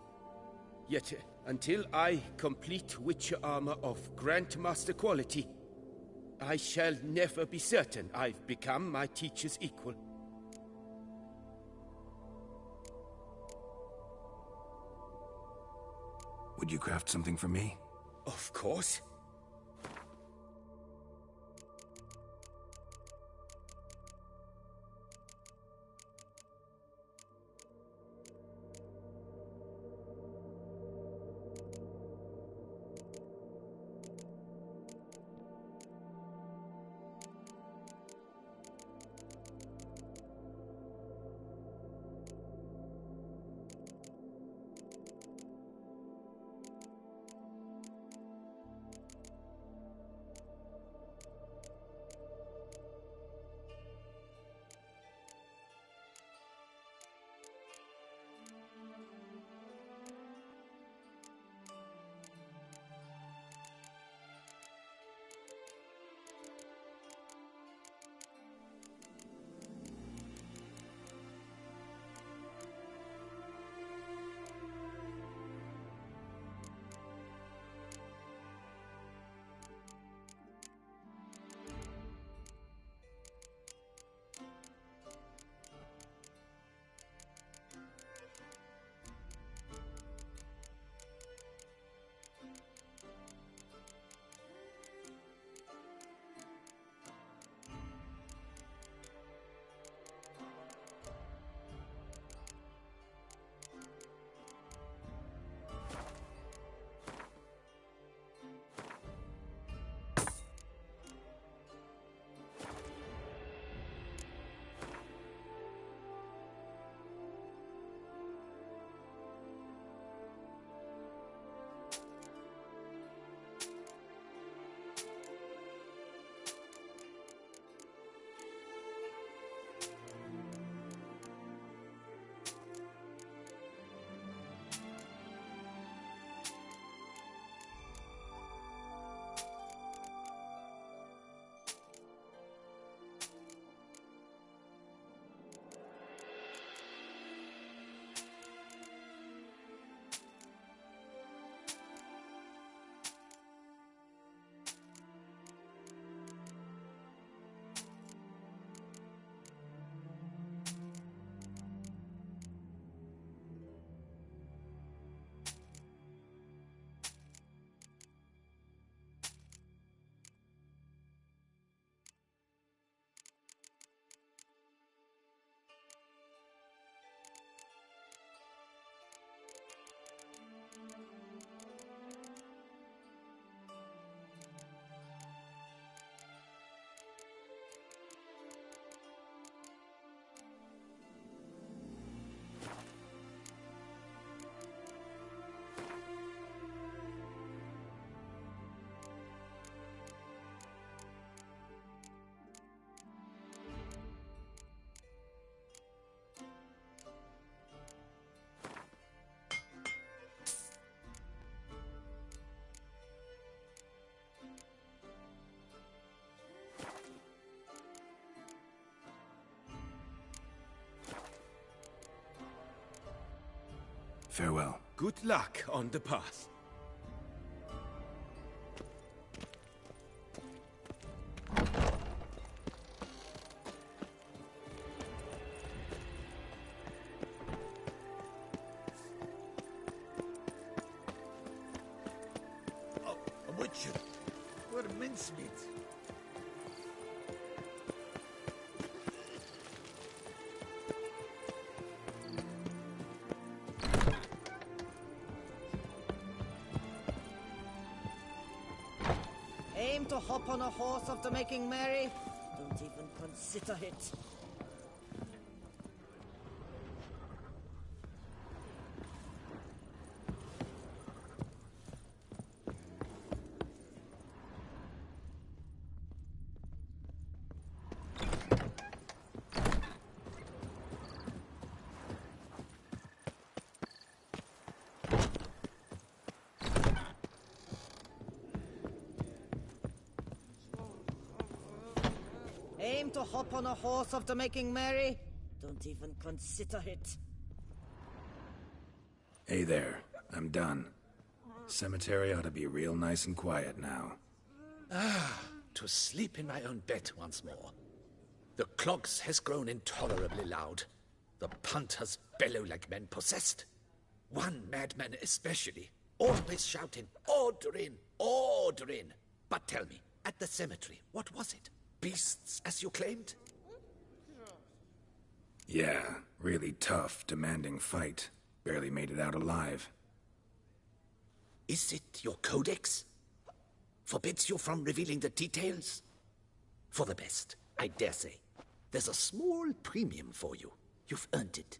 Yet, until I complete Witcher armor of Grandmaster quality, I shall never be certain I've become my teacher's equal. Would you craft something for me? Of course. Farewell. Good luck on the path. affection were mincemeat. Aim to hop on a horse after making merry? Don't even consider it. Aim to hop on a horse after making merry? Don't even consider it. Hey there, I'm done. Cemetery ought to be real nice and quiet now. To sleep in my own bed once more. The clogs has grown intolerably loud. The punters bellow like men possessed. One madman especially, always shouting, "Order in! Order in!" But tell me, at the cemetery, what was it? Beasts, as you claimed? Yeah, really tough, demanding fight. Barely made it out alive. Is it your codex? Forbids you from revealing the details? For the best, I dare say. There's a small premium for you. You've earned it.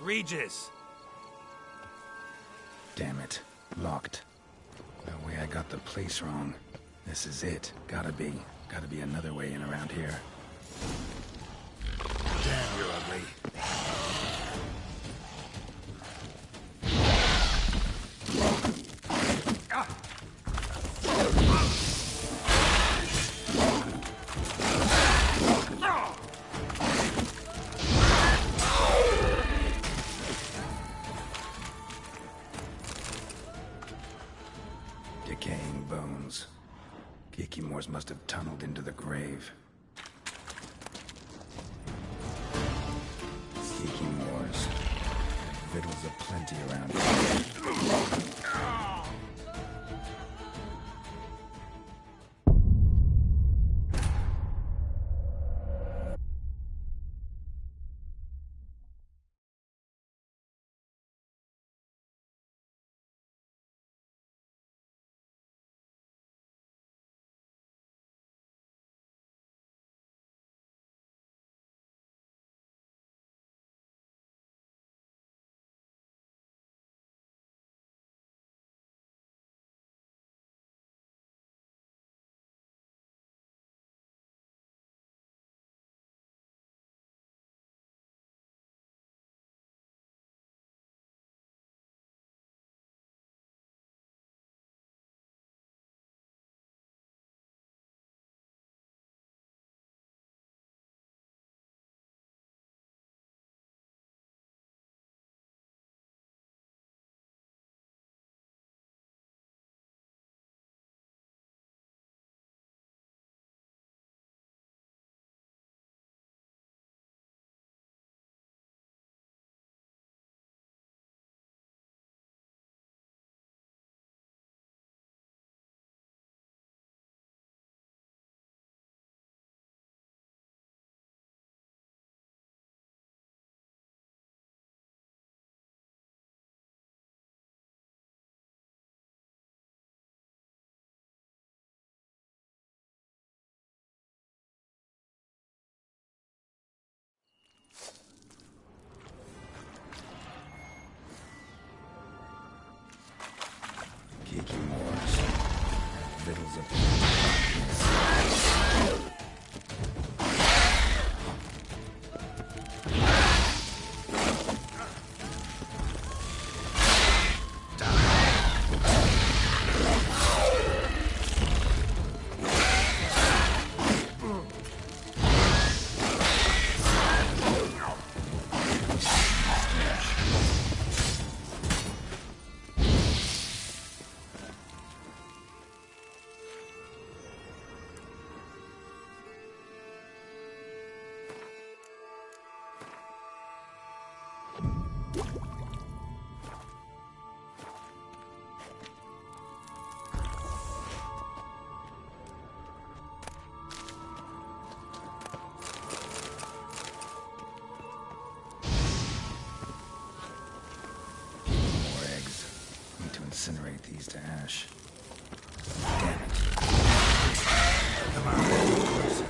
egregious. Damn it. Locked. No way I got the place wrong. This is it. Gotta be another way in around here. Damn, you're ugly. Decaying bones. Kikimors must have tunneled into the grave. Kikimors. Victuals aplenty around here. Kikimors. Victuals incinerate these to ash. Damn it. Come on, closer.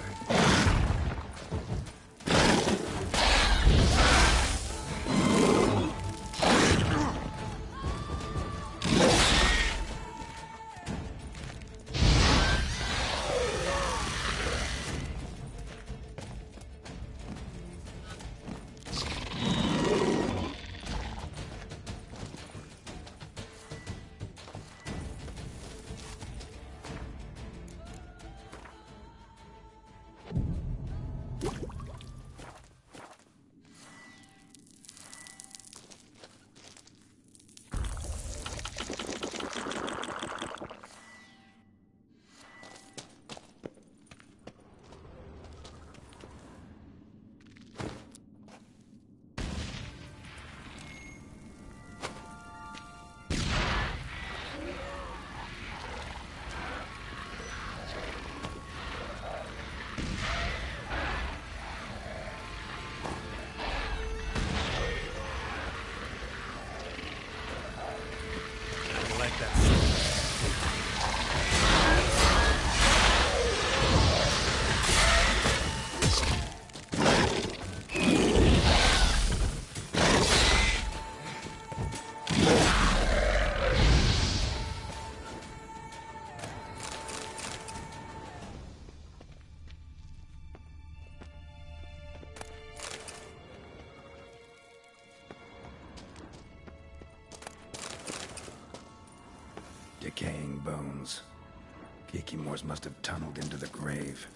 bones. Kikimors must have tunneled into the grave.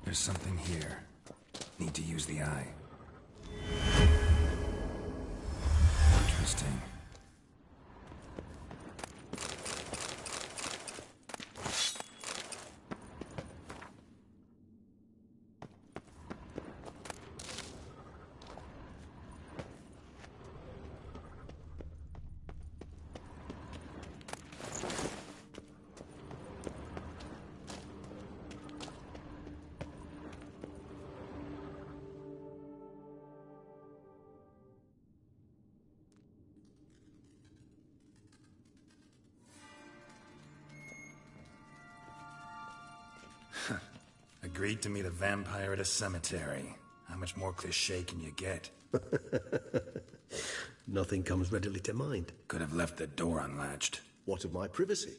There's something here. Need to use the eye. Interesting. Agreed to meet a vampire at a cemetery. How much more cliché can you get? Nothing comes readily to mind. Could have left the door unlatched. What of my privacy?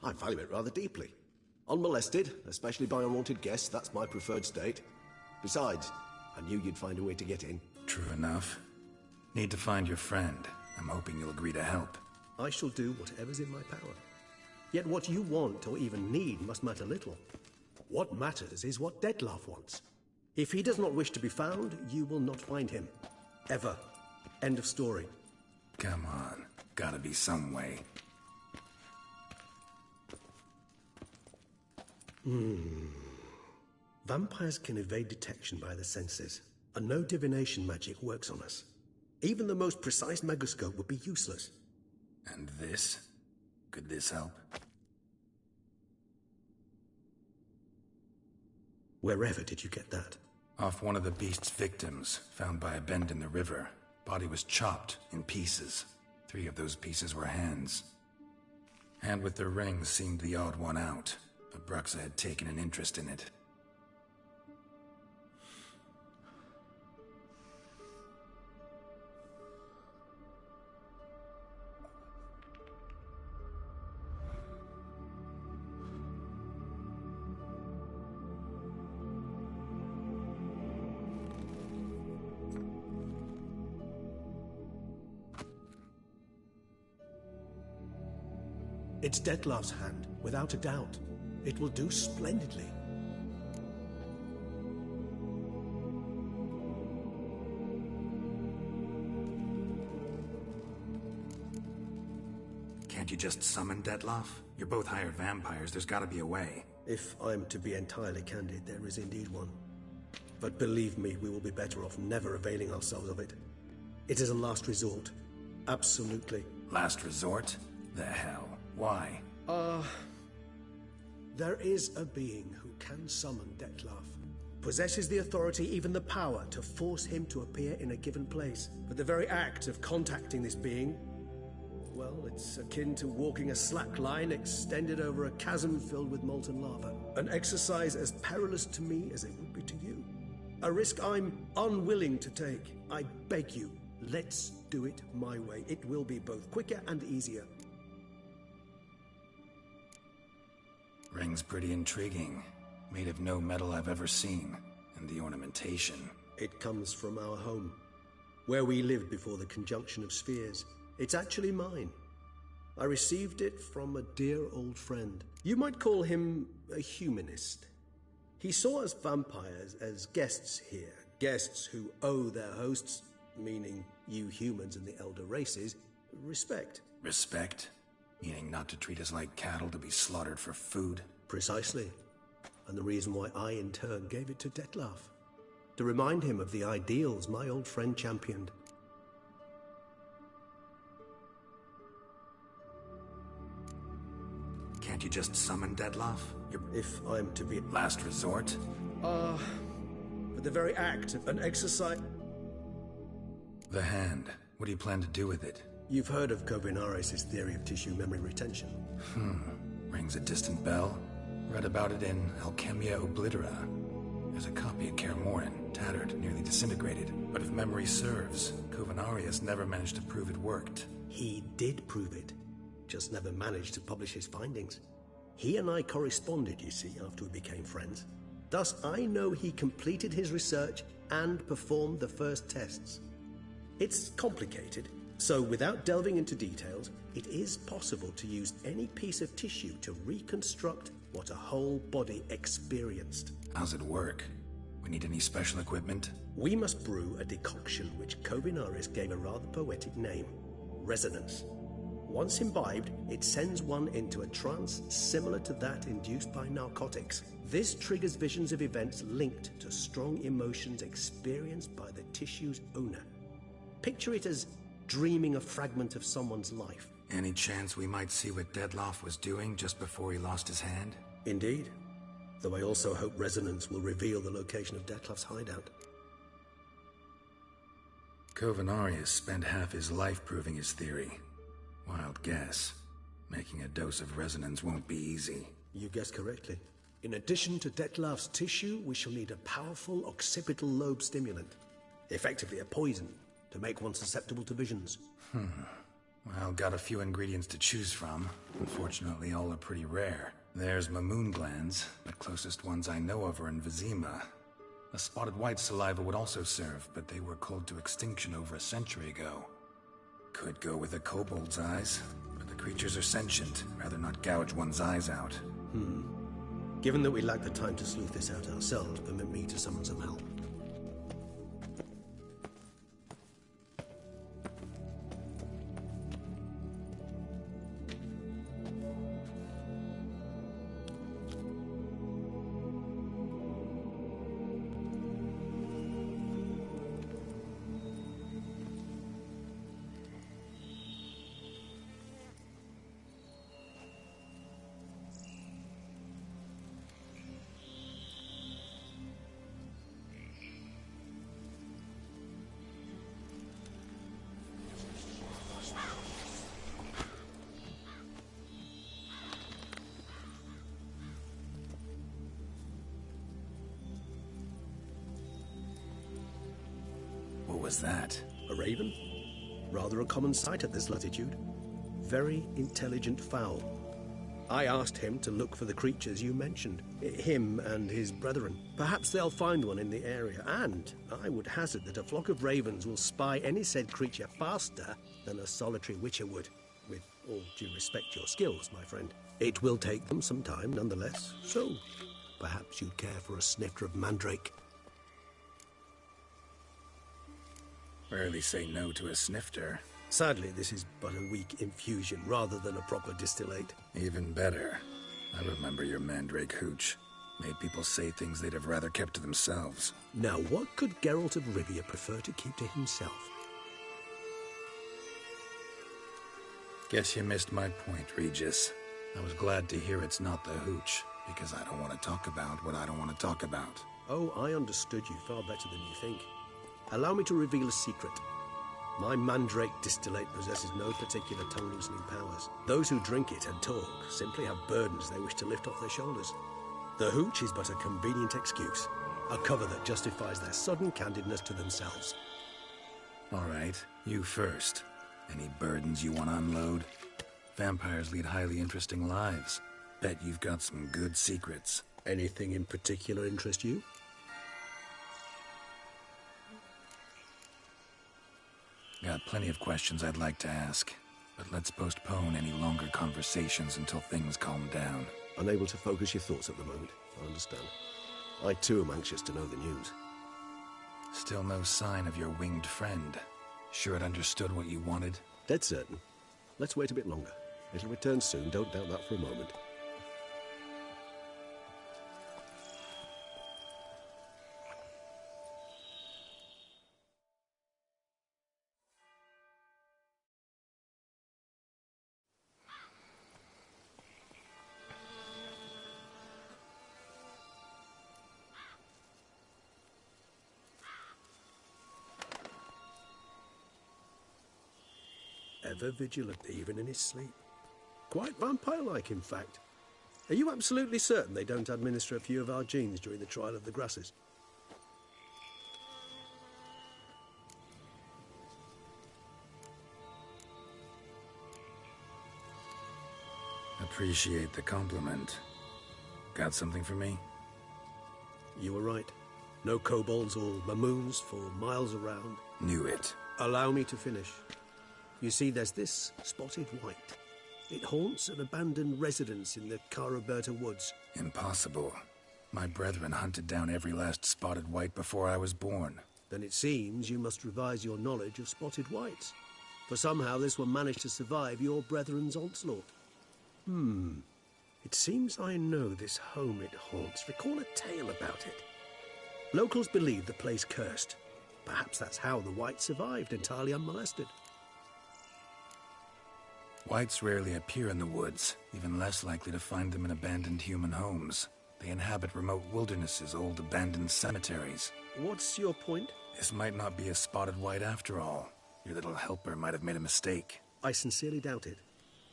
I value it rather deeply. Unmolested, especially by unwanted guests, that's my preferred state. Besides, I knew you'd find a way to get in. True enough. Need to find your friend. I'm hoping you'll agree to help. I shall do whatever's in my power. Yet what you want or even need must matter little. What matters is what Dettlaff wants. If he does not wish to be found, you will not find him. Ever. End of story. Come on. Gotta be some way. Vampires can evade detection by the senses, and no divination magic works on us. Even the most precise megoscope would be useless. And this? Could this help? Wherever did you get that? Off one of the beast's victims, found by a bend in the river. Body was chopped in pieces. 3 of those pieces were hands. Hand with the ring seemed the odd one out, but Bruxa had taken an interest in it. It's Dettlaff's hand, without a doubt. It will do splendidly. Can't you just summon Dettlaff? You're both hired vampires, there's gotta be a way. If I'm to be entirely candid, there is indeed one. But believe me, we will be better off never availing ourselves of it. It is a last resort. Absolutely. Last resort? The hell? Why? There is a being who can summon Dettlaff. Possesses the authority, even the power, to force him to appear in a given place. But the very act of contacting this being, well, it's akin to walking a slack line extended over a chasm filled with molten lava. An exercise as perilous to me as it would be to you. A risk I'm unwilling to take. I beg you, let's do it my way. It will be both quicker and easier. Ring's pretty intriguing. Made of no metal I've ever seen. And the ornamentation. It comes from our home, where we lived before the conjunction of spheres. It's actually mine. I received it from a dear old friend. You might call him a humanist. He saw us vampires as guests here. Guests who owe their hosts, meaning you humans and the elder races, respect. Respect? Meaning not to treat us like cattle to be slaughtered for food? Precisely. And the reason why I, in turn, gave it to Dettlaff. To remind him of the ideals my old friend championed. Can't you just summon Dettlaff? If I'm to be... Last resort? For the very act of an exercise... The hand. What do you plan to do with it? You've heard of Kovinares' theory of tissue memory retention. Rings a distant bell. Read about it in Alchemia Oblitera. There's a copy of Kaer Morhen, tattered, nearly disintegrated. But if memory serves, Kovinares never managed to prove it worked. He did prove it, just never managed to publish his findings. He and I corresponded, you see, after we became friends. Thus, I know he completed his research and performed the first tests. It's complicated, so without delving into details, it is possible to use any piece of tissue to reconstruct what a whole body experienced. How's it work? We need any special equipment? We must brew a decoction which Kovinares gave a rather poetic name, resonance. Once imbibed, it sends one into a trance similar to that induced by narcotics. This triggers visions of events linked to strong emotions experienced by the tissue's owner. Picture it as dreaming a fragment of someone's life. Any chance we might see what Dettlaff was doing just before he lost his hand? Indeed. Though I also hope resonance will reveal the location of Dettlaff's hideout. Kovinares spent half his life proving his theory. Wild guess. Making a dose of resonance won't be easy. You guessed correctly. In addition to Dettlaff's tissue, we shall need a powerful occipital lobe stimulant. Effectively a poison, to make one susceptible to visions. Well, got a few ingredients to choose from. Unfortunately, all are pretty rare. There's mamoon glands, the closest ones I know of are in Vizima. A spotted white saliva would also serve, but they were cold to extinction over a century ago. Could go with a kobold's eyes, but the creatures are sentient. Rather not gouge one's eyes out. Given that we lack the time to sleuth this out ourselves, permit me to summon some help. What was that? A raven? Rather a common sight at this latitude. Very intelligent fowl. I asked him to look for the creatures you mentioned. Him and his brethren. Perhaps they'll find one in the area, and I would hazard that a flock of ravens will spy any said creature faster than a solitary witcher would. With all due respect to your skills, my friend. It will take them some time, nonetheless, so perhaps you'd care for a snifter of mandrake. Rarely say no to a snifter. Sadly, this is but a weak infusion rather than a proper distillate. Even better. I remember your mandrake hooch. Made people say things they'd have rather kept to themselves. Now, what could Geralt of Rivia prefer to keep to himself? Guess you missed my point, Regis. I was glad to hear it's not the hooch, because I don't want to talk about what I don't want to talk about. Oh, I understood you far better than you think. Allow me to reveal a secret. My mandrake distillate possesses no particular tongue-loosening powers. Those who drink it and talk simply have burdens they wish to lift off their shoulders. The hooch is but a convenient excuse, a cover that justifies their sudden candidness to themselves. All right, you first. Any burdens you want to unload? Vampires lead highly interesting lives. Bet you've got some good secrets. Anything in particular interest you? Got plenty of questions I'd like to ask, but let's postpone any longer conversations until things calm down. Unable to focus your thoughts at the moment, I understand. I too am anxious to know the news. Still no sign of your winged friend. Sure it understood what you wanted? Dead certain. Let's wait a bit longer. It'll return soon, don't doubt that for a moment. Ever vigilant, even in his sleep. Quite vampire-like, in fact. Are you absolutely certain they don't administer a few of our genes during the trial of the grasses? Appreciate the compliment. Got something for me? You were right. No kobolds or mamoons for miles around. Knew it. Allow me to finish. You see, there's this spotted white. It haunts an abandoned residence in the Caraberta woods. Impossible. My brethren hunted down every last spotted white before I was born. Then it seems you must revise your knowledge of spotted whites. For somehow this one managed to survive your brethren's onslaught. It seems I know this home it haunts. Recall a tale about it. Locals believe the place cursed. Perhaps that's how the whites survived, entirely unmolested. Whites rarely appear in the woods, even less likely to find them in abandoned human homes. They inhabit remote wildernesses, old abandoned cemeteries. What's your point? This might not be a spotted white after all. Your little helper might have made a mistake. I sincerely doubt it.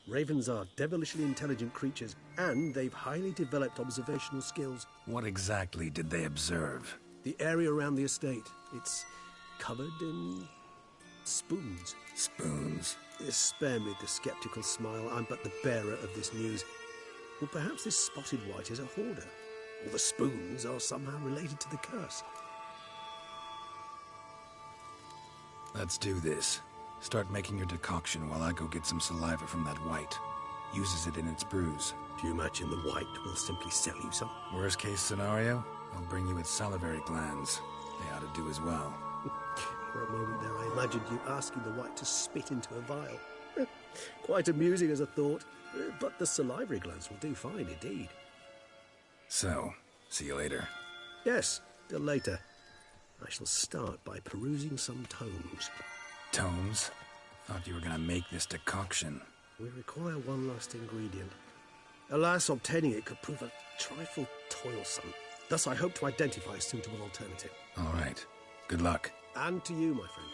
Ravens are devilishly intelligent creatures, and they've highly developed observational skills. What exactly did they observe? The area around the estate. It's covered in spoons. Spoons? Spare me the skeptical smile. I'm but the bearer of this news. Or perhaps this spotted white is a hoarder. Or the spoons are somehow related to the curse. Let's do this. Start making your decoction while I go get some saliva from that white. Uses it in its brews. Few match in the white. We'll simply sell you some. Worst case scenario, I'll bring you its salivary glands. They ought to do as well. For a moment there, I imagined you asking the white to spit into a vial. Quite amusing as a thought, but the salivary glands will do fine indeed. So, see you later. Yes, till later. I shall start by perusing some tomes. Tomes? Thought you were gonna make this decoction. We require one last ingredient. Alas, obtaining it could prove a trifle toilsome. Thus, I hope to identify a suitable alternative. All right. Good luck. And to you, my friend.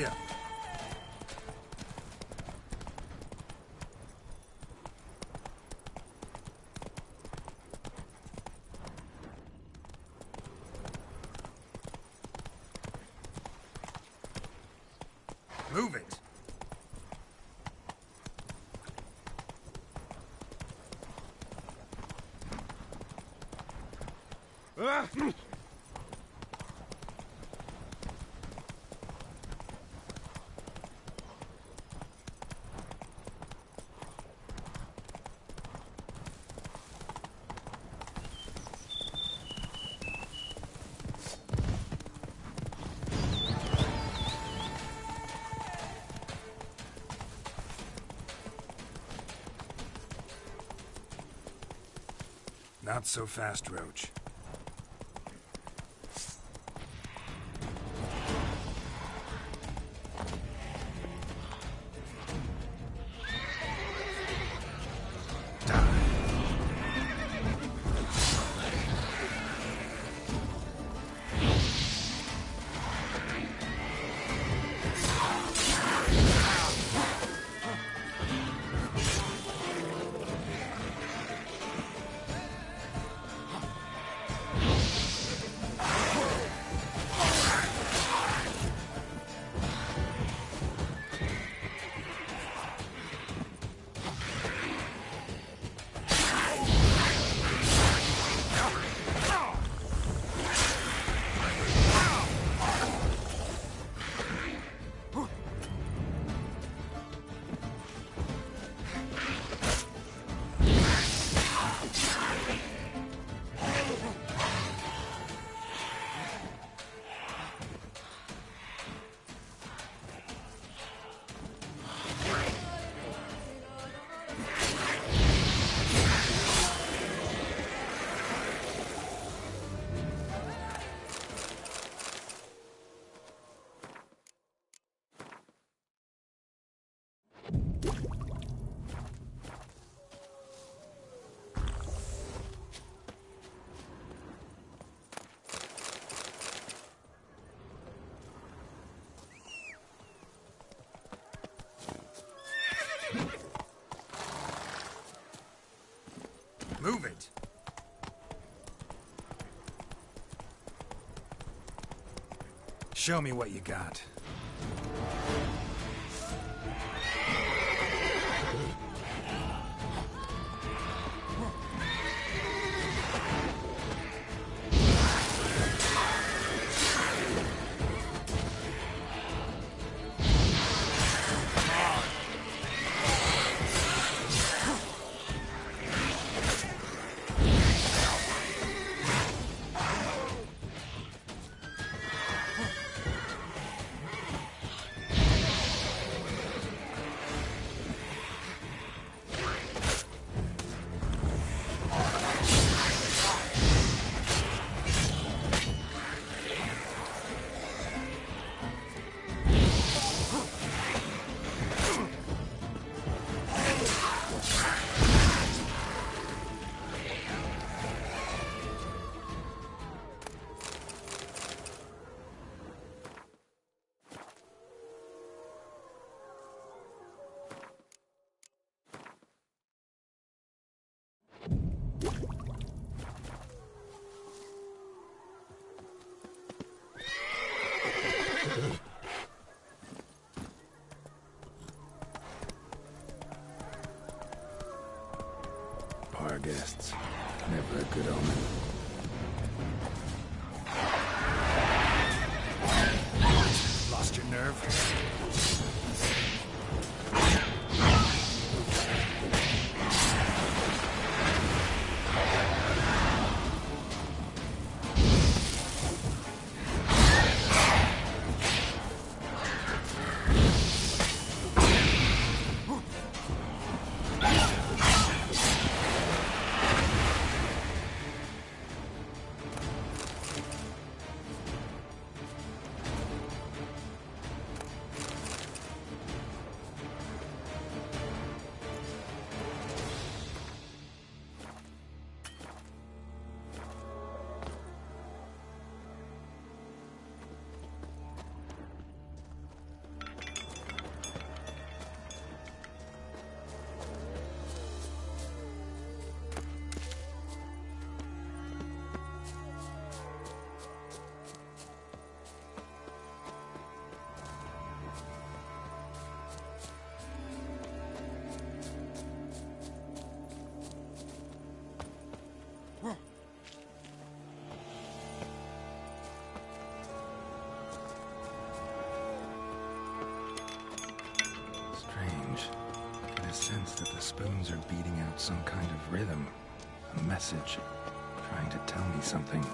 ya. Move it. Not so fast, Roach. Move it! Show me what you got. Our guests. Never a good omen. Lost your nerve? sense that the spoons are beating out some kind of rhythm, a message, trying to tell me something.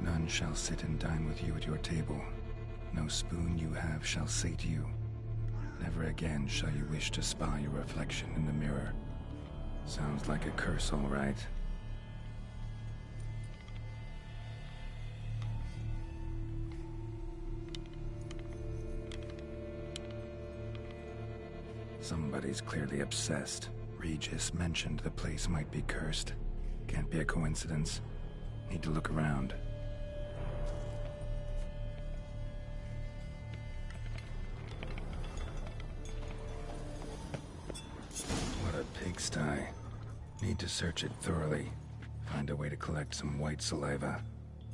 None shall sit and dine with you at your table. No spoon you have shall sate you. Never again shall you wish to spy your reflection in the mirror. Sounds like a curse, all right. Somebody's clearly obsessed. Regis mentioned the place might be cursed. Can't be a coincidence. Need to look around. What a pigsty. Need to search it thoroughly. Find a way to collect some white saliva.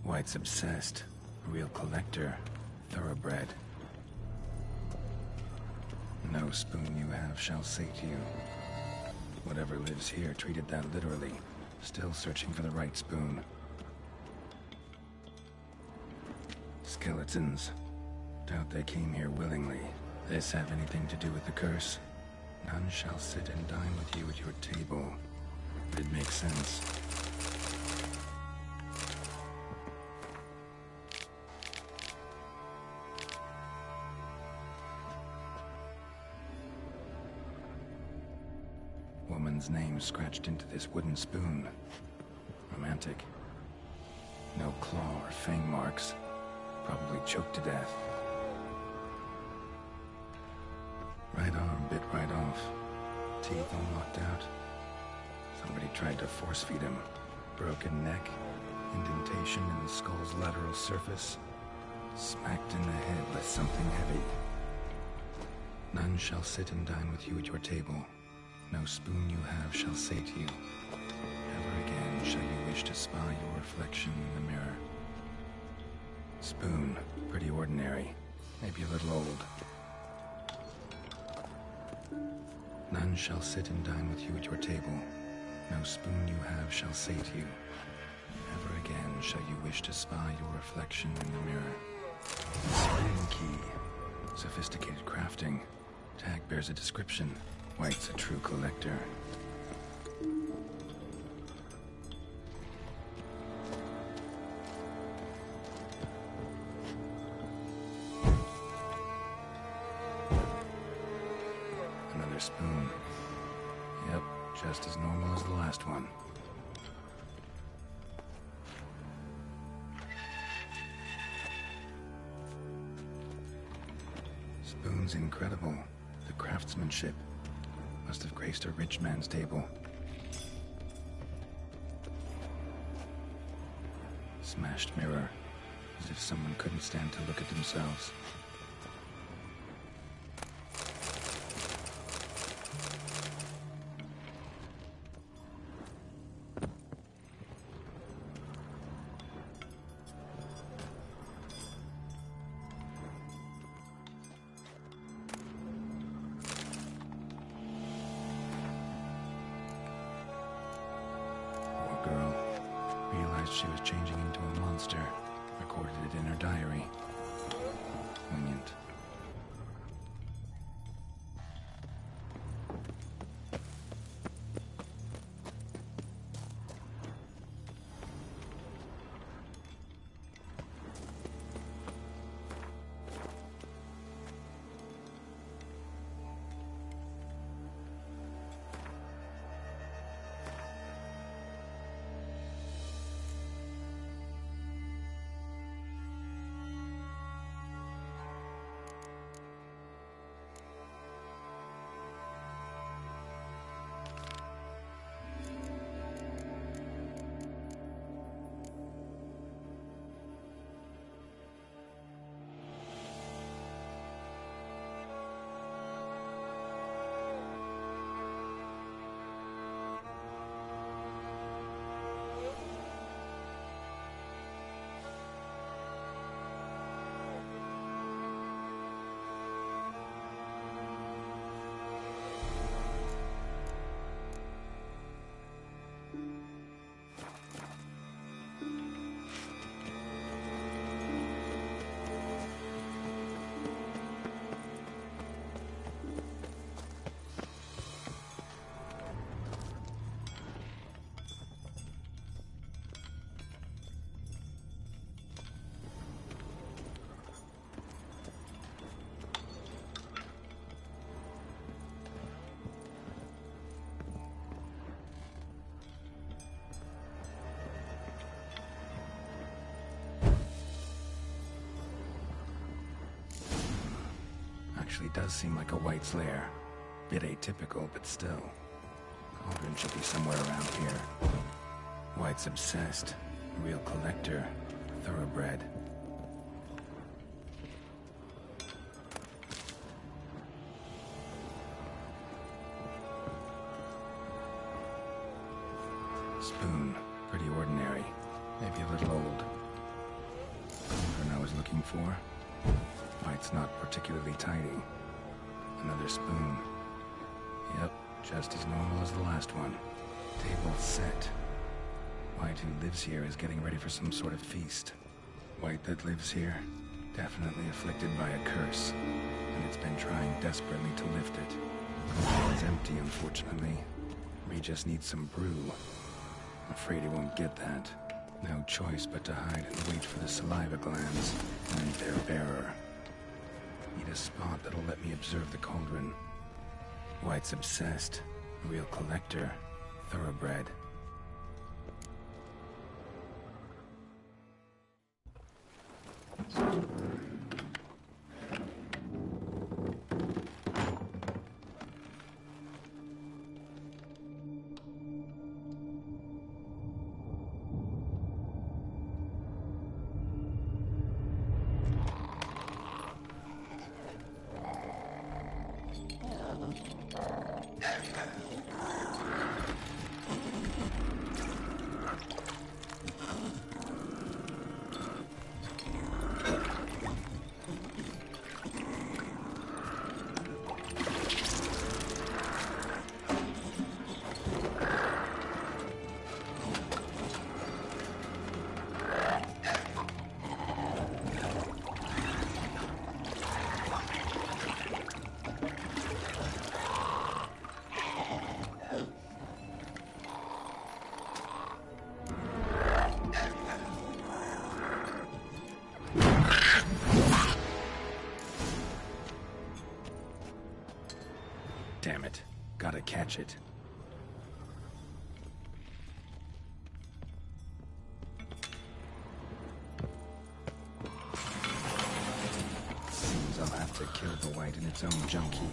White's obsessed. A real collector. Thoroughbred. No spoon you have shall sate you. Whatever lives here treated that literally. Still searching for the right spoon. Skeletons. Doubt they came here willingly. This have anything to do with the curse? None shall sit and dine with you at your table. It makes sense. Woman's name scratched into this wooden spoon. Romantic. No claw or fang marks. Probably choked to death. Right arm bit right off. Teeth all knocked out. Somebody tried to force feed him. Broken neck. Indentation in the skull's lateral surface. Smacked in the head with something heavy. None shall sit and dine with you at your table. No spoon you have shall sate you. Never again shall you wish to spy your reflection in the mirror. Spoon, pretty ordinary, maybe a little old. None shall sit and dine with you at your table. No spoon you have shall sate you. Never again shall you wish to spy your reflection in the mirror. Spoon key. Sophisticated crafting. Tag bears a description. White's a true collector. Another spoon. Yep, just as normal as the last one. Spoon's incredible. The craftsmanship. Must have graced a rich man's table. Smashed mirror, as if someone couldn't stand to look at themselves. She was changing into a monster. Recorded it in her diary. Poignant. actually does seem like a White's lair. Bit atypical, but still. Cauldron should be somewhere around here. White's obsessed. Real collector. Thoroughbred. Spoon. Pretty ordinary. Maybe a little old. Cauldron I was looking for. White's not particularly tidy. Another spoon. Yep, just as normal as the last one. Table set. White who lives here is getting ready for some sort of feast. White that lives here, definitely afflicted by a curse, and it's been trying desperately to lift it. It's empty, unfortunately. We just need some brew. Afraid he won't get that. No choice but to hide and wait for the saliva glands and their bearer. Need a spot that'll let me observe the cauldron. White's obsessed. Real collector. Thoroughbred. Damn it. Gotta catch it. Seems I'll have to kill the White in its own junk heap.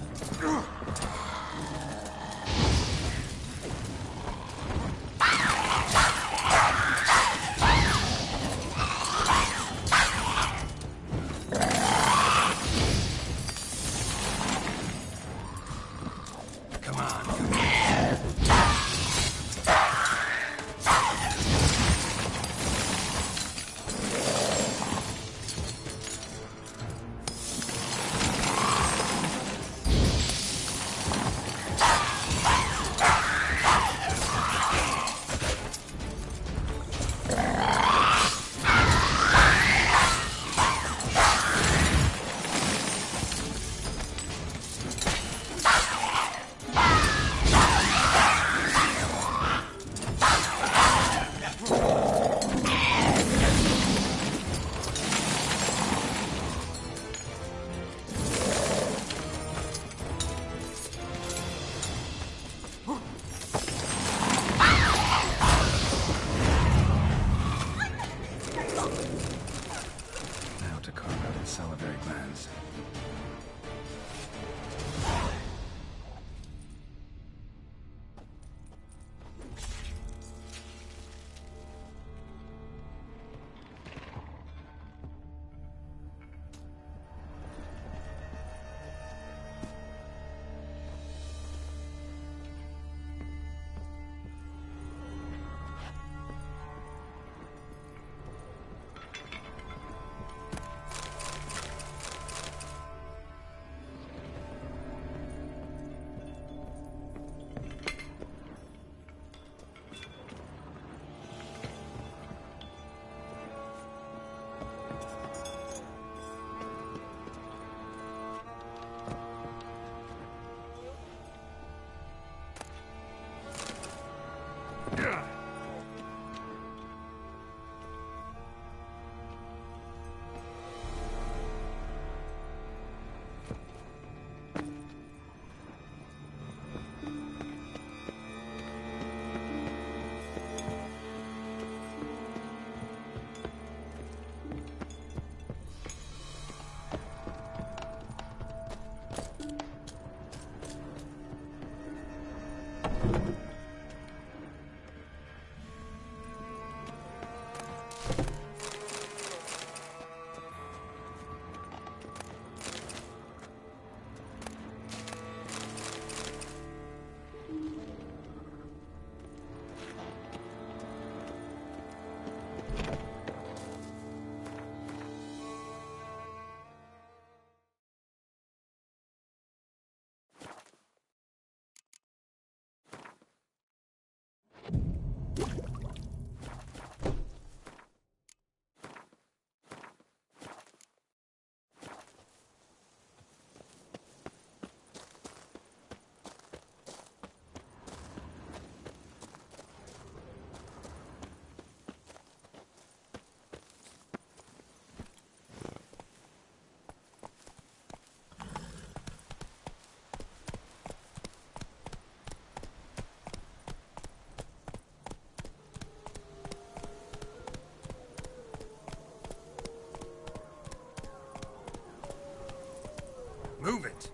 Move it!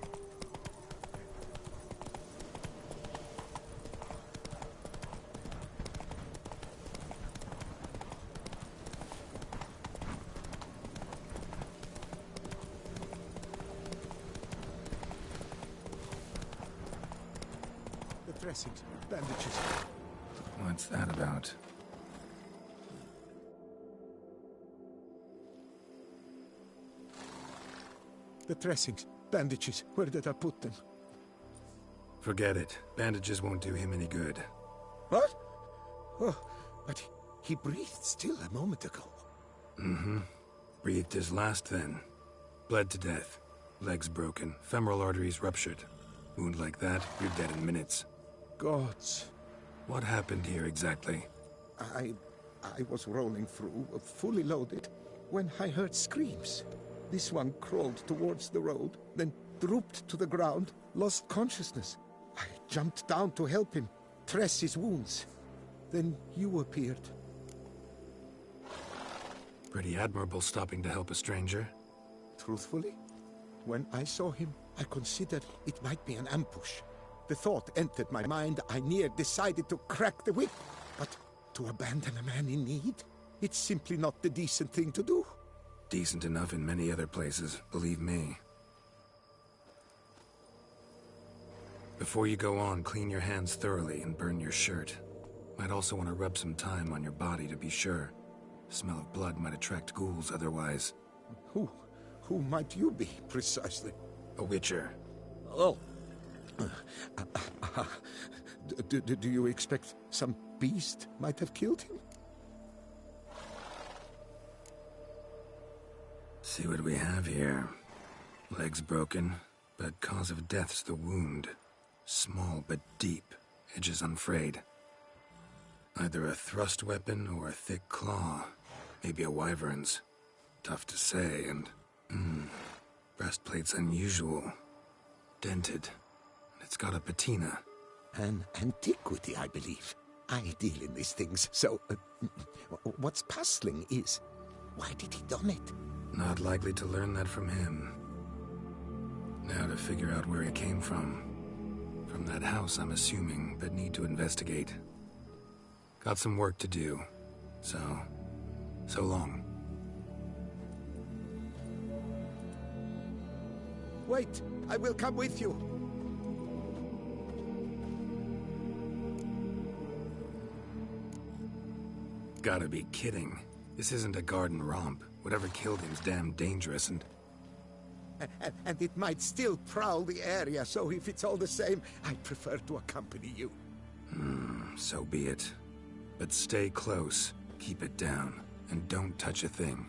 The dressings, bandages. What's that about? The dressings, bandages. Where did I put them? Forget it. Bandages won't do him any good. What? Oh, but he breathed still a moment ago. Mm-hmm. Breathed his last then. Bled to death. Legs broken. Femoral arteries ruptured. Wound like that, you're dead in minutes. Gods. What happened here exactly? I was rolling through, fully loaded, when I heard screams. This one crawled towards the road, then drooped to the ground, lost consciousness. I jumped down to help him, dress his wounds. Then you appeared. Pretty admirable stopping to help a stranger. Truthfully, when I saw him, I considered it might be an ambush. The thought entered my mind, I near decided to crack the whip. But to abandon a man in need? It's simply not the decent thing to do. Decent enough in many other places, believe me. Before you go on, clean your hands thoroughly and burn your shirt. Might also want to rub some thyme on your body to be sure. The smell of blood might attract ghouls otherwise. Who might you be, precisely? A witcher. Oh. Do you expect some beast might have killed him? See what we have here. Legs broken, but cause of death's the wound. Small but deep, edges unfrayed. Either a thrust weapon or a thick claw. Maybe a wyvern's. Tough to say, and... breastplate's unusual. Dented. It's got a patina. An antiquity, I believe. I deal in these things, so... what's puzzling is... why did he don it? Not likely to learn that from him. Now to figure out where he came from. From that house, I'm assuming, but need to investigate. Got some work to do. So long. Wait, I will come with you. Gotta be kidding. This isn't a garden romp. Whatever killed him's damn dangerous and it might still prowl the area, so if it's all the same, I prefer to accompany you. So be it. But stay close, keep it down, and don't touch a thing.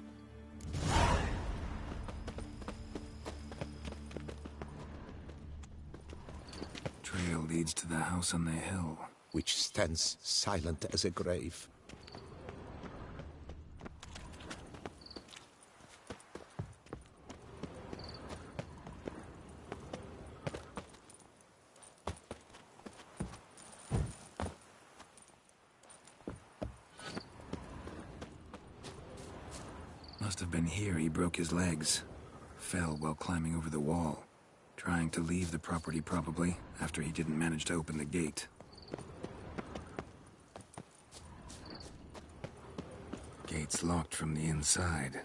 Trail leads to the house on the hill, which stands silent as a grave. Must have been here he broke his legs. Fell while climbing over the wall. Trying to leave the property probably, after he didn't manage to open the gate. Gate's locked from the inside.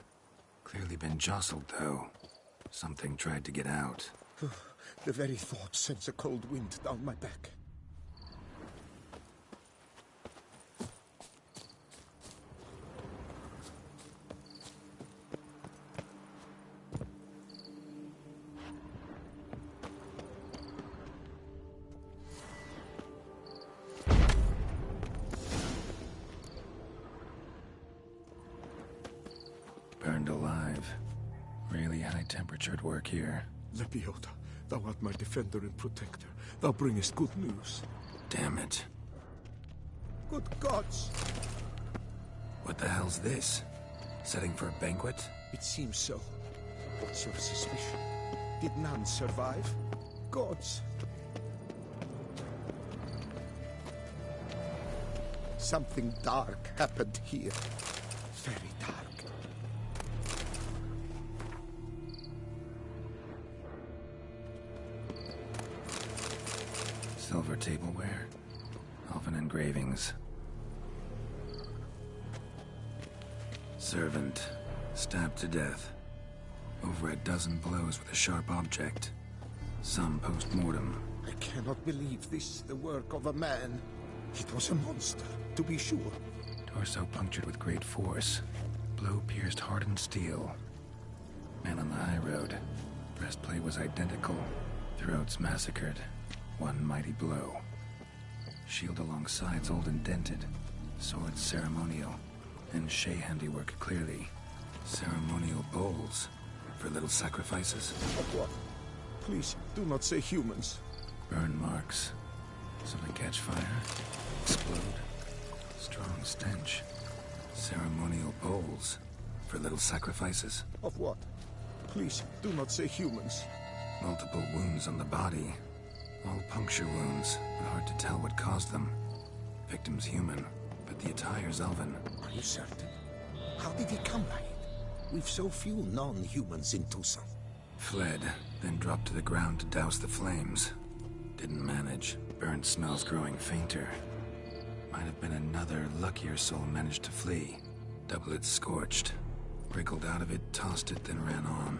Clearly been jostled though. Something tried to get out. The very thought sends a cold wind down my back. Burned alive. Really high-temperatured work here. Lepiota, thou art my defender and protector. Thou bringest good news. Damn it. Good gods! What the hell's this? Setting for a banquet? It seems so. What's your suspicion? Did none survive? Gods! Something dark happened here. Very dark. More tableware. Elven engravings. Servant. Stabbed to death. Over a dozen blows with a sharp object. Some post-mortem. I cannot believe this, the work of a man. It was a monster, to be sure. Torso punctured with great force. Blow pierced hardened steel. Man on the high road. Breastplate was identical. Throats massacred. One mighty blow. Shield along sides old and dented. Sword ceremonial. And Shea handiwork clearly. Ceremonial bowls. For little sacrifices. What? Please, do not say humans. Burn marks. Something catch fire. Explode. Strong stench. Ceremonial bowls. For little sacrifices. Of what? Please, do not say humans. Multiple wounds on the body. All puncture wounds, but hard to tell what caused them. Victim's human, but the attire's elven. Are you certain? How did he come by it? We've so few non-humans in Tucson. Fled, then dropped to the ground to douse the flames. Didn't manage. Burnt smells growing fainter. Might have been another luckier soul managed to flee. Doublet scorched. Wriggled out of it, tossed it, then ran on.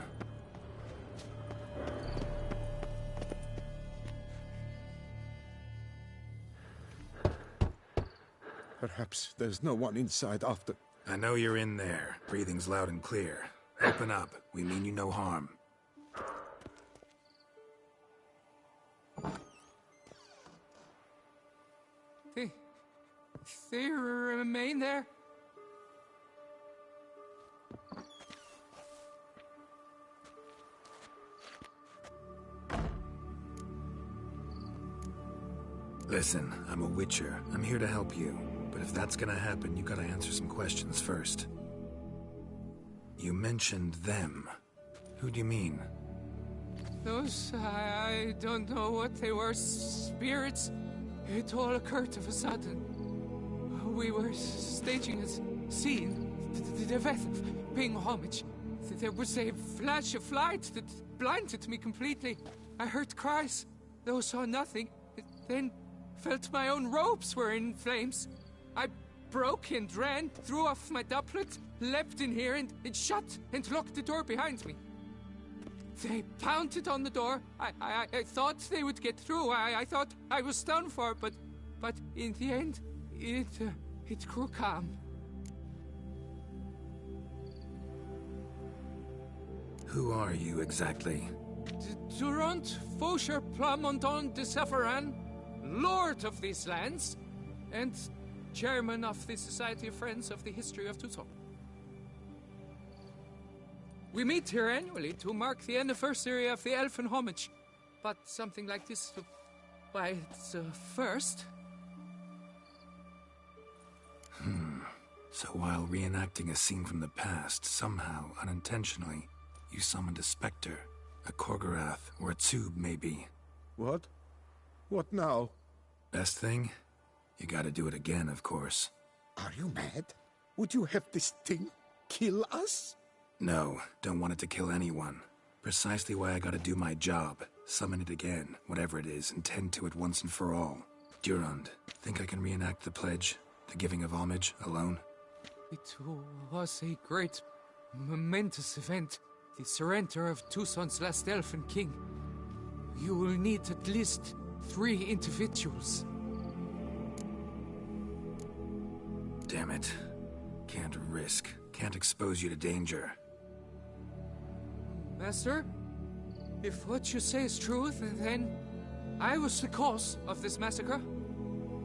Perhaps there's no one inside after... I know you're in there. Breathing's loud and clear. Open up. We mean you no harm. They remain there? Listen, I'm a witcher. I'm here to help you. But if that's gonna happen, you gotta answer some questions first. You mentioned them. Who do you mean? Those, I don't know what they were. Spirits. It all occurred of a sudden. We were staging a scene. The event of paying homage. There was a flash of light that blinded me completely. I heard cries, though saw nothing. Then felt my own robes were in flames. I broke and ran, threw off my doublet, leapt in here and shut and locked the door behind me. They pounded on the door. I thought they would get through. I thought I was done for, but in the end, it grew calm. Who are you exactly? Durant Faucher Plamondon de Safaran, Lord of these lands, and Chairman of the Society of Friends of the History of Tucson. We meet here annually to mark the anniversary of the Elfin Homage, but something like this, why, it's a first. So while reenacting a scene from the past, somehow, unintentionally, you summoned a specter, a Korgorath, or a tube, maybe. What? What now? Best thing? You gotta do it again, of course. Are you mad? Would you have this thing kill us? No, don't want it to kill anyone. Precisely why I gotta do my job. Summon it again, whatever it is, and tend to it once and for all. Durand, think I can reenact the pledge? The giving of homage, alone? It was a great, momentous event. The surrender of Tucson's last elfin king. You will need at least 3 individuals. Damn it. Can't risk. Can't expose you to danger. Master, if what you say is true, then I was the cause of this massacre.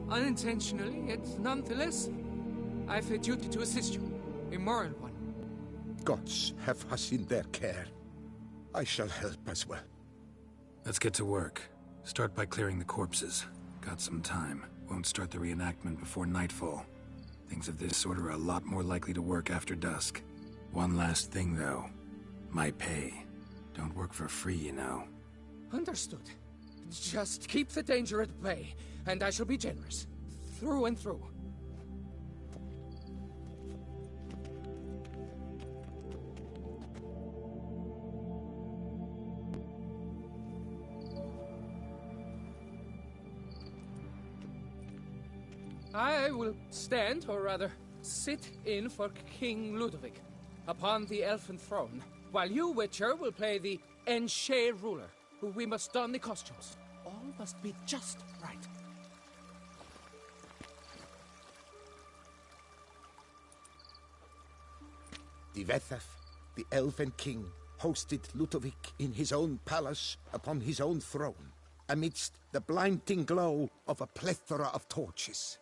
Unintentionally, yet nonetheless, I've a duty to assist you. A moral one. Gods have us in their care. I shall help as well. Let's get to work. Start by clearing the corpses. Got some time. Won't start the reenactment before nightfall. Things of this sort are a lot more likely to work after dusk. One last thing, though. My pay. Don't work for free, you know. Understood. Just keep the danger at bay, and I shall be generous. Through and through. I will stand, or rather, sit in for King Ludovic upon the elfin throne, while you, Witcher, will play the Enche ruler, who we must don the costumes. All must be just right. Divethaf, the Elven King, hosted Ludovic in his own palace upon his own throne, amidst the blinding glow of a plethora of torches.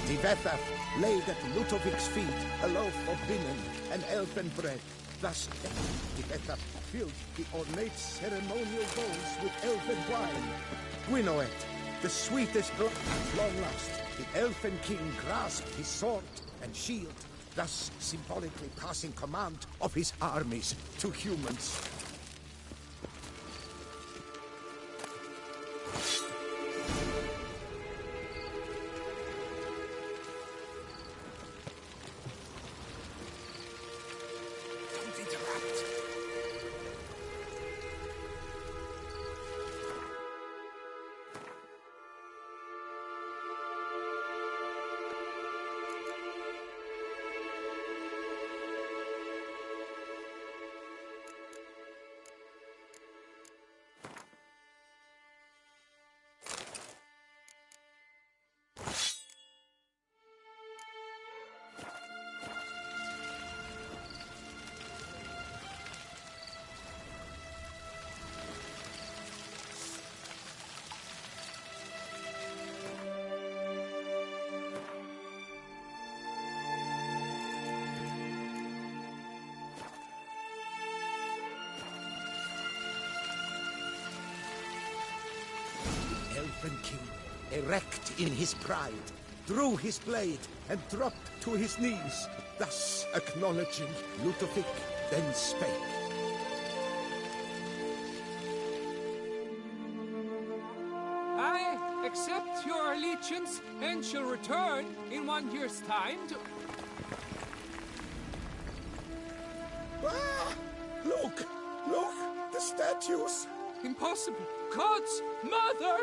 Divethaf laid at Ludovic's feet a loaf of linen and elfin bread. Thus, Divethaf filled the ornate ceremonial bowls with elfin wine. Gwinoet, the sweetest blood at long last, the elfin king grasped his sword and shield, thus symbolically passing command of his armies to humans. Elfin King, erect in his pride, drew his blade and dropped to his knees, thus acknowledging Ludovic, then spake. I accept your allegiance and shall return in 1 year's time to... Ah! Look! Look! The statues! Impossible! God's mother!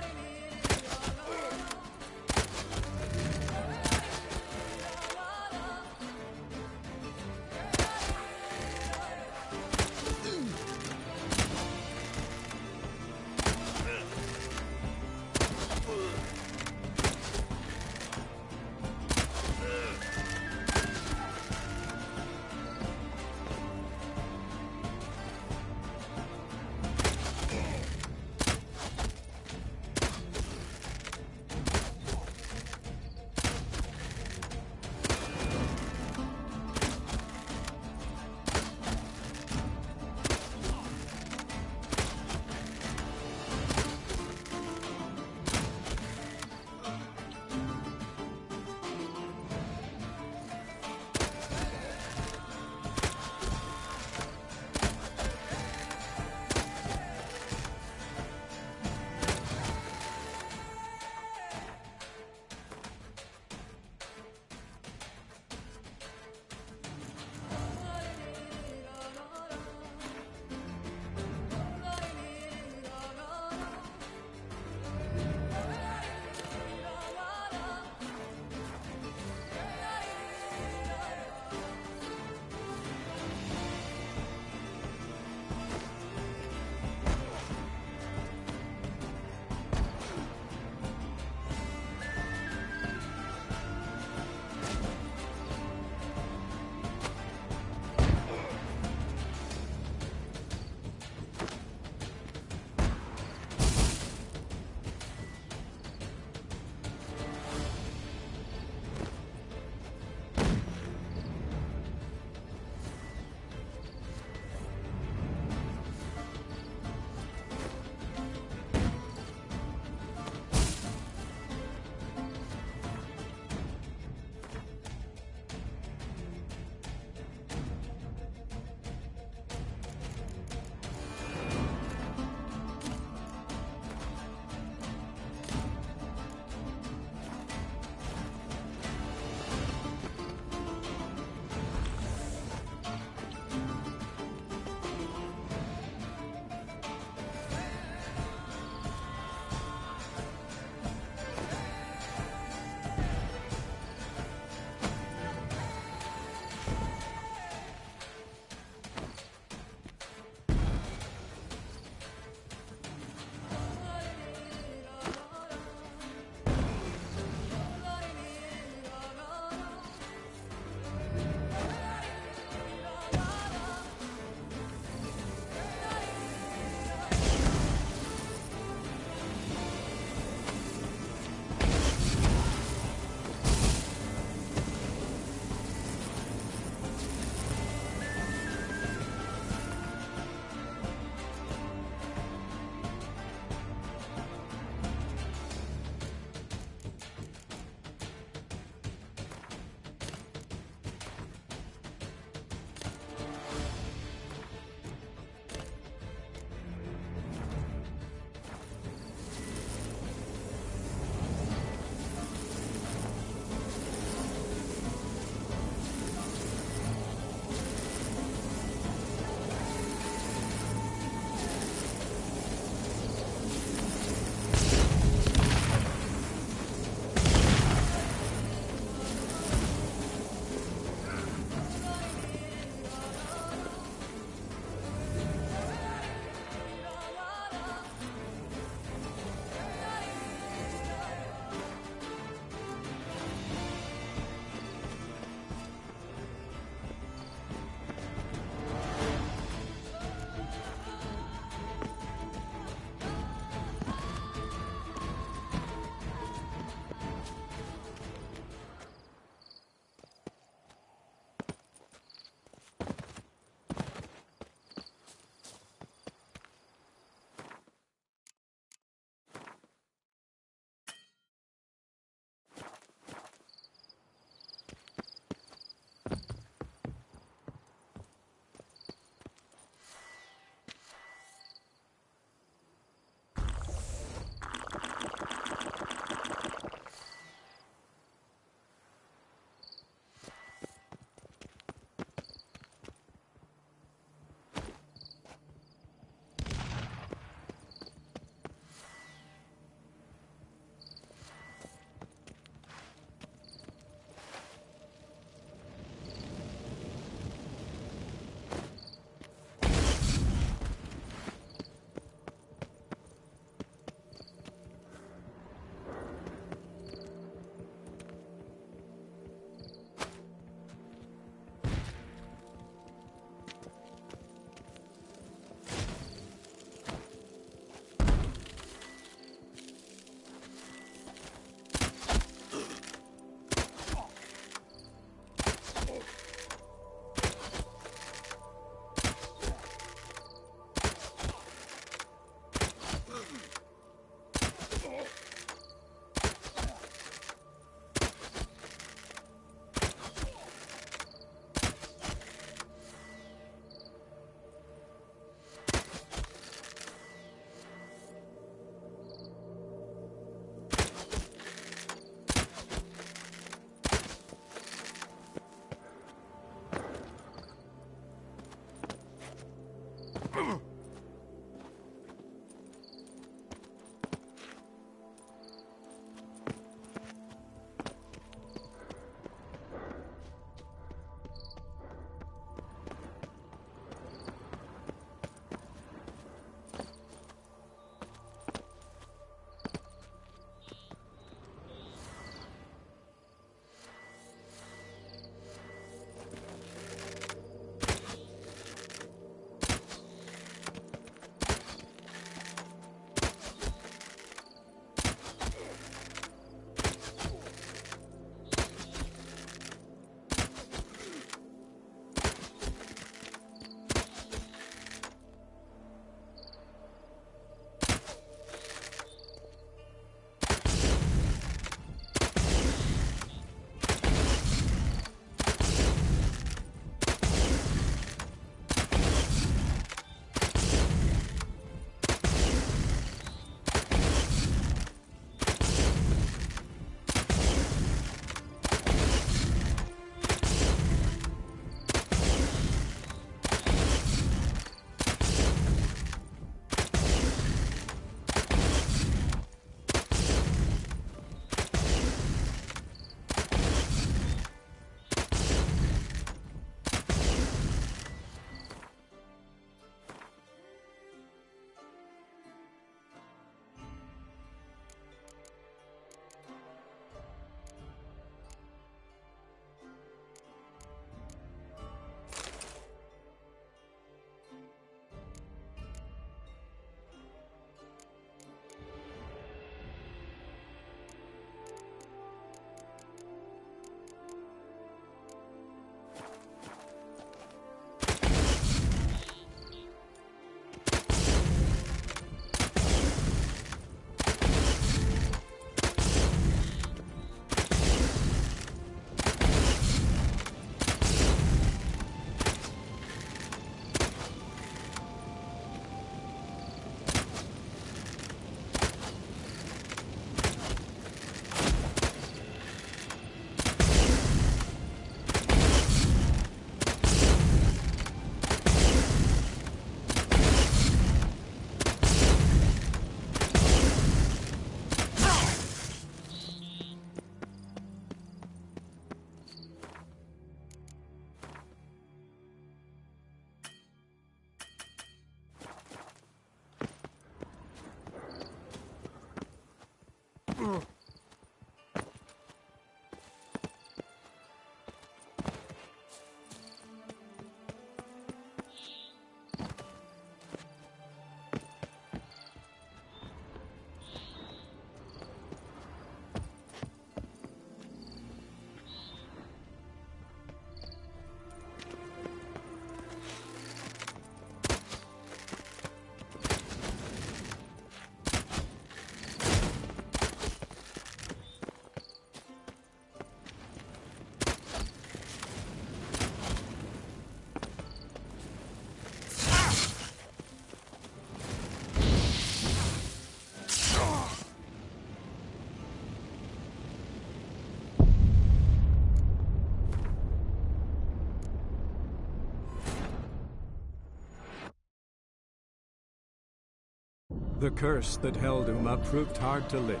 The curse that held Uma proved hard to lift,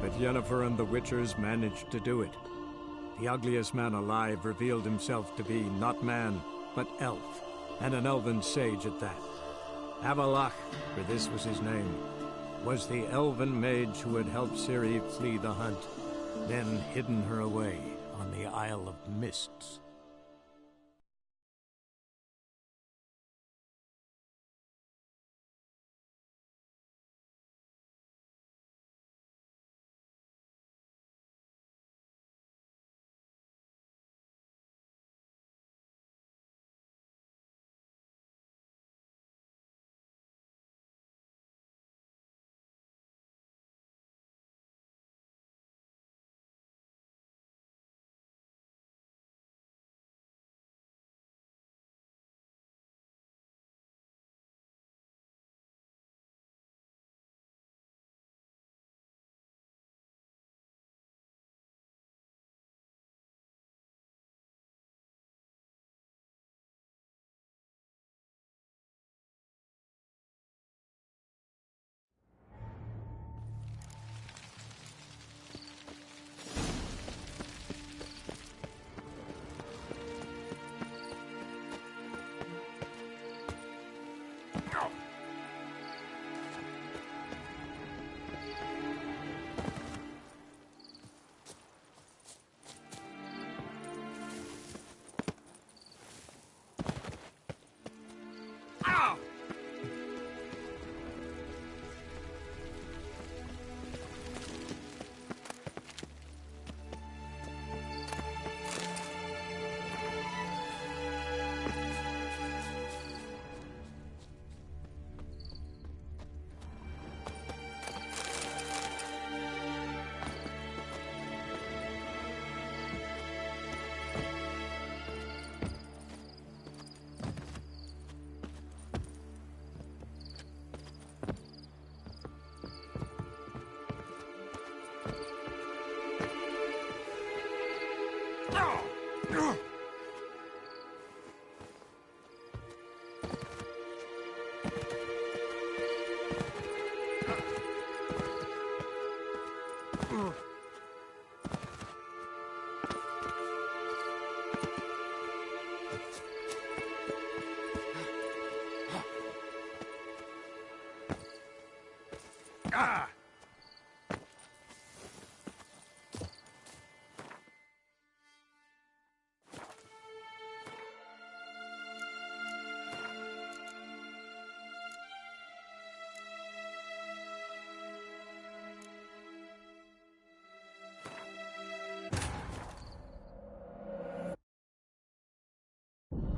but Yennefer and the Witchers managed to do it. The ugliest man alive revealed himself to be not man, but elf, and an elven sage at that. Avalach, for this was his name, was the elven mage who had helped Ciri flee the hunt, then hidden her away on the Isle of Mists.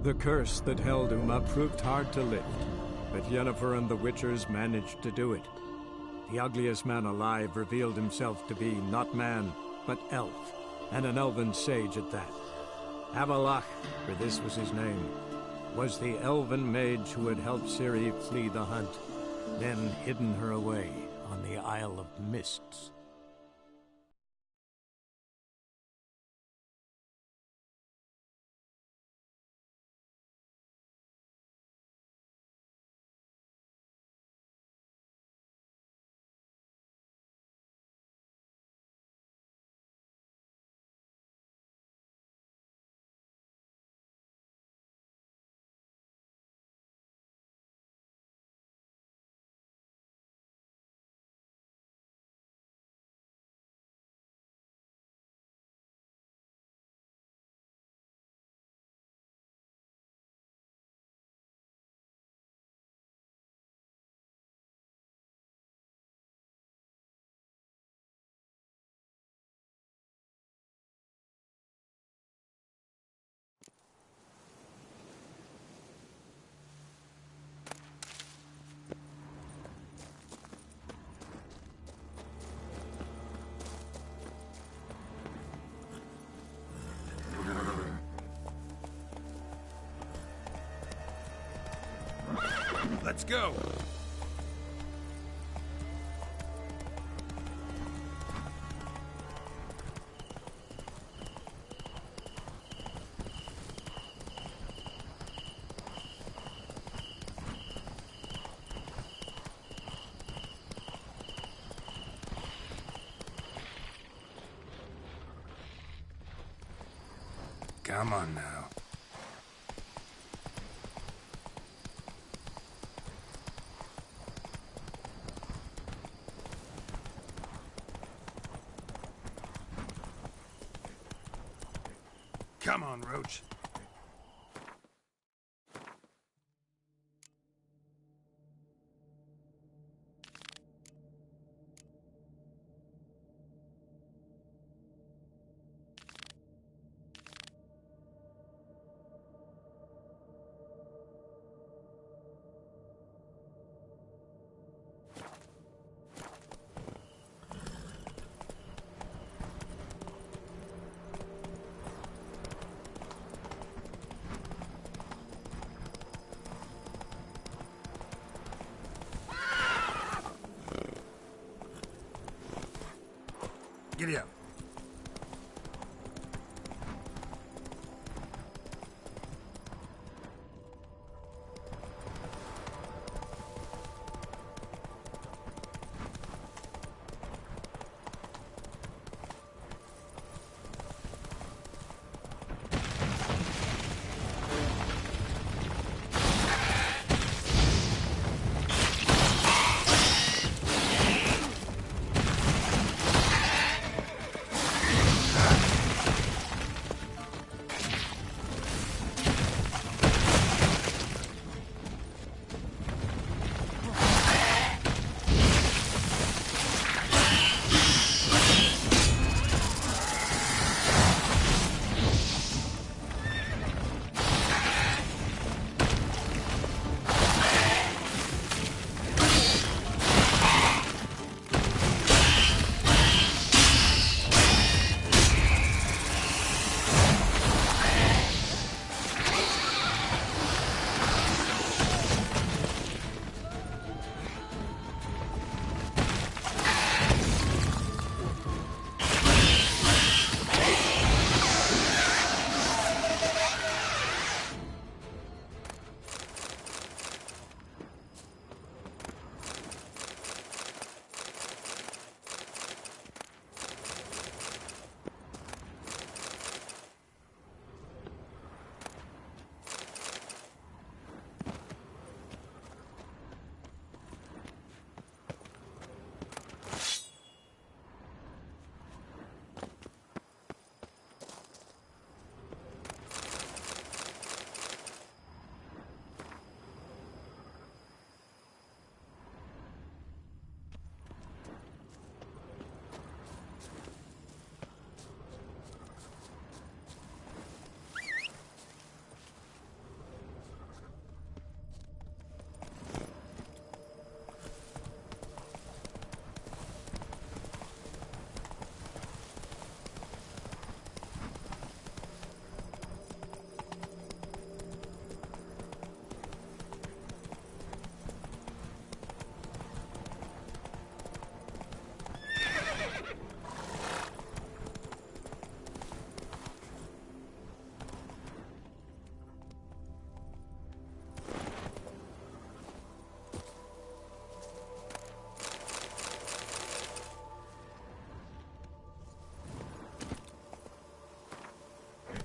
The curse that held Uma proved hard to lift, but Yennefer and the Witchers managed to do it. The ugliest man alive revealed himself to be not man, but elf, and an elven sage at that. Avalach, for this was his name, was the elven mage who had helped Ciri flee the hunt, then hidden her away on the Isle of Mists. Let's go! Come on now. Come on, Roach. Giddy up.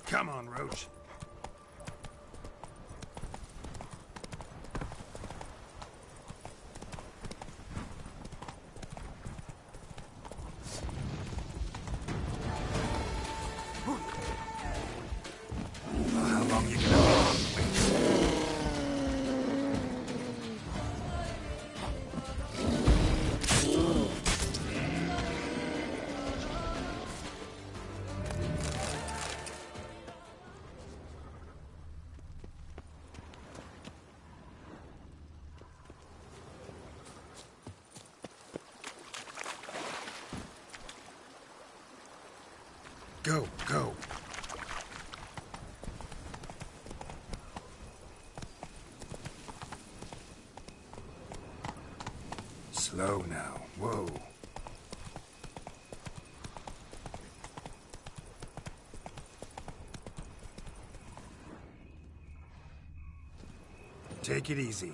Come on, Roach. How long you gonna Go, go. Slow now. Whoa. Take it easy.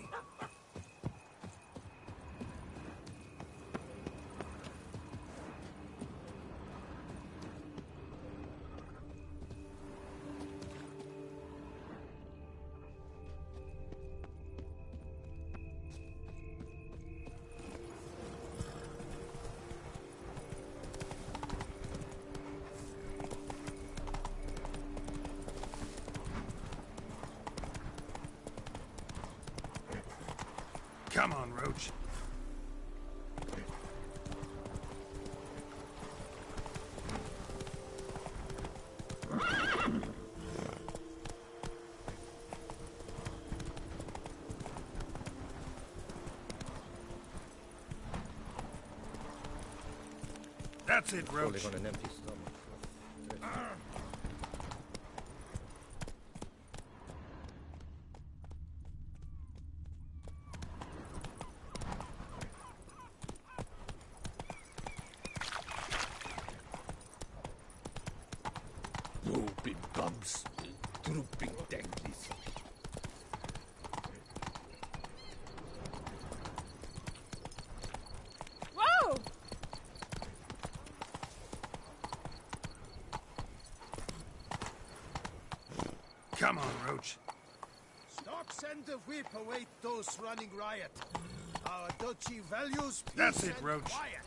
Come on, Roach. That's it, Roach. Falling on an empty stomach. Drooping bumps, drooping danglies. Whoa! Come on, Roach. Stocks and the whip await those running riot. Our duchy values peace That's it, and Roach. quiet.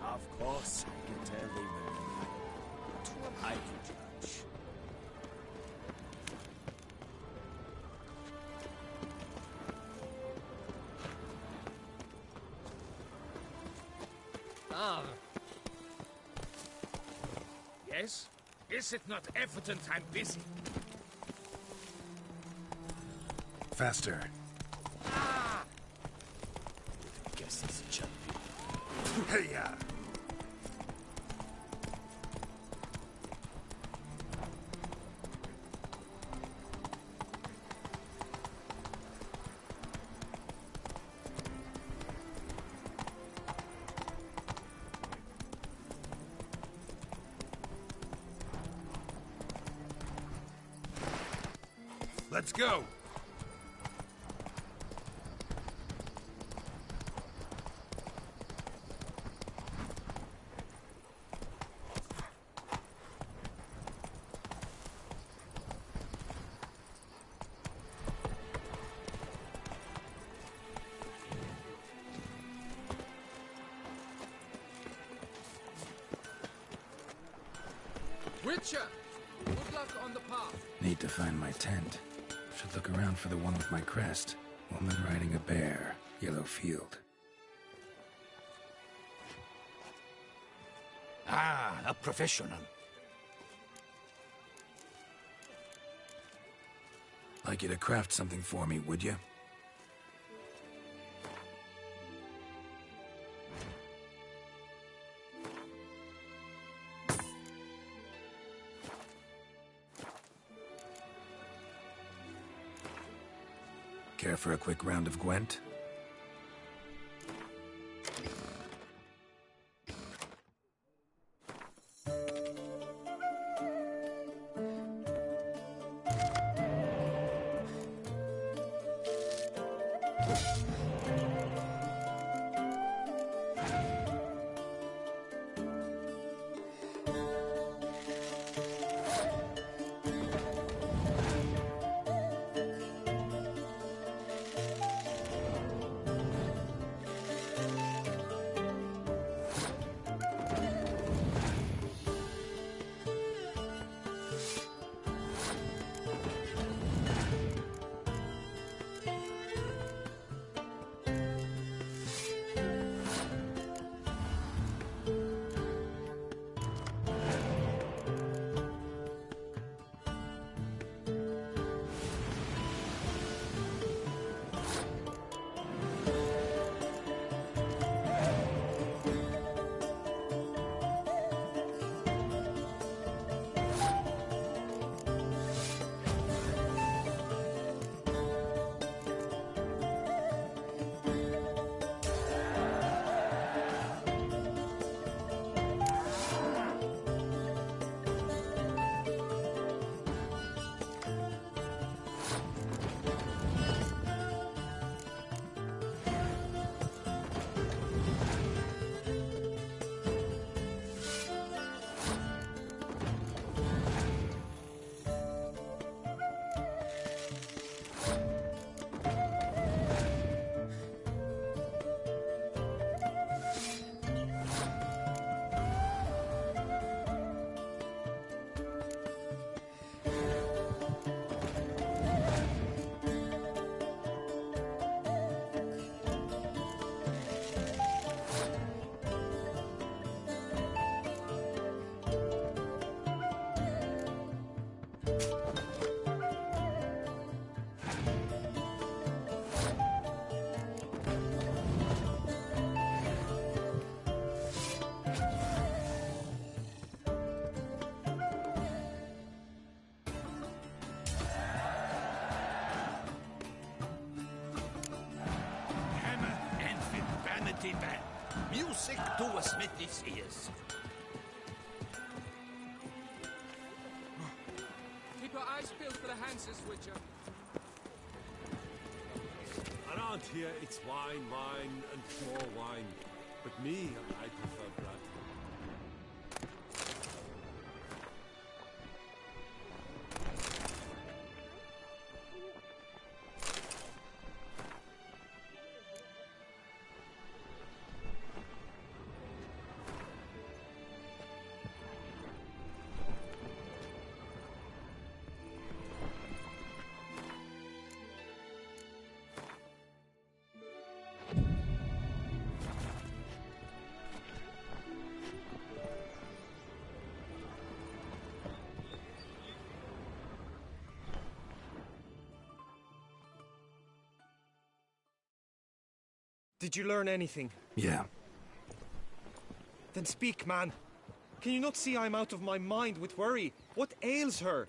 Of course, I can tell they were lying. But who am I to judge? Ah. Yes? Is it not evident I'm busy? Faster. Guess he's jumping. Hey-ya! Let's go! Witcher! Good luck on the path. Need to find my tent. Should look around for the one with my crest. Woman riding a bear. Yellow field. Ah, a professional. Like you to craft something for me, would you? Care for a quick round of Gwent? mighty band. Music to a smithy's ears. Keep your eyes peeled for the Hanses, Witcher. Around here, it's wine, wine, and more wine. But me, I prefer blood. Did you learn anything? Yeah. Then speak, man. Can you not see I'm out of my mind with worry? What ails her?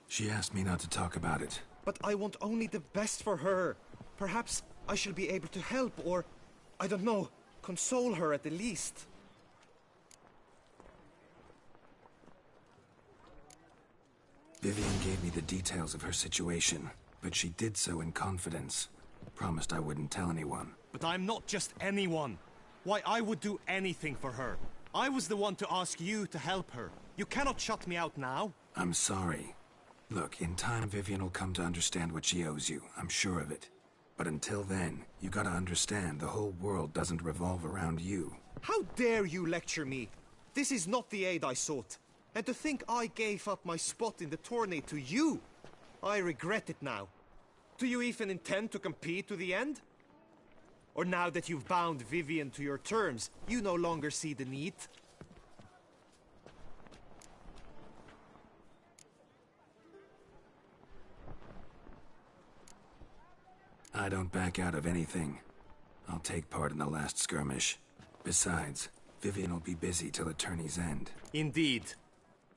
She asked me not to talk about it. But I want only the best for her. Perhaps I shall be able to help, or, I don't know, console her at the least. Vivian gave me the details of her situation, but she did so in confidence. Promised I wouldn't tell anyone. But I'm not just anyone. Why, I would do anything for her. I was the one to ask you to help her. You cannot shut me out now. I'm sorry. Look, in time Vivian will come to understand what she owes you. I'm sure of it. But until then, you gotta understand the whole world doesn't revolve around you. How dare you lecture me? This is not the aid I sought. And to think I gave up my spot in the tourney to you. I regret it now. Do you even intend to compete to the end? Or now that you've bound Vivian to your terms, you no longer see the need? I don't back out of anything. I'll take part in the last skirmish. Besides, Vivian will be busy till the tourney's end. Indeed.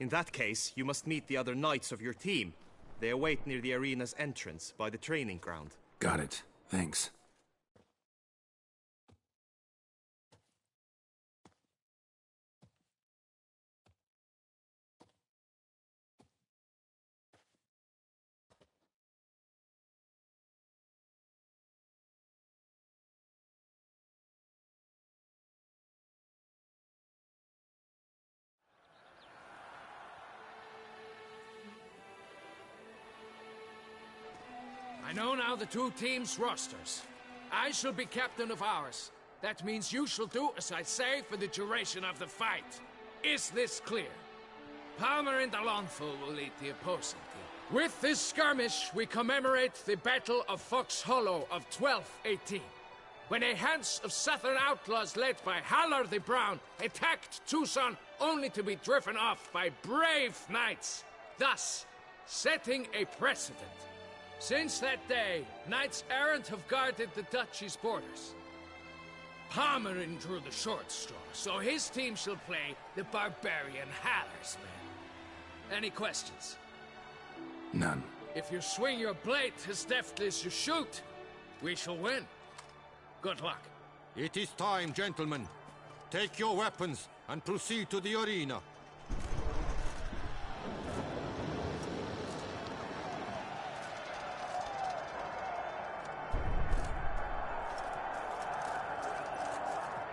In that case, you must meet the other knights of your team. They await near the arena's entrance, by the training ground. Got it. Thanks. I know now the two teams' rosters. I shall be captain of ours. That means you shall do as I say for the duration of the fight. Is this clear? Palmer and Alonso will lead the opposing team. With this skirmish, we commemorate the Battle of Fox Hollow of 1218, when a Hans of Southern outlaws led by Halar the Brown attacked Tucson only to be driven off by brave knights, thus setting a precedent. Since that day, knights errant have guarded the duchy's borders. Palmerin drew the short straw, so his team shall play the barbarian Haller's men. Any questions? None. If you swing your blade as deftly as you shoot, we shall win. Good luck. It is time, gentlemen. Take your weapons and proceed to the arena.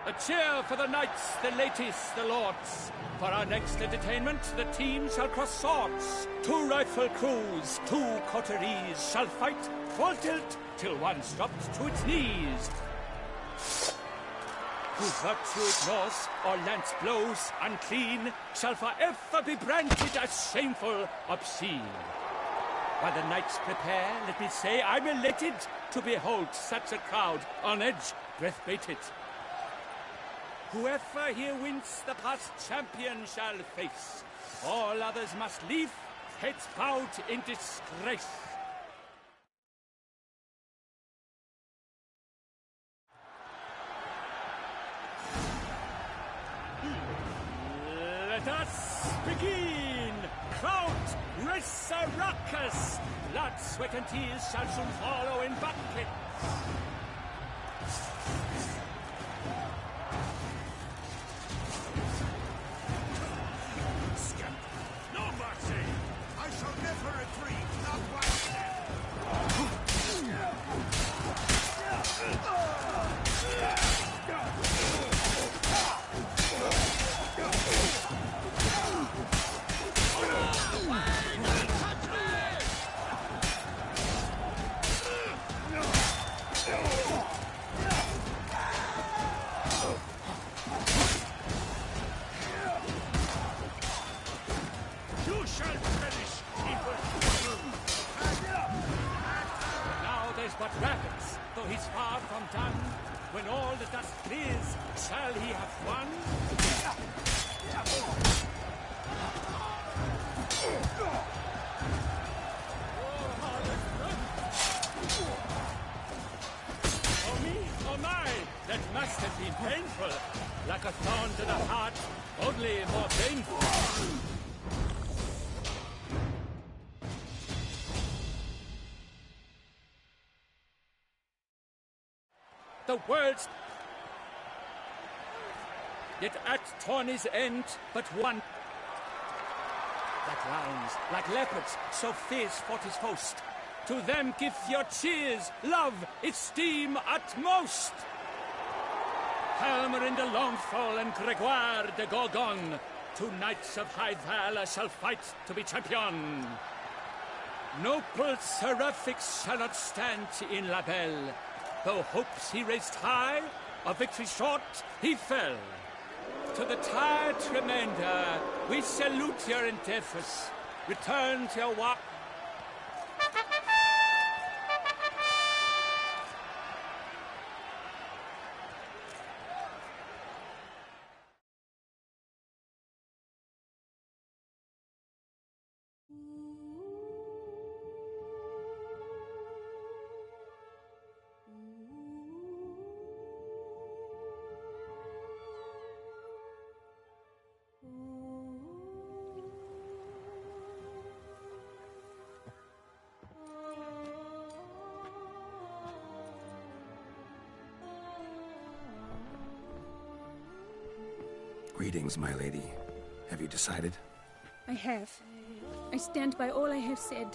A cheer for the knights, the ladies, the lords. For our next entertainment, the team shall cross swords. 2 rifle crews, 2 coteries shall fight full tilt till one's dropped to its knees. Who virtue ignores or lance blows unclean shall forever be branded as shameful, obscene. While the knights prepare, let me say I'm elated to behold such a crowd on edge, breath-baited. Whoever here wins the past champion shall face. All others must leave, heads bowed in disgrace. Let us begin! Crowd, race a ruckus! Blood, sweat and tears shall soon follow in buckets. No mercy! I shall never retreat, not while You shall perish, evil! Now there's but rabbits, though he's far from done. When all the dust clears, shall he have won? Oh me, oh my, that must have been painful. Like a thorn to the heart, only more painful. The world's yet at Tawny's end, but one that lions, like leopards, so fierce fought his host. To them give your cheers, love, esteem utmost. Helmer in de Longfall and Gregoire de Gorgon, two knights of high valor shall fight to be champion. Noble seraphics shall not stand in La Belle. Though hopes he raised high, of victory short, he fell. To the tired remainder, we salute your endeavors. Return to your work. Greetings, my lady. Have you decided? I have. I stand by all I have said.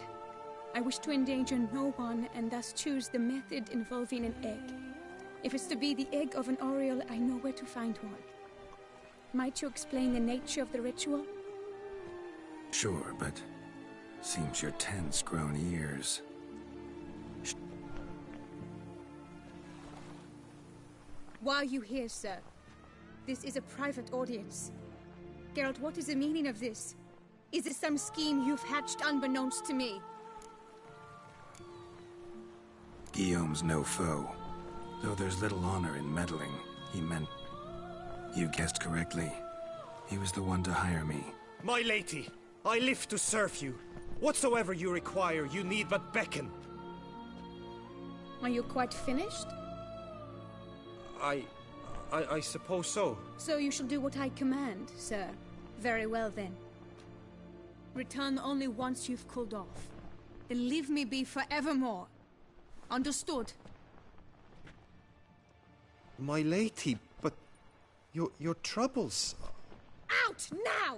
I wish to endanger no one, and thus choose the method involving an egg. If it's to be the egg of an oriole, I know where to find one. Might you explain the nature of the ritual? Sure, but seems your tense grown ears. Why are you here, sir? This is a private audience. Geralt, what is the meaning of this? Is it some scheme you've hatched unbeknownst to me? Guillaume's no foe. Though there's little honor in meddling, he meant... You guessed correctly. He was the one to hire me. My lady, I live to serve you. Whatsoever you require, you need but beckon. Are you quite finished? I suppose so. So you shall do what I command, sir. Very well, then. Return only once you've cooled off. Then leave me be forevermore. Understood? My lady, but your troubles... Out now!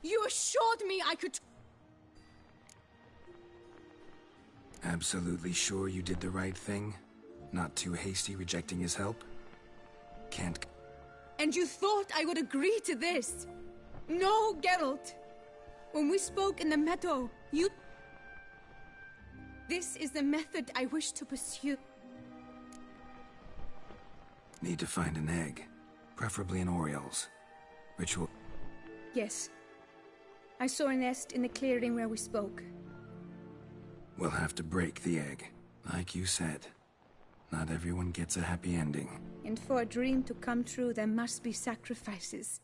You assured me I could... Absolutely sure you did the right thing? Not too hasty rejecting his help? Can't... And you thought I would agree to this? No, Geralt. When we spoke in the meadow, you... This is the method I wish to pursue. Need to find an egg. Preferably an oriole's. Ritual... Yes. I saw a nest in the clearing where we spoke. We'll have to break the egg. Like you said. Not everyone gets a happy ending. And for a dream to come true, there must be sacrifices.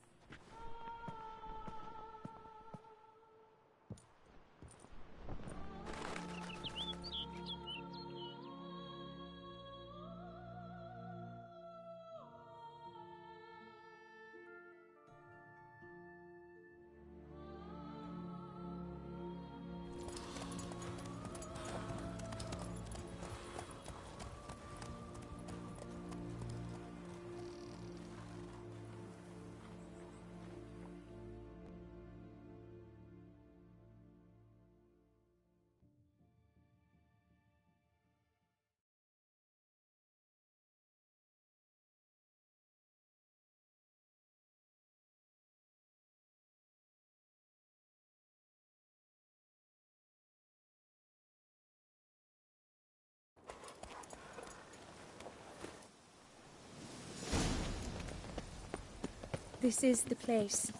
This is the place.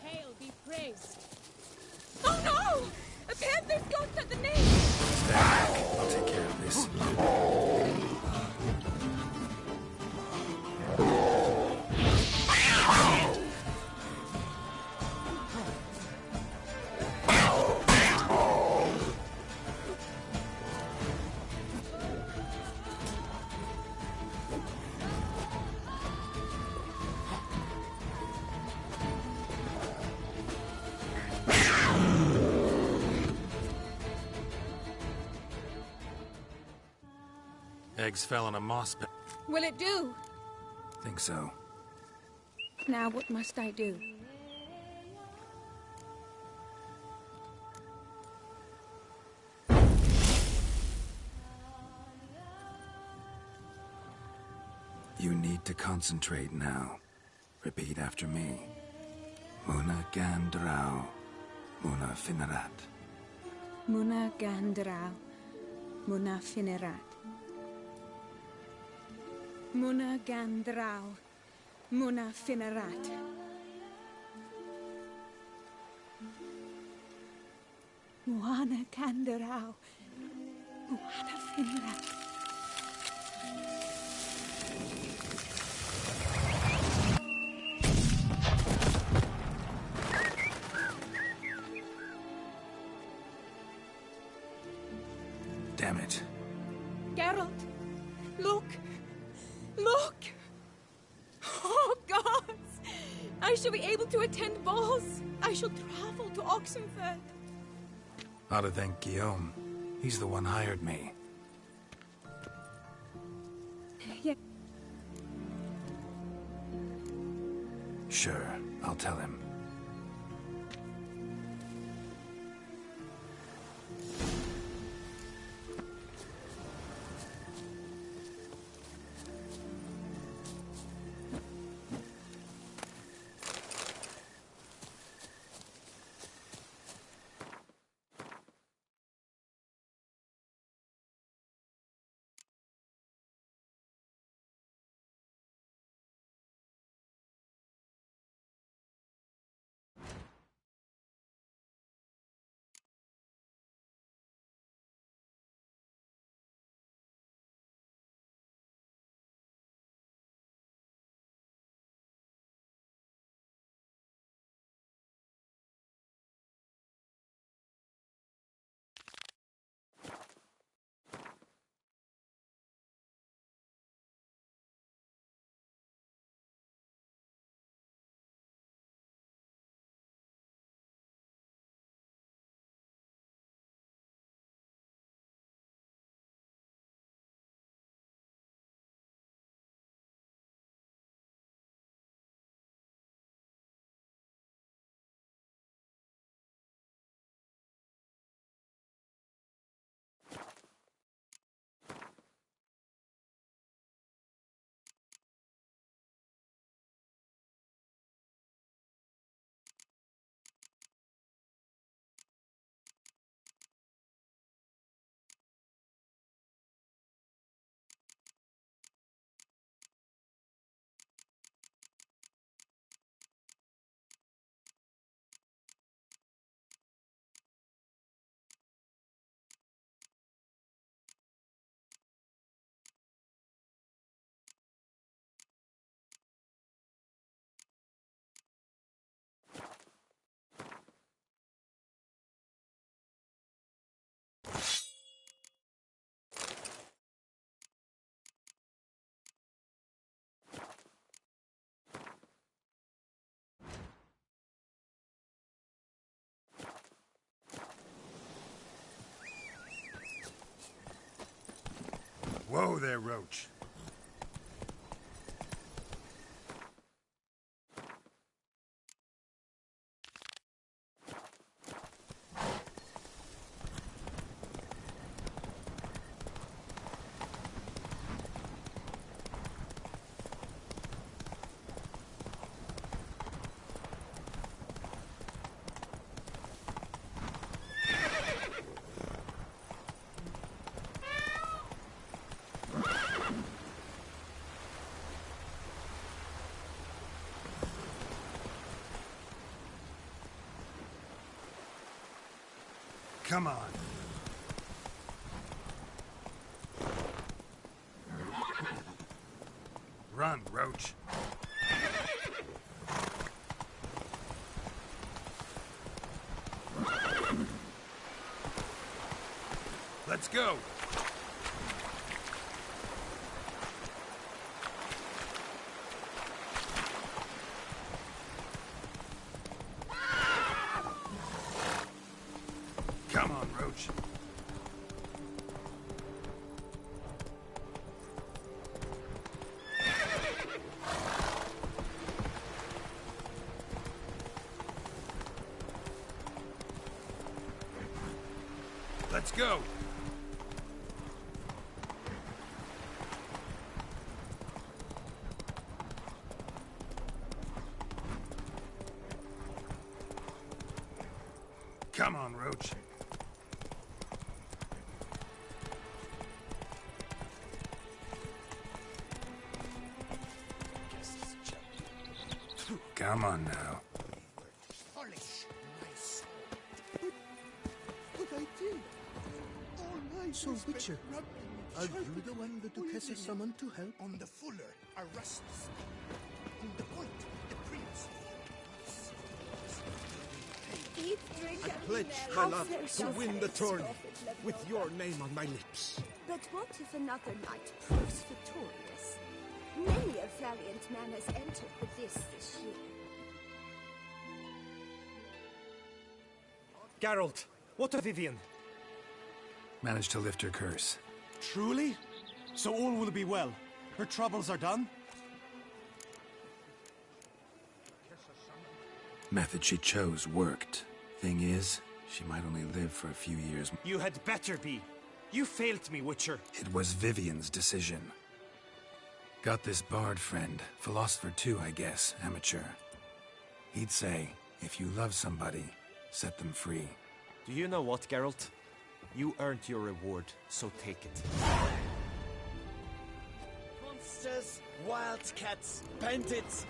Hail be praised. Oh no! A panther's ghost at the name! Stand back. I'll take care of this. Eggs fell in a moss pit. Will it do? Think so. Now what must I do? You need to concentrate now. Repeat after me. Muna Gandrau. Muna Finerat. Muna Gandrau. Muna Finerat. Muna Gandrau. Muna Finerat. Muana Gandrau. Muana Finerat. Damn it. Geralt, look! Look! Oh, gods! I shall be able to attend balls. I shall travel to Oxenfurt. Ought to thank Guillaume. He's the one hired me. Yeah. Sure, I'll tell him. Whoa there, Roach. Come on. Run, Roach. Let's go. Come on, Roach. Let's go. Come on, Roach. Come on now. Polish my sword. But I did. All I So, Witcher, are you the one the Duchess summoned to help? On the fuller, a rust on the point, the prince. Eat, drink, I and pledge be my merry. love to win the tourney with your name on my lips. But what if another knight proves victorious? Many a valiant man has entered with this year. Geralt, what of Vivian? Managed to lift her curse. Truly? So all will be well. Her troubles are done? Method she chose worked. Thing is, she might only live for a few years. You had better be. You failed me, Witcher. It was Vivian's decision. Got this bard friend, philosopher too, I guess, amateur. He'd say, if you love somebody, set them free. Do you know what, Geralt? You earned your reward, so take it. Monsters, wildcats, bandits,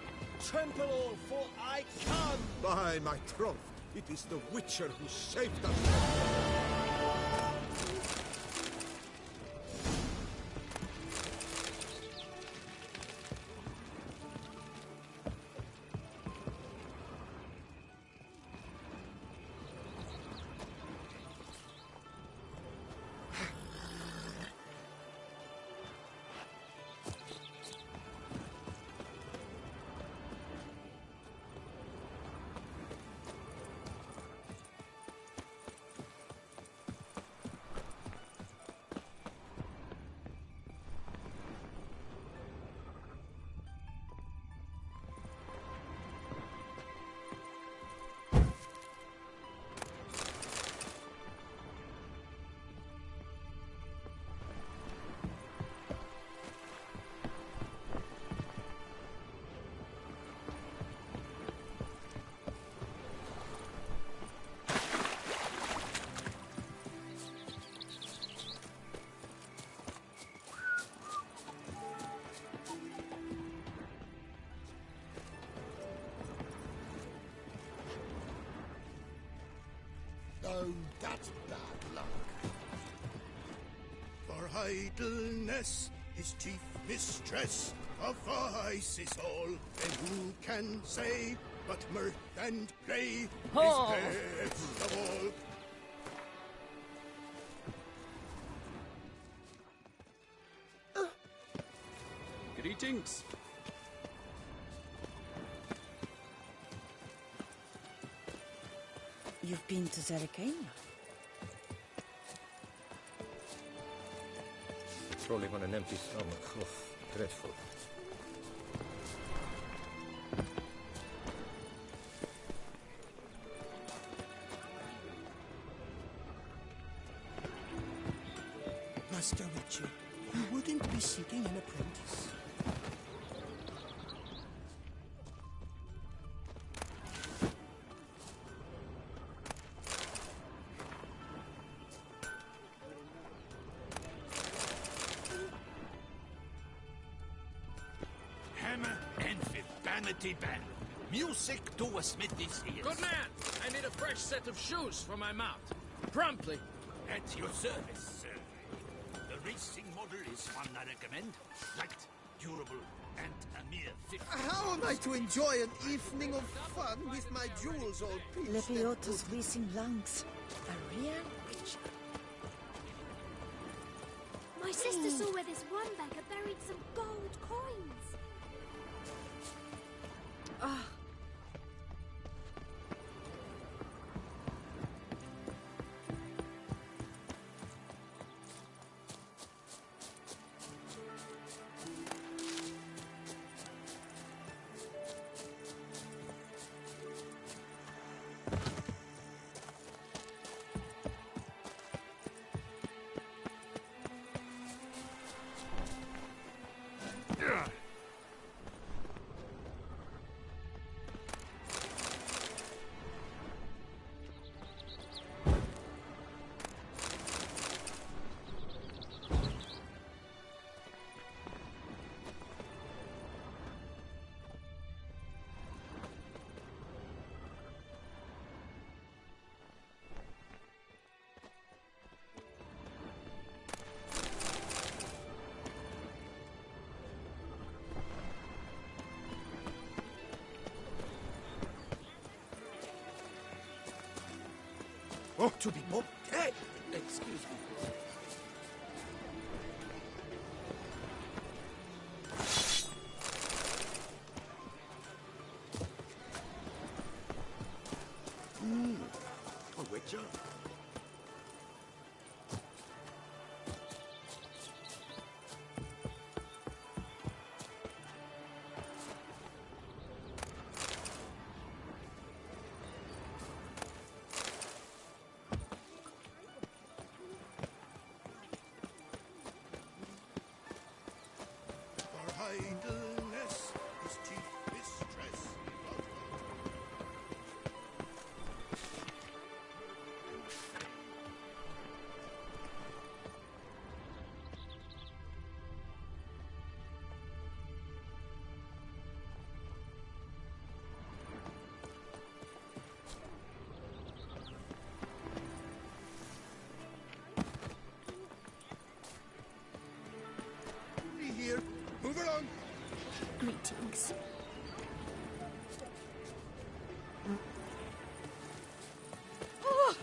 trample all, for I come! By my troth, it is the Witcher who saved us. Oh, that's bad luck. For idleness, his chief mistress of vice is all, and who can say but mirth and play Oh. is best of all? Greetings. You've been to Zerikania? Rolling on an empty stomach. Oh, dreadful. Master Witcher, you wouldn't be seeking an apprentice. Hammer and vanity band. Music to a smithy's ears. Good man! I need a fresh set of shoes for my mount. Promptly. At your service, sir. The racing model is one I recommend. Light, durable, and a mere 50. How am I to enjoy an evening of fun with my jewels all pieced? Lepiotus racing lungs. A real witch. My sister saw where this one beggar buried some gold coins. Ah. Oh, to be both dead! Excuse me. A witcher? For idleness is chief mistress. Be here. Move along. Greetings. Oh!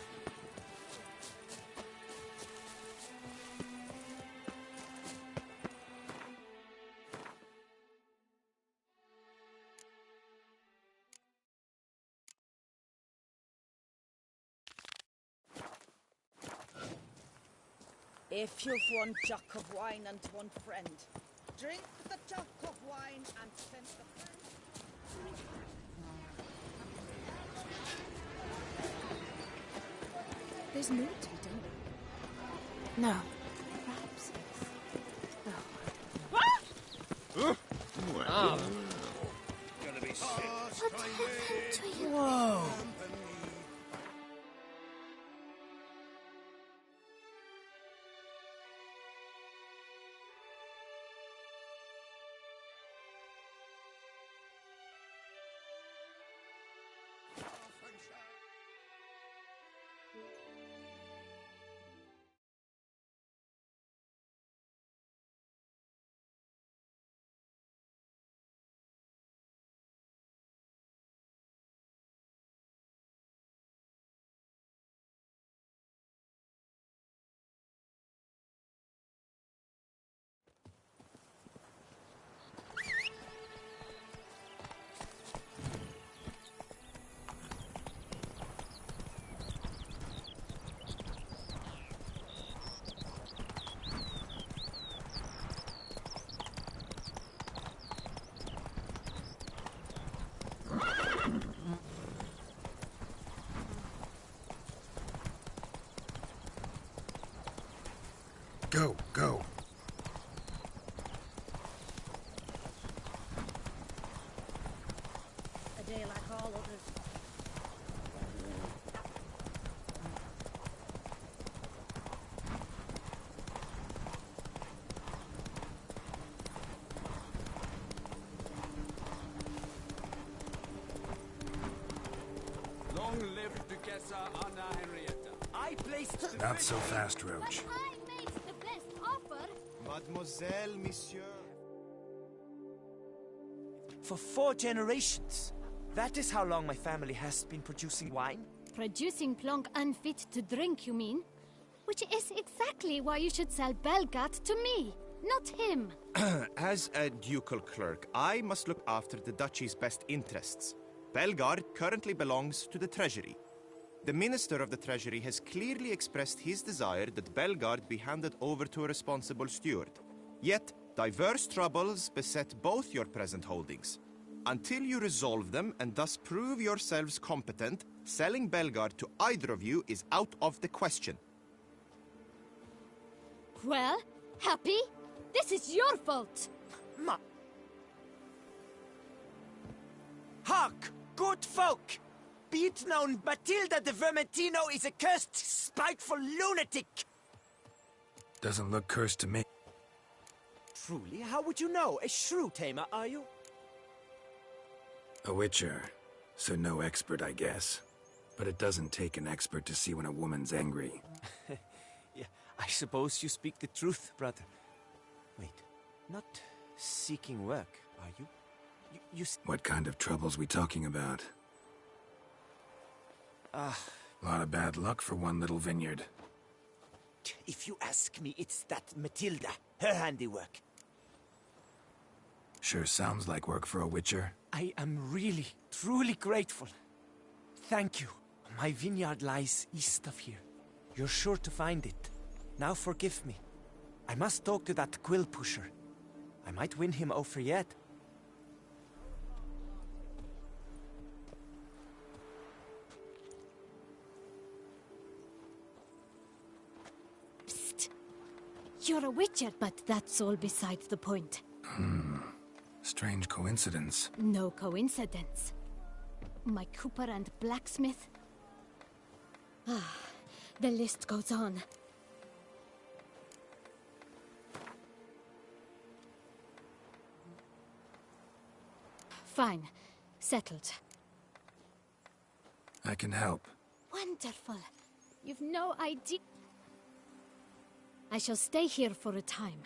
If you've one jug of wine and one friend, drink the jug of wine and send the friend. There's no tea, No. perhaps. Gonna be sick. What happened to you? Whoa! Go, go. A day like all others. Long live Duchessa Anna Henrietta. I placed Not so fast, Roach. I made the best offer. Mademoiselle, monsieur. For 4 generations. That is how long my family has been producing wine. Producing plonk unfit to drink, you mean? Which is exactly why you should sell Belgat to me, not him. As a ducal clerk, I must look after the duchy's best interests. Belgard currently belongs to the treasury. The minister of the treasury has clearly expressed his desire that Belgard be handed over to a responsible steward. Yet, diverse troubles beset both your present holdings. Until you resolve them and thus prove yourselves competent, selling Belgard to either of you is out of the question. Well, Happy? This is your fault. Hark, good folk! Be it known, Matilda de Vermentino is a cursed, spiteful lunatic! Doesn't look cursed to me. Truly? How would you know? A shrew tamer, are you? A witcher, so no expert, I guess. But it doesn't take an expert to see when a woman's angry. Yeah, I suppose you speak the truth, brother. Wait, not seeking work, are you? What kind of troubles we talking about? A lot of bad luck for one little vineyard. If you ask me, it's that Matilda, her handiwork. Sure sounds like work for a witcher. I am really, truly grateful. Thank you. My vineyard lies east of here. You're sure to find it. Now forgive me. I must talk to that quill pusher. I might win him over yet. Psst. You're a witcher, but that's all besides the point. Strange coincidence. No coincidence. My cooper and blacksmith. The list goes on. Fine. Settled. I can help. Wonderful. You've no idea. I shall stay here for a time.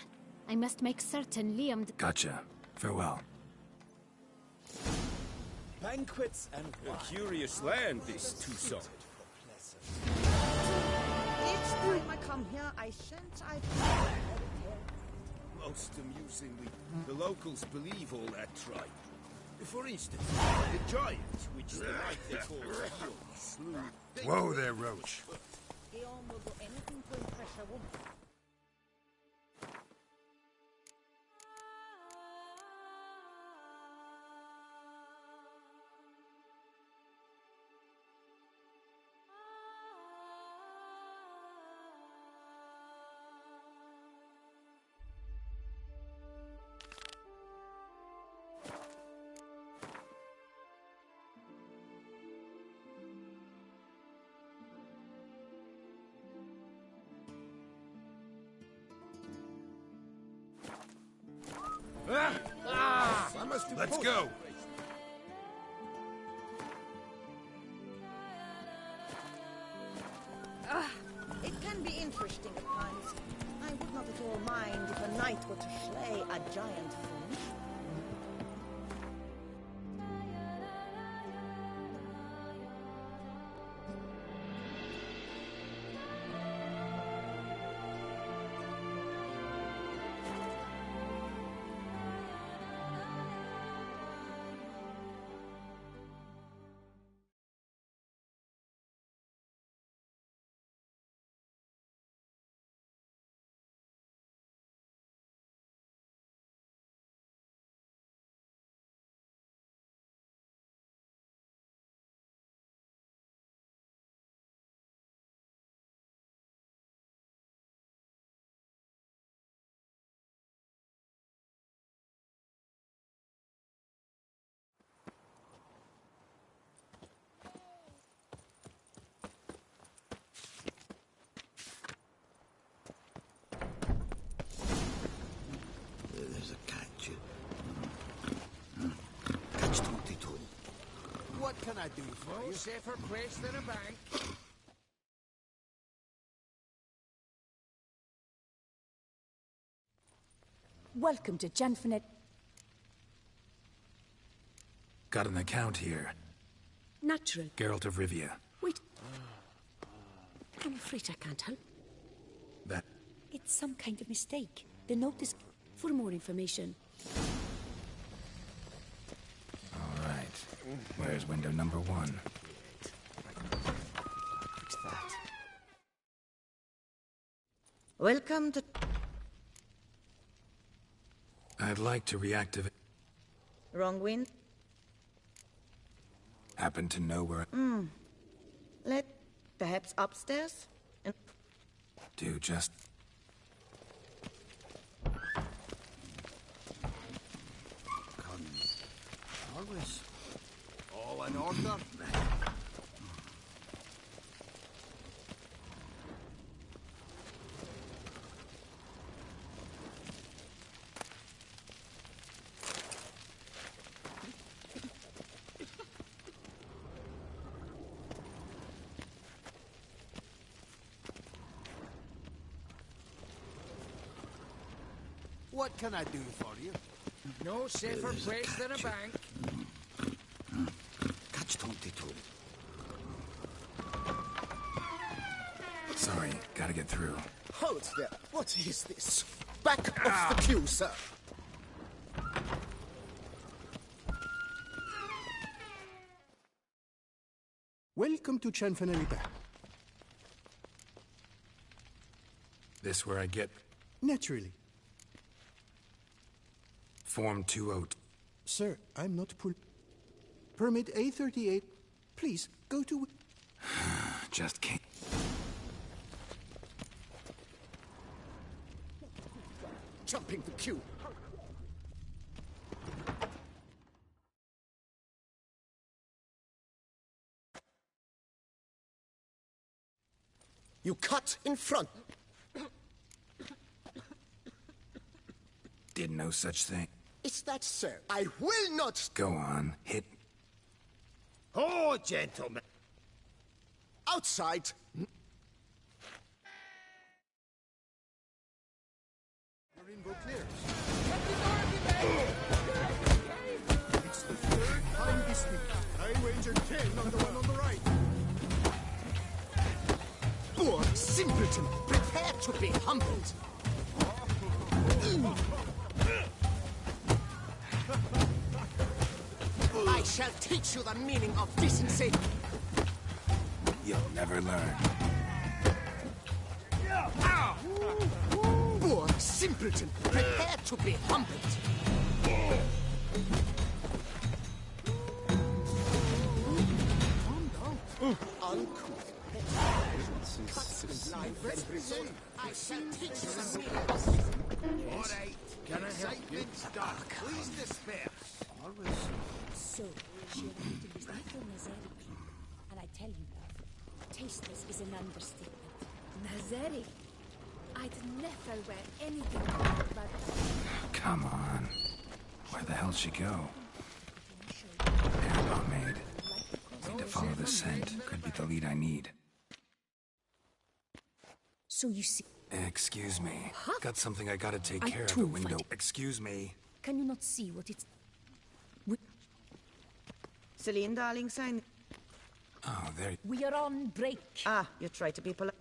I must make certain Liam... Gotcha. Farewell. Banquets and wine. A curious land, this Tucson. Each time I come here, I sense I've... Most amusingly, the locals believe all that tripe. For instance, the giant, which the night they call Theon, slew... Whoa there, Roach. Theon will do anything to impress a woman. Let's go! It can be interesting at times. I would not at all mind if a knight were to slay a giant fool. There's a catch. Catch 22. What can I do for you? No safer place than a bank. Welcome to Janfinet. Got an account here. Natural. Geralt of Rivia. Wait. I'm afraid I can't help. That... It's some kind of mistake. The note is... For more information. All right. Where's window number 1? Fix that. Welcome to... I'd like to reactivate... Wrong wind? Happen to know where... Let... Perhaps upstairs? And... Do just... Always. All in order? What can I do for you? No safer place than a bank. Catch 22. Sorry, gotta get through. Hold there. What is this? Back off the queue, sir. Welcome to Chanfanelipa. This where I get... Naturally. Form 202. Sir, I'm not Permit A38. Please, go to... Just can't... Jumping the queue. You cut in front. Did no such thing. Is that so? I will not... Go on, hit... Oh, gentlemen. Outside. Rainbow clear. It's the third time this week. I wagered 10 on the one on the right. Poor simpleton, prepare to be humbled. I shall teach you the meaning of decency. You'll never learn. Poor simpleton, prepare to be humbled. Uncouth. I shall teach you the meaning of decency. All right. Can I help you? Please disperse. Always. So, she arrived in this little Nazeri club. And I tell you, love, tasteless is an understatement. Nazeri? I'd never wear anything like that. Come on. Where the hell'd she go? There, pomade. Need to follow the scent. Could be the lead I need. So you see... Excuse me. Got something I gotta take I care of too at window. find- Excuse me. Can you not see what it's... Celine, darling, sign. Oh, there... We are on break. Ah, you try to be polite.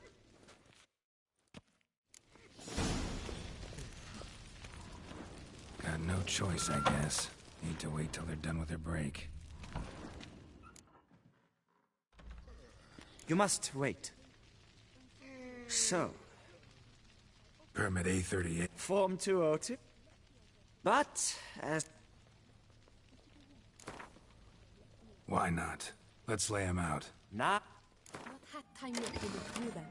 Got no choice, I guess. Need to wait till they're done with their break. You must wait. So... Permit A38. Form 202. But, as... Why not? Let's lay him out. Not... Not had time yet to look through them.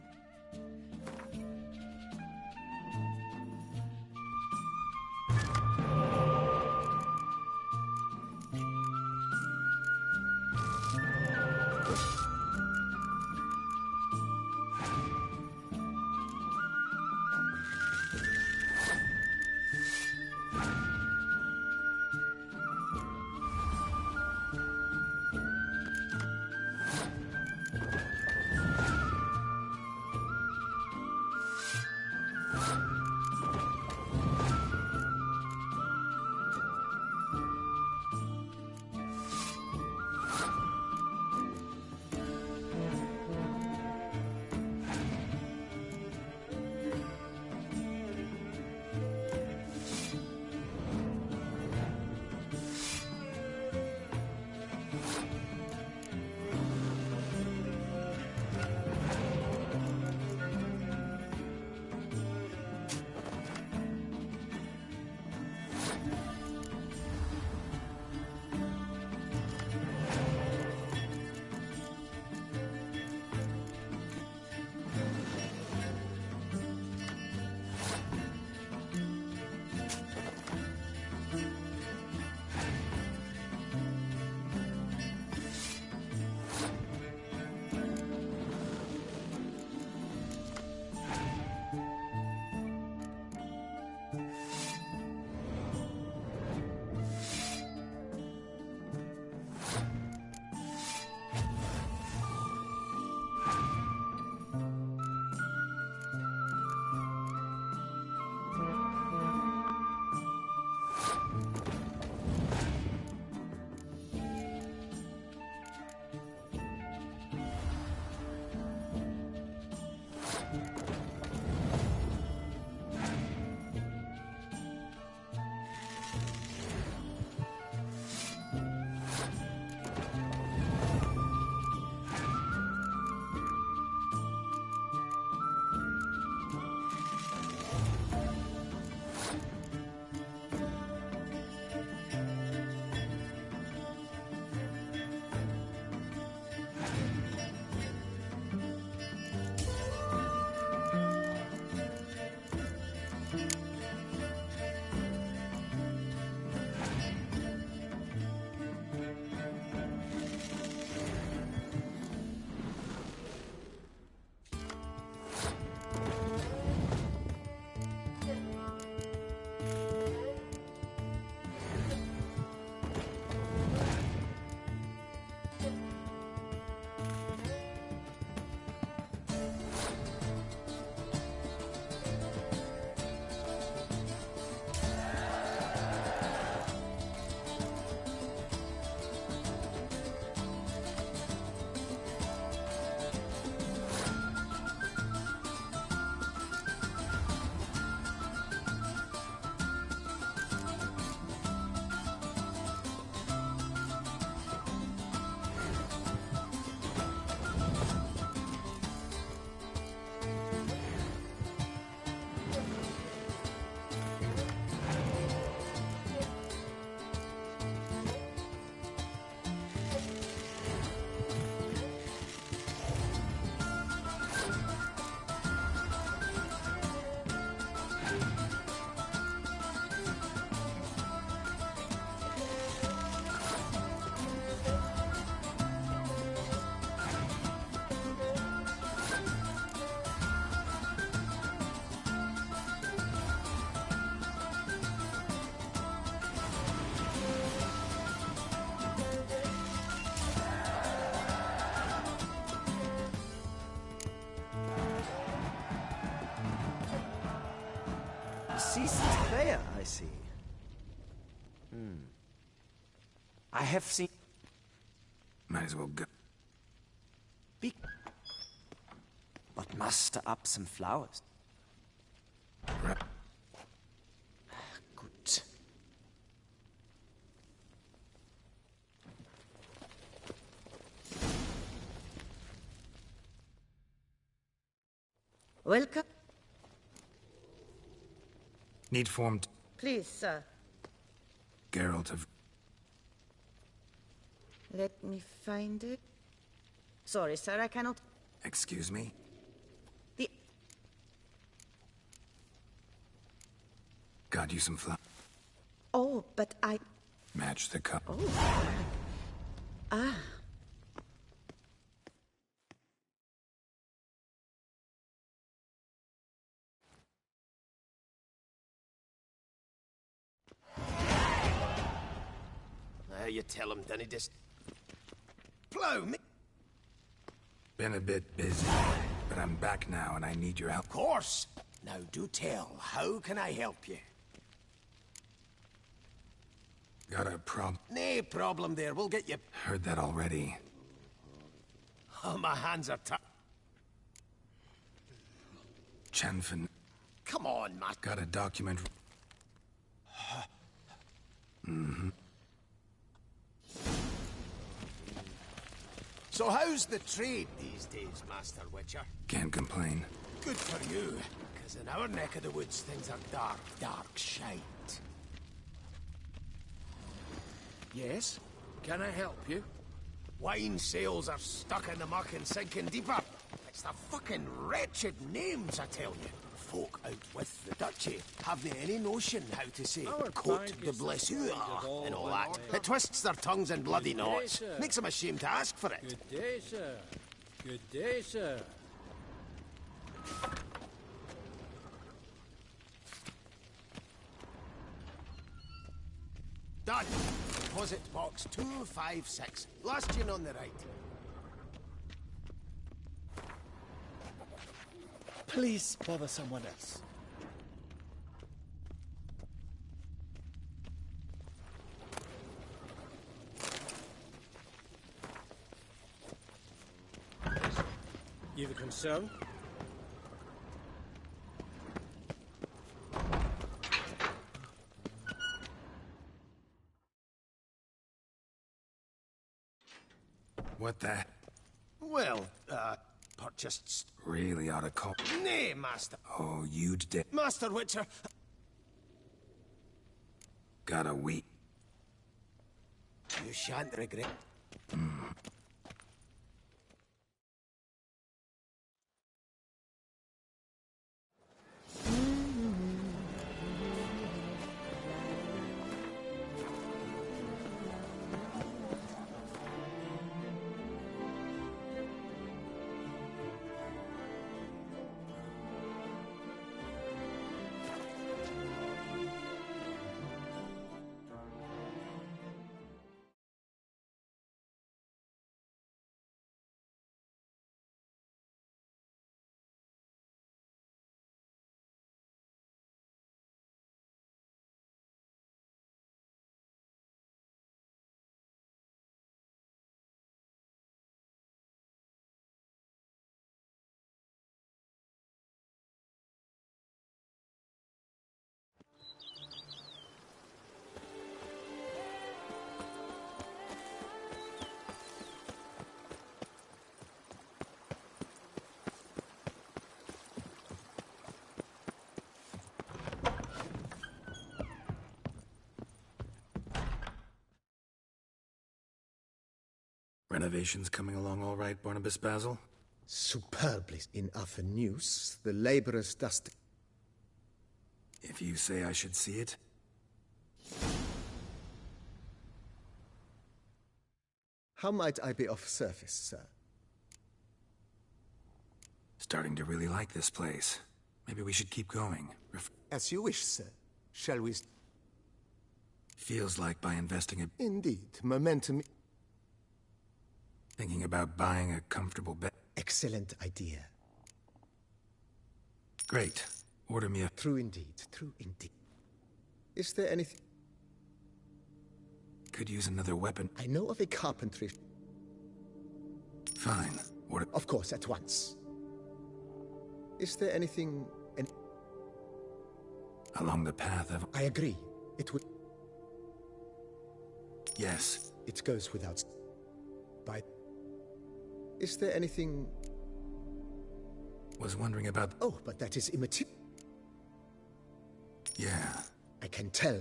Seasoned player, I see. I have seen... Might as well go. But muster up some flowers. Right. Good. Welcome. Need formed Please, sir. Geralt of... Let me find it. Sorry, sir, I cannot... Excuse me? Got you some flowers. Oh, but I... Match the cup. Oh. Ah. You tell him, then he just... Plow me! Been a bit busy, but I'm back now and I need your help. Of course! Now do tell, how can I help you? Got a problem? No problem there, we'll get you... Heard that already. Oh, my hands are tied. Chenfin. Come on, Matt. Got a document. Mm-hmm. So how's the trade these days, Master Witcher? Can't complain. Good for you, because in our neck of the woods things are dark, dark shite. Yes? Can I help you? Wine sales are stuck in the muck and sinking deeper. It's the fucking wretched names, I tell you. Folk out with the duchy haven't any notion how to say Cote de Blessure and all that. It twists their tongues in bloody knots. Makes them ashamed to ask for it. Good day, sir. Good day, sir. Done. Deposit box 256. Last tune on the right. Please bother someone else. You've a concern? What the? Well, purchased... Really ought to call... Nay, Master. Oh, you'd Master Witcher... Got a week. You shan't regret. Renovations coming along all right, Barnabas Basil? Superbly. In other news, the laborers dust... If you say I should see it. How might I be of service, sir? Starting to really like this place. Maybe we should keep going. As you wish, sir. Shall we... Feels like by investing it... Indeed. Momentum... Thinking about buying a comfortable bed. Excellent idea. Great. Order me a... True indeed. True indeed. Is there anything... Could use another weapon. I know of a carpentry... Fine. Order... Of course, at once. Is there anything... Along the path of... I agree. It would... Yes. It goes without... By... Is there anything... Was wondering about... Oh, but that is immaterial. Yeah. I can tell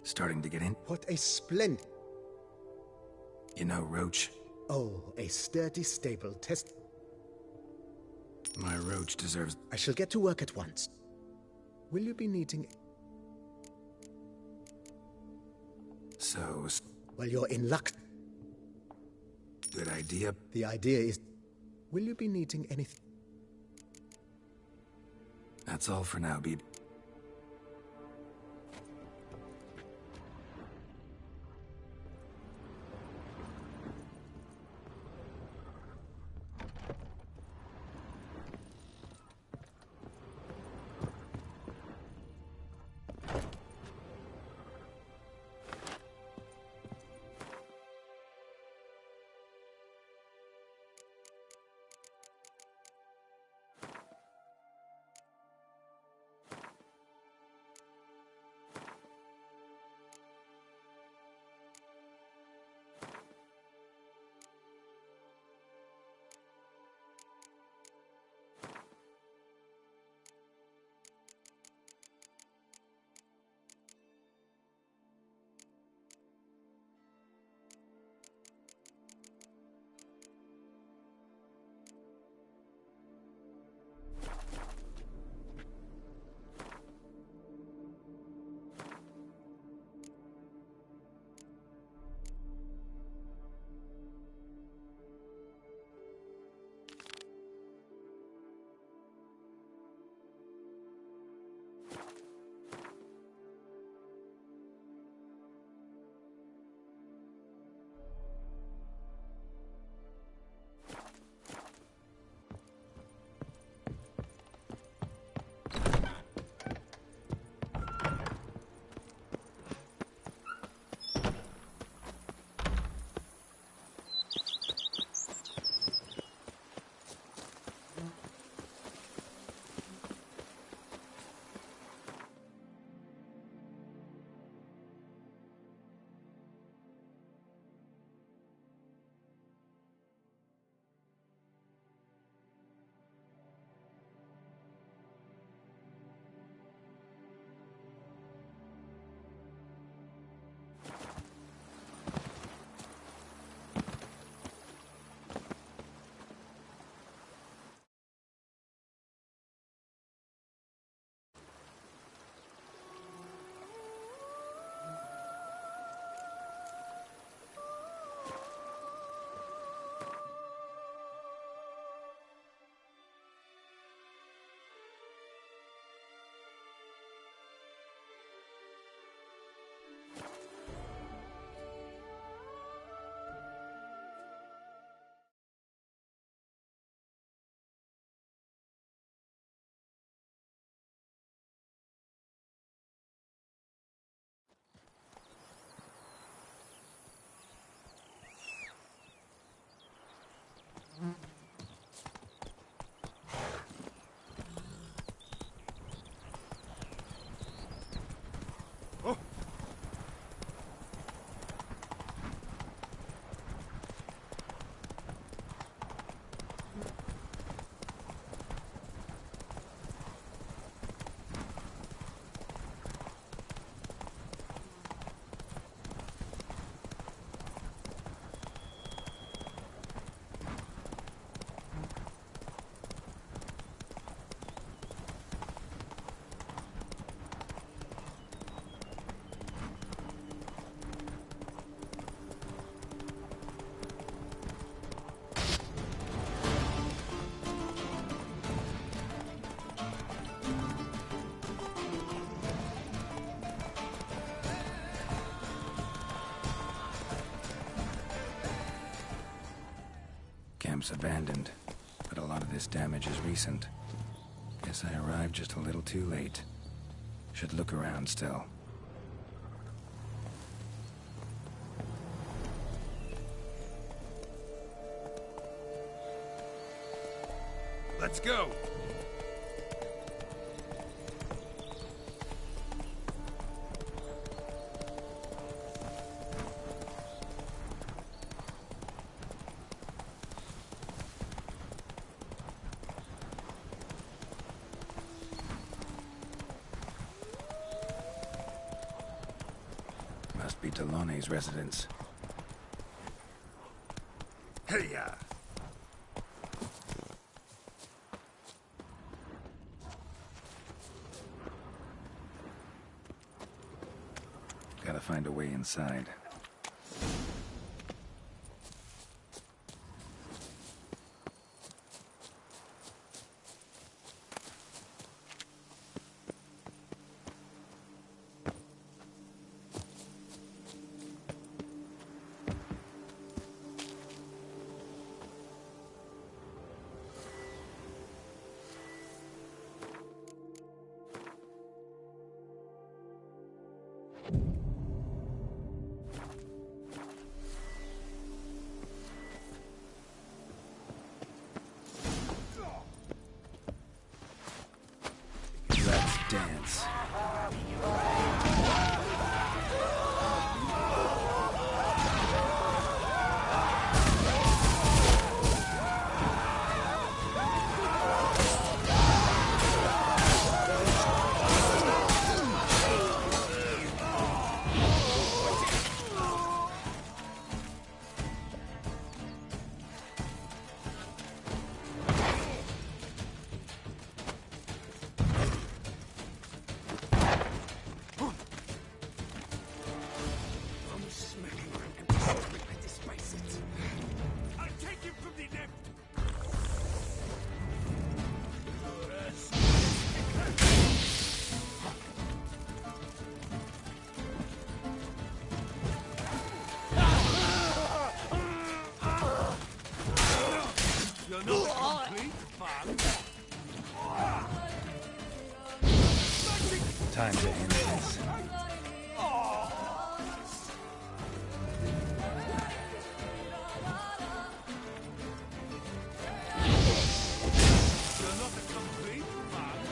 Starting to get in. What a splendid... You know, Roach. Oh, a sturdy, stable test... My Roach deserves... I shall get to work at once. Will you be needing... So... Well, you're in luck. Good idea. The idea is... Will you be needing anything? That's all for now, Beeb. camp's abandoned, but a lot of this damage is recent. Guess I arrived just a little too late. Should look around still. Let's go! Must be Delaune's residence. Hey-ya! Gotta find a way inside. Let's dance. You're not a complete fan. Time to end this. You're not a complete fan.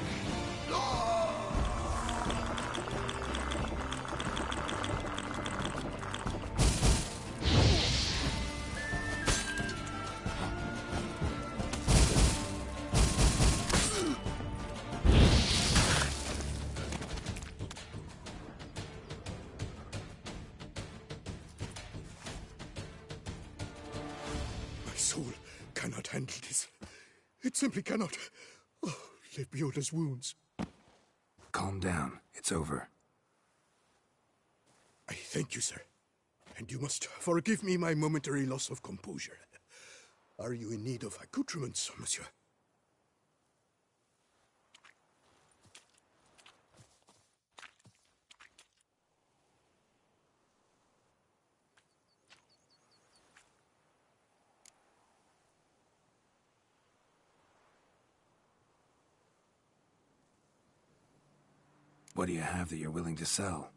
My soul cannot handle this. It simply cannot. Oh, Lebioda's wounds. Calm down. It's over. I thank you, sir. And you must forgive me my momentary loss of composure. Are you in need of accoutrements, monsieur? What do you have that you're willing to sell?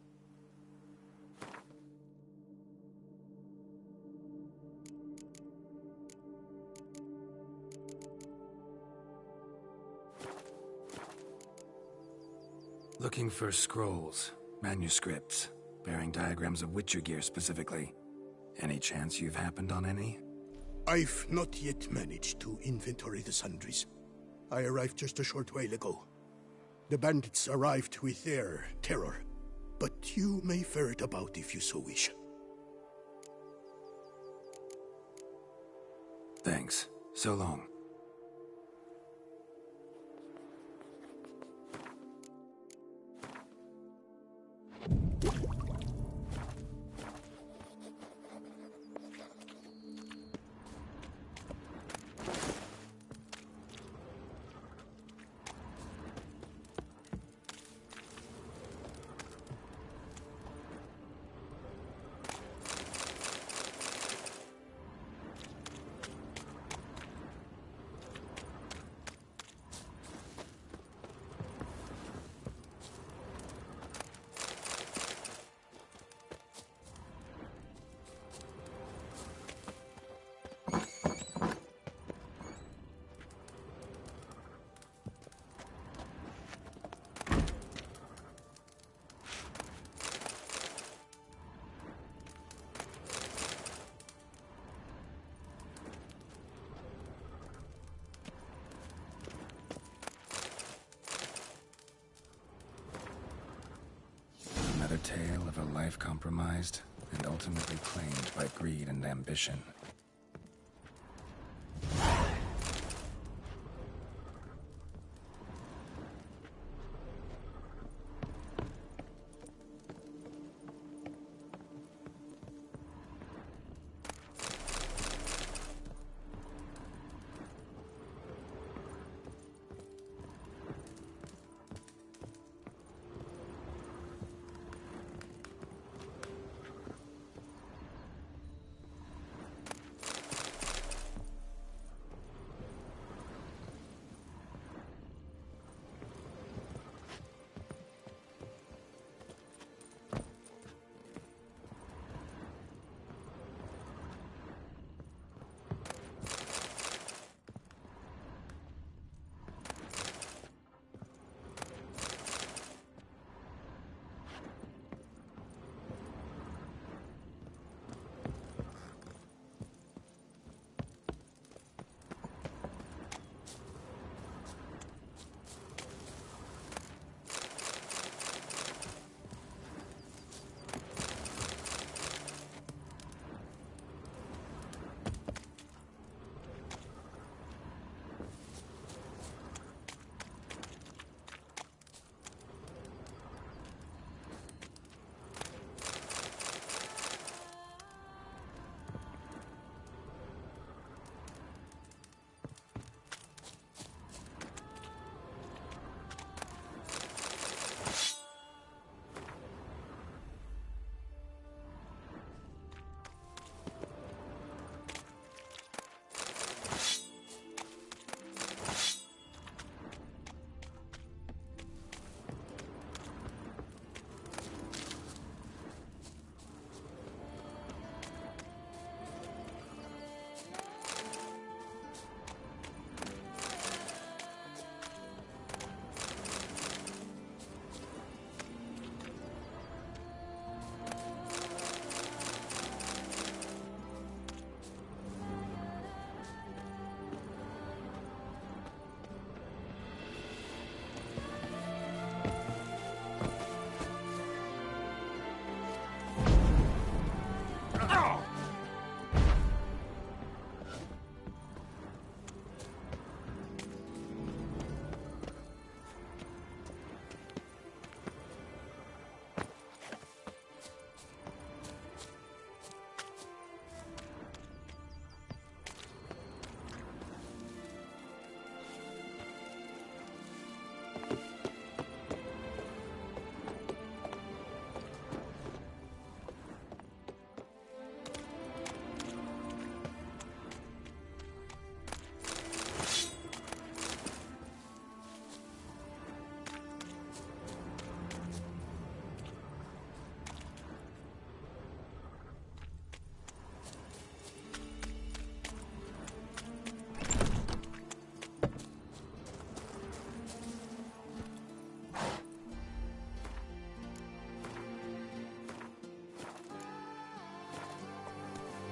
Looking for scrolls, manuscripts, bearing diagrams of Witcher gear specifically. Any chance you've happened on any? I've not yet managed to inventory the sundries. I arrived just a short while ago. The bandits arrived with their terror, but you may ferret about if you so wish. Thanks. So long. tale of a life compromised and ultimately claimed by greed and ambition.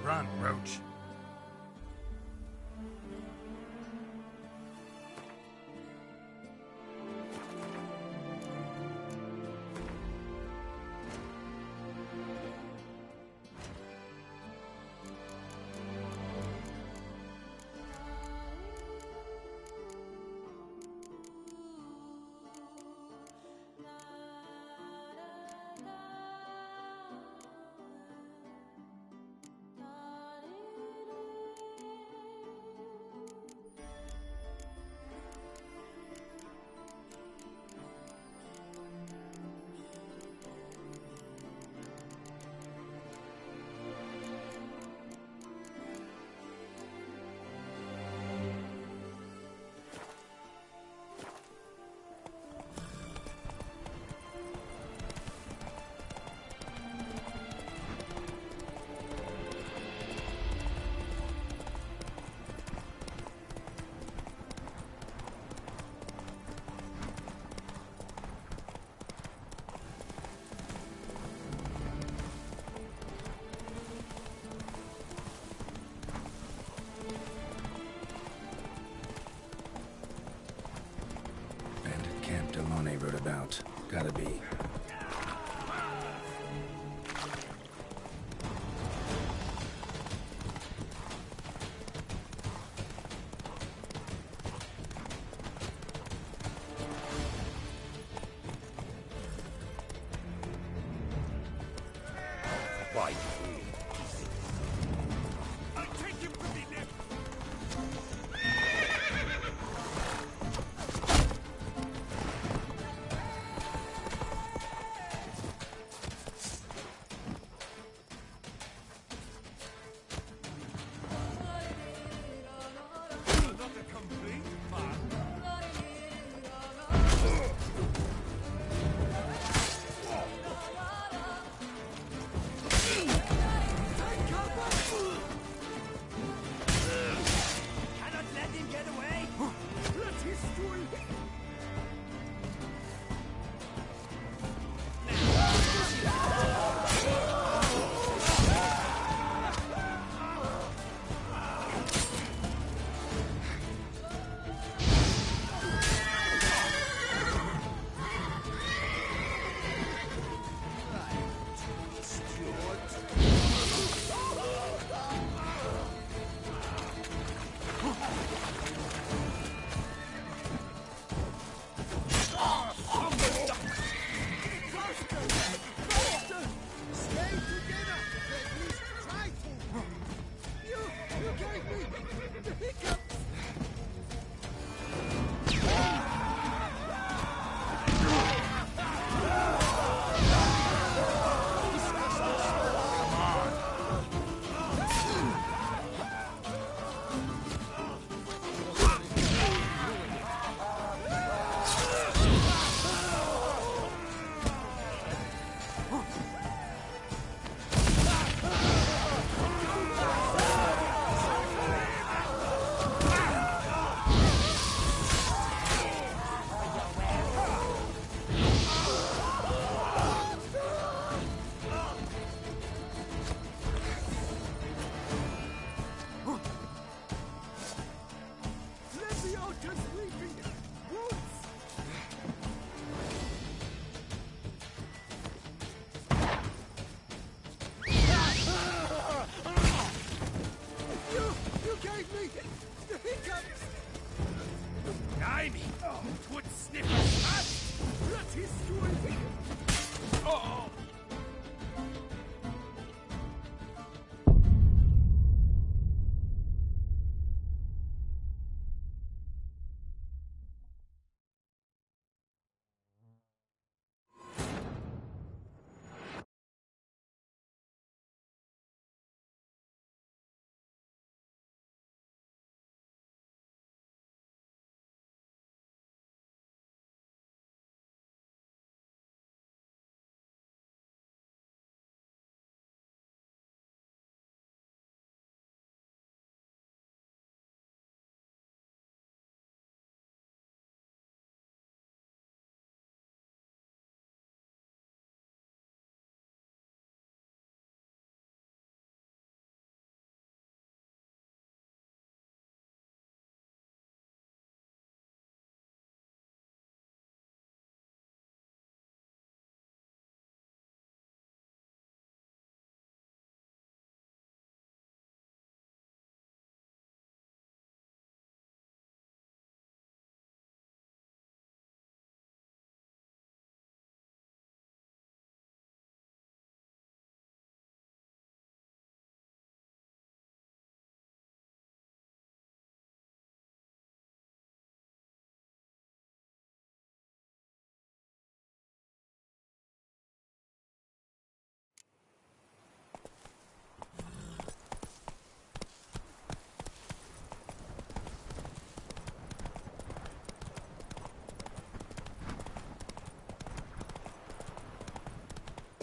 Run, Roach. Roundabout. Gotta be. right. I'll take him from the neck.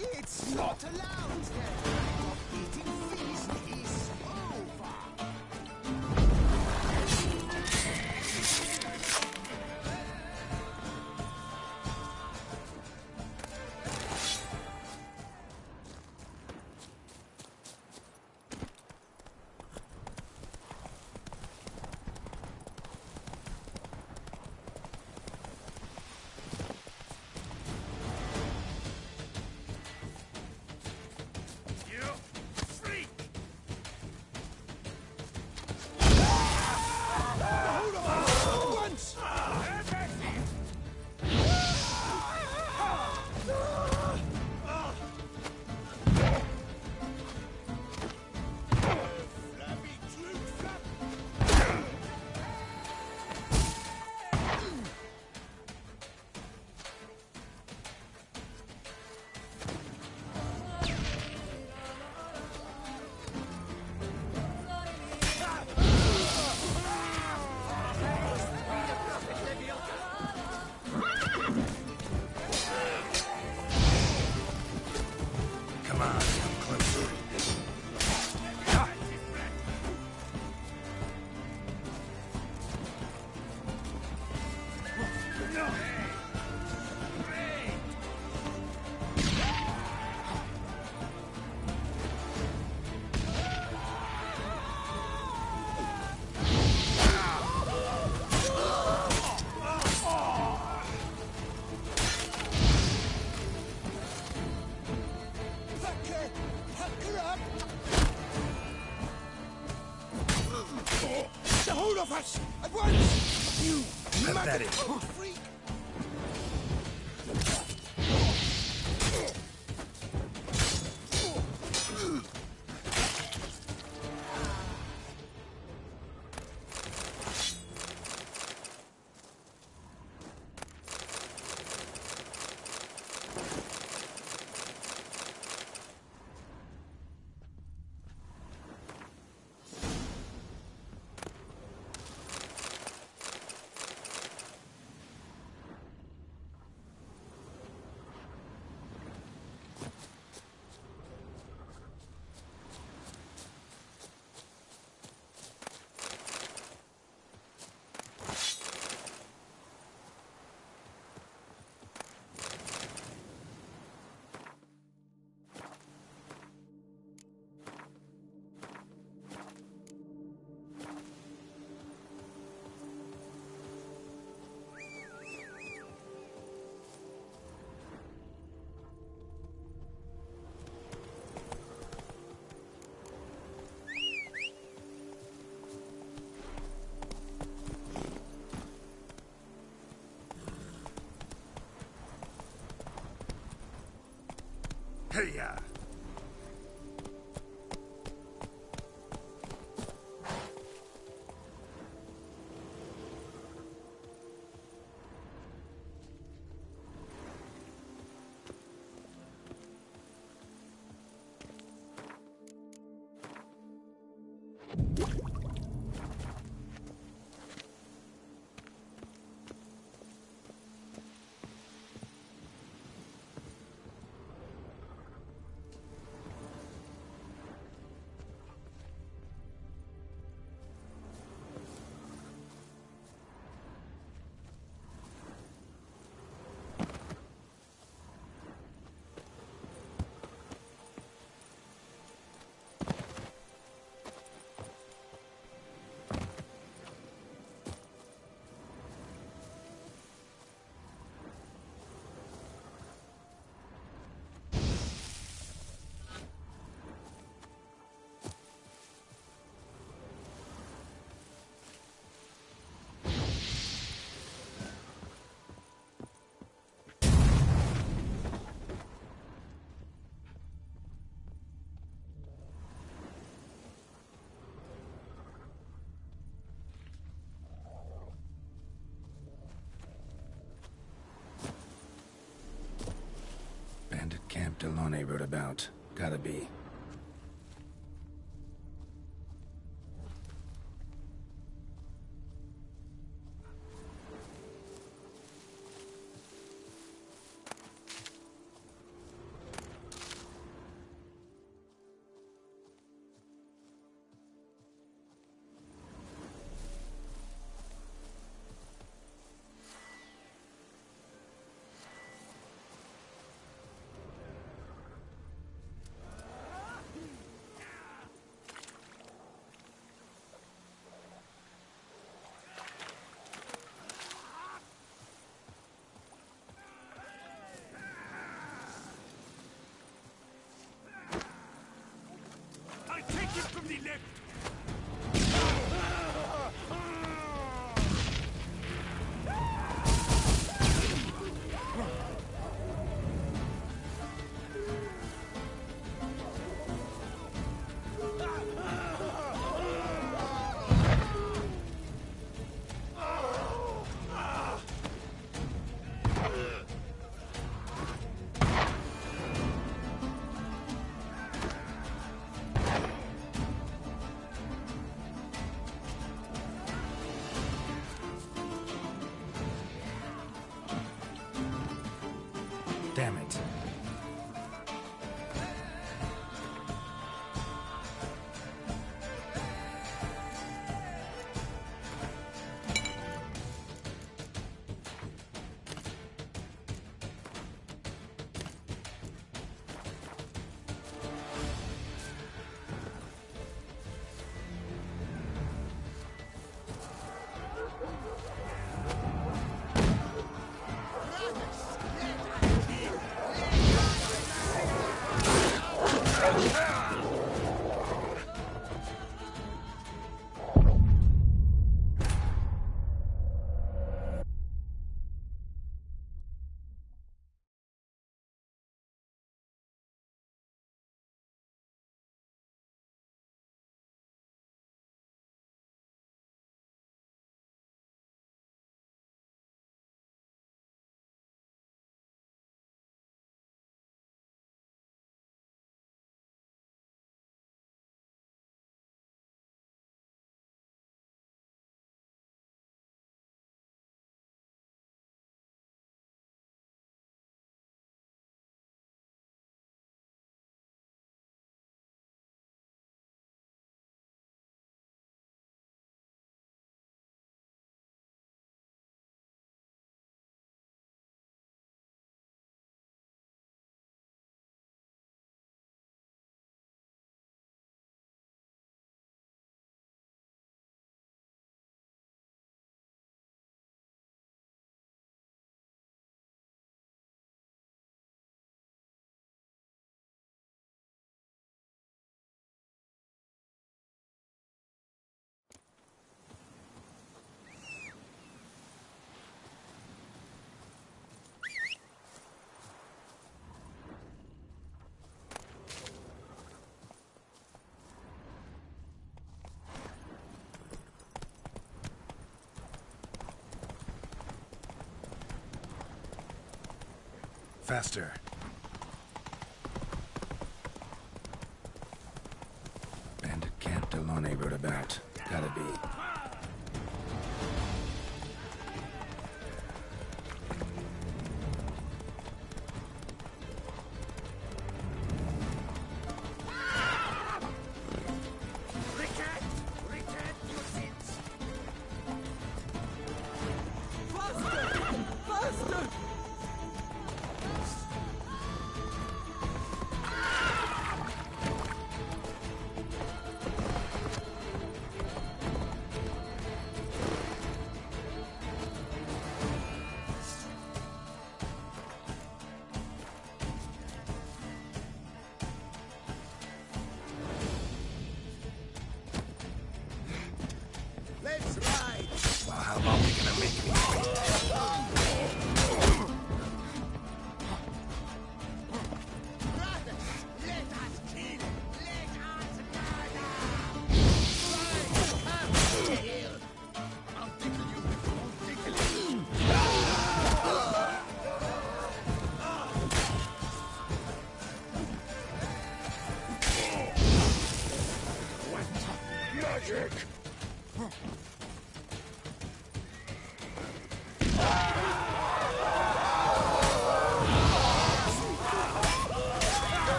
It's not allowed. The time of eating feast is over. You Get hold of us! At once! You Pathetic. freak! Hey-ya! Bandit camp Delaunay wrote about. Gotta be. Faster. Bandit camp Delone wrote about. Gotta be.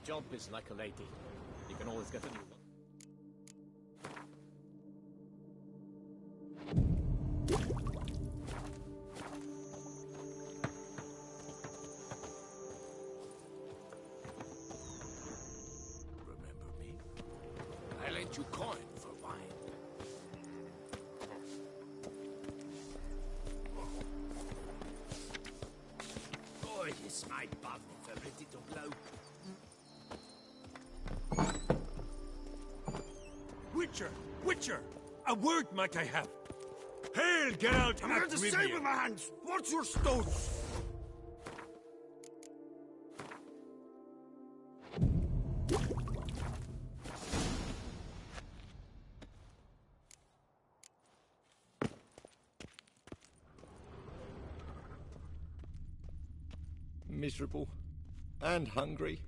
job is like a lady. You can always get a new one. Remember me? I lent you coin for wine. Oh, it's my bum if I'm ready to blow. Witcher! Witcher! A word might I have? Hail, Geralt I'm going to save with my hands! What's your stone? Miserable and hungry.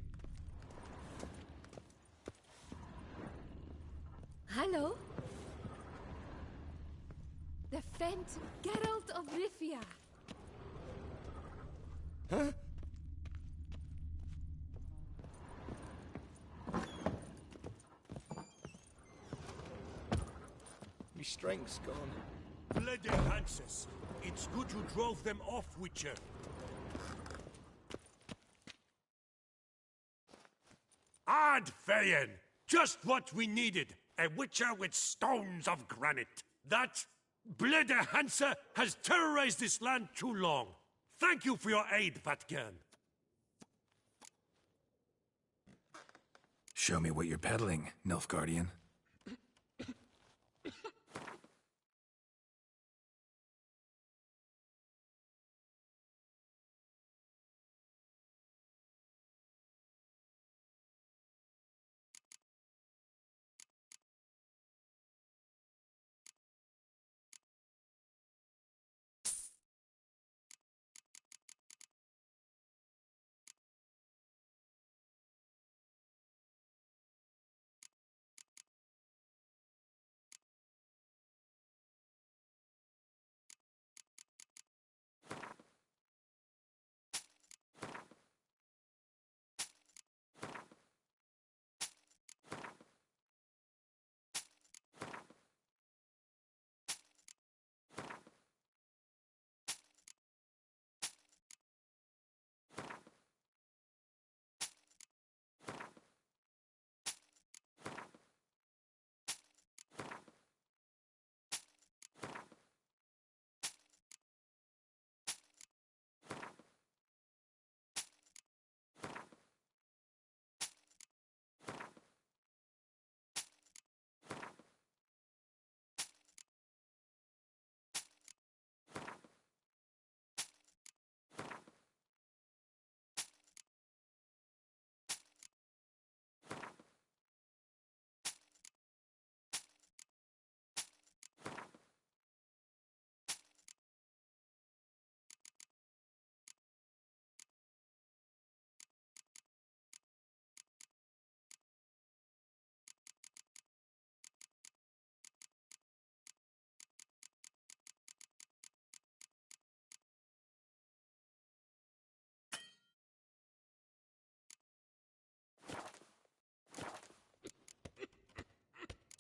Hello? The famed Geralt of Rivia. Huh? My strength's gone. Bloody Hanses! It's good you drove them off, Witcher. Adveyen! Just what we needed! A Witcher with stones of granite. That Bloody Hanse has terrorized this land too long. Thank you for your aid, Vatgern. Show me what you're peddling, Nilfgaardian.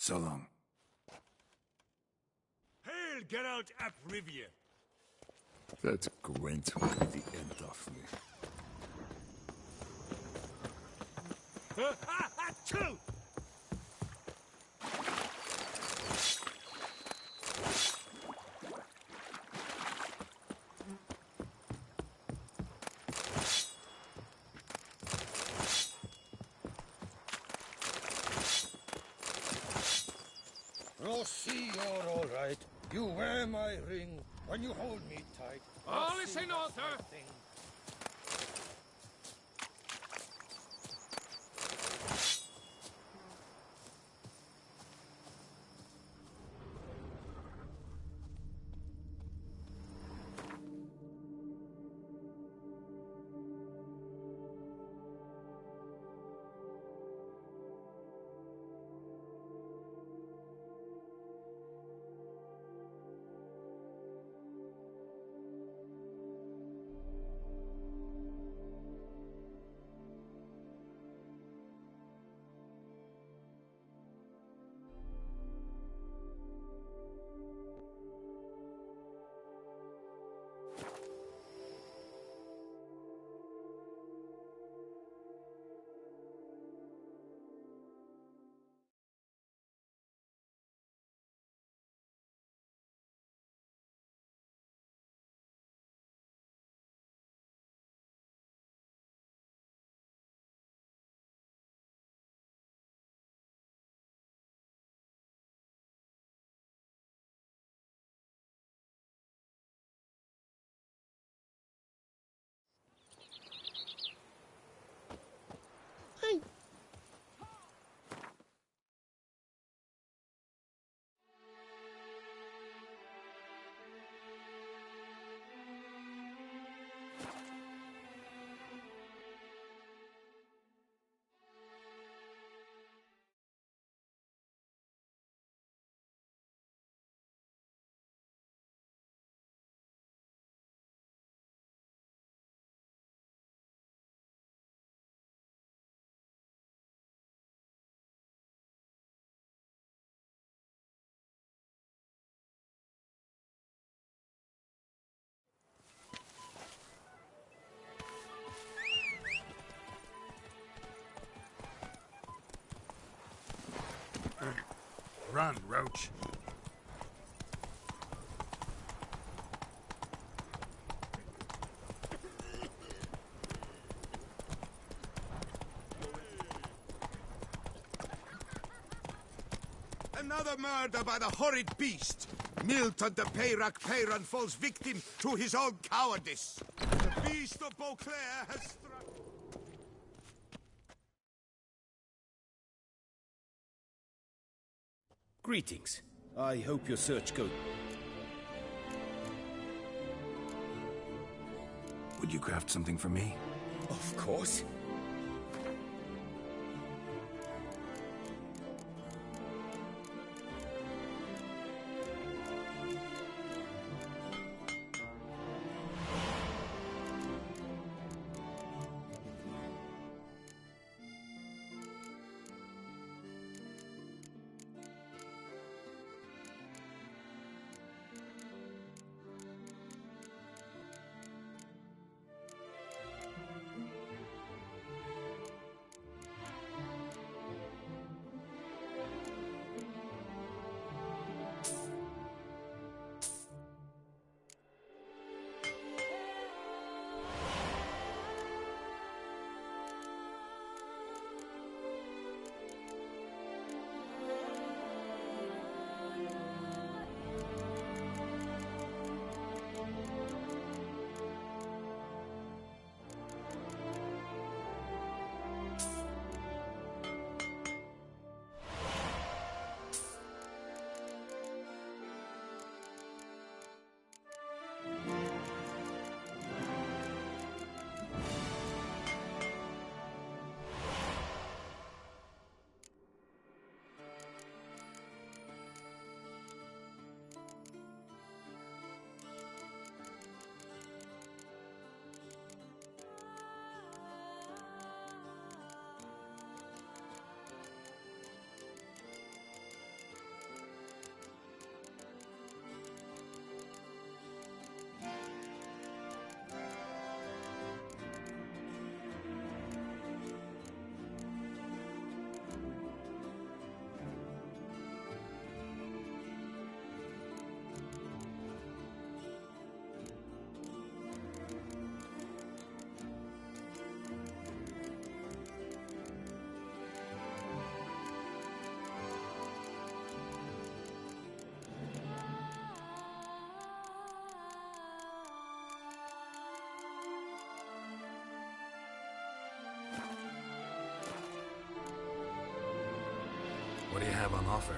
So long. Hail, Geralt ap Rivia. That Gwent will be the end of me. Achoo! Oh, see, you're all right. You wear my ring when you hold me tight. All is in order. Run, Roach. Another murder by the horrid beast. Milton de Peyran falls victim to his own cowardice. The beast of Beauclair has struck... Greetings. I hope your search goes... Would you craft something for me? Of course. What do you have on offer?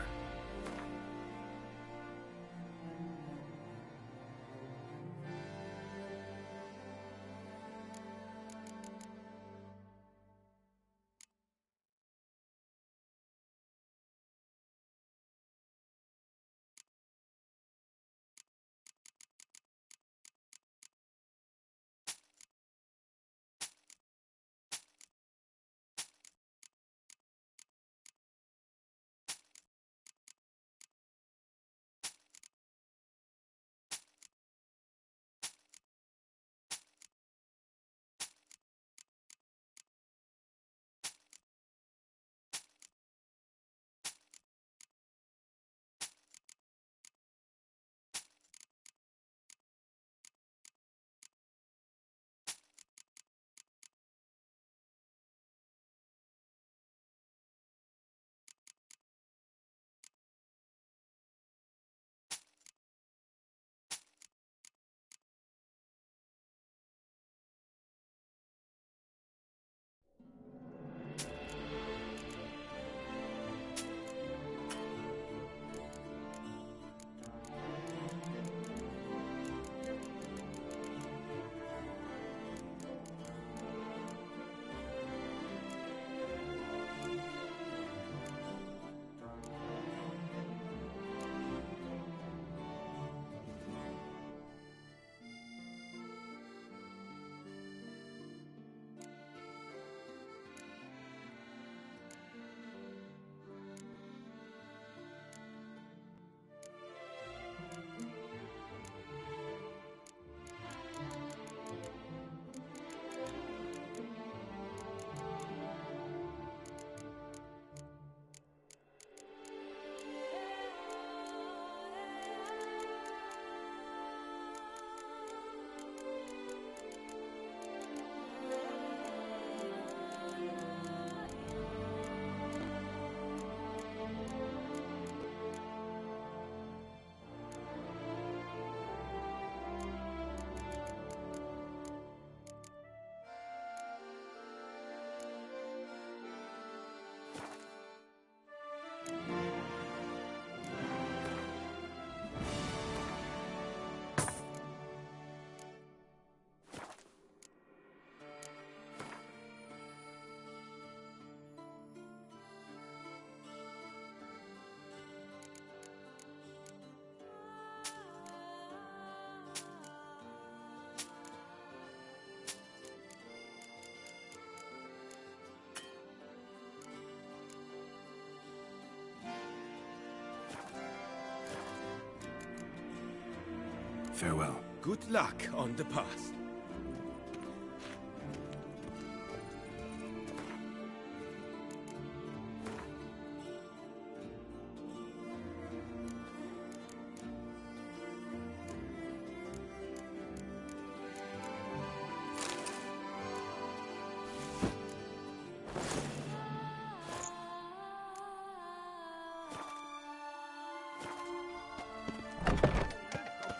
Farewell. Good luck on the path.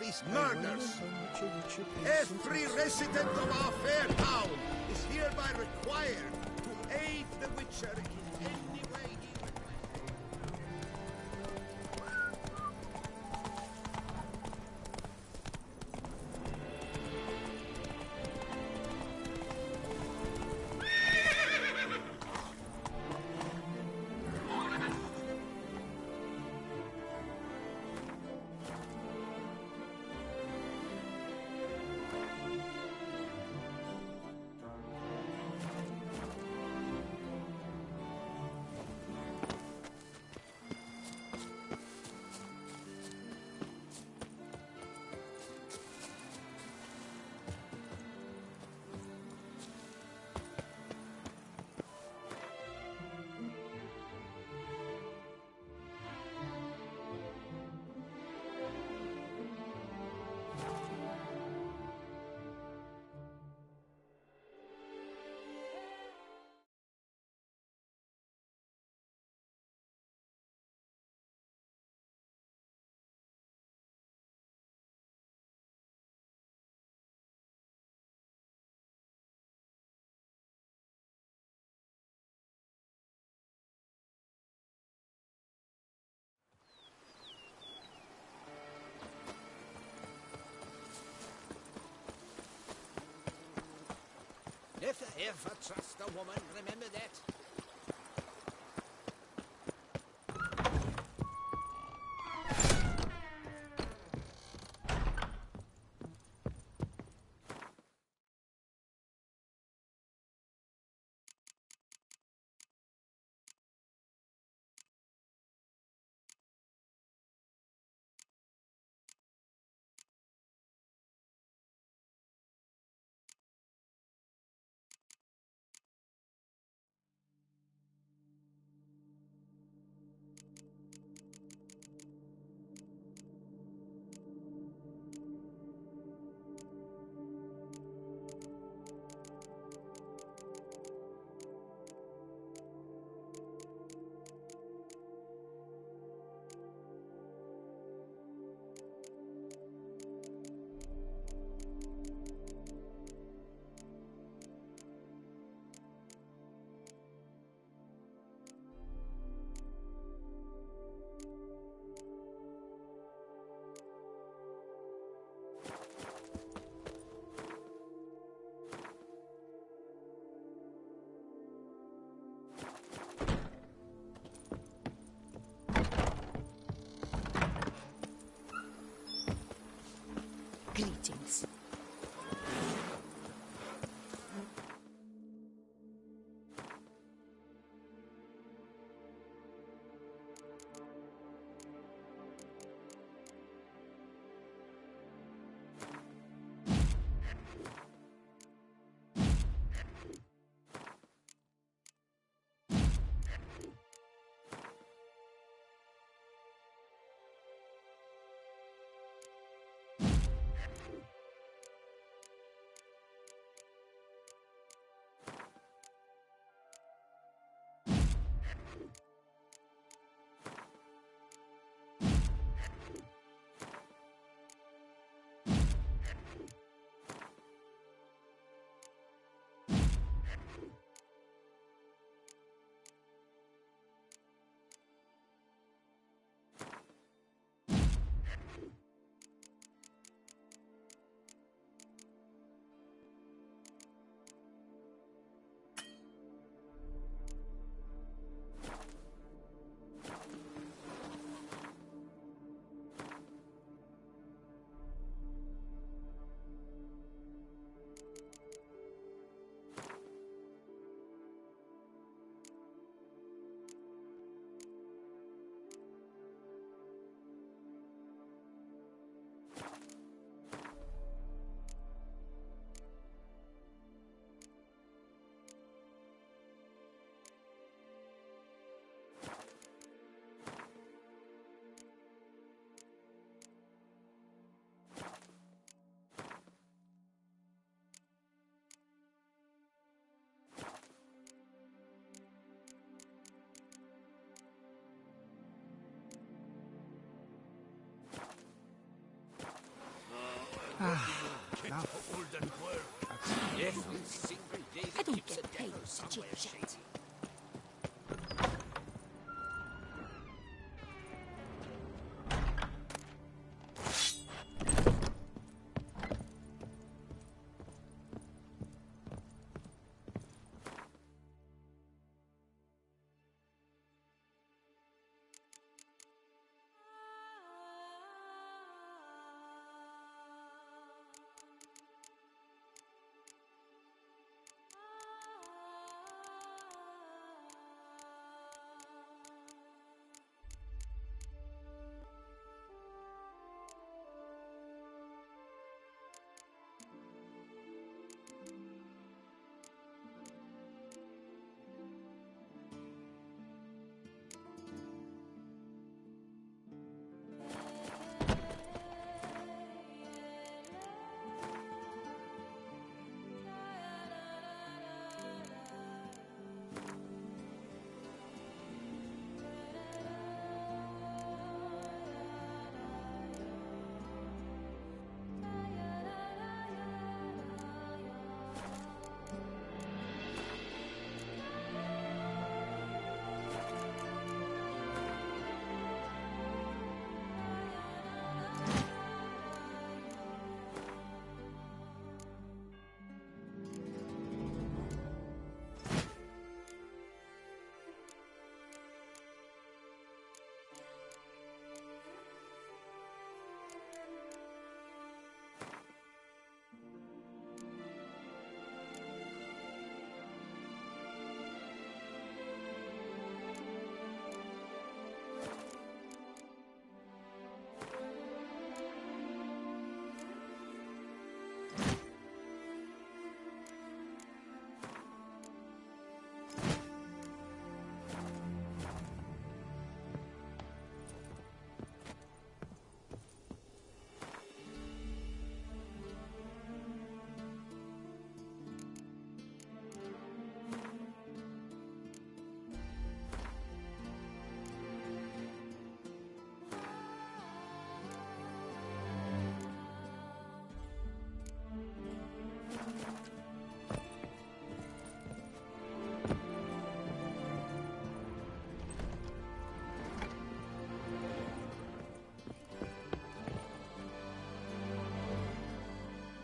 These murders. Every resident of our fair town is hereby required to aid the Witcher in any way he Never ever trust a woman, remember that? olden work. Every single day I don't get paid for chit-chat.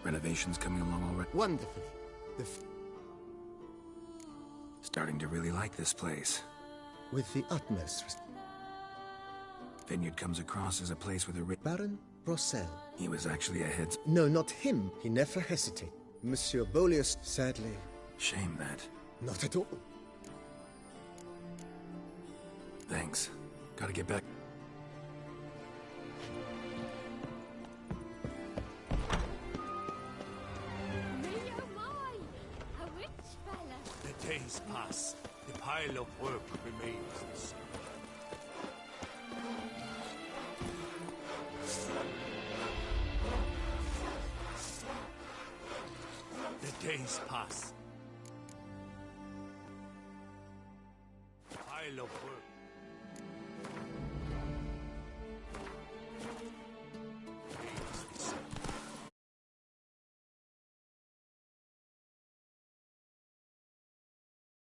Renovations coming along already? Wonderfully. Starting to really like this place. With the utmost Vineyard comes across as a place with a Baron Rossel. He was actually a head... No, not him. He never hesitated. Monsieur Beaulieu, sadly... Shame that. Not at all. Thanks. Gotta get back. The days pass. The pile of work remains the same. The days pass. The pile of work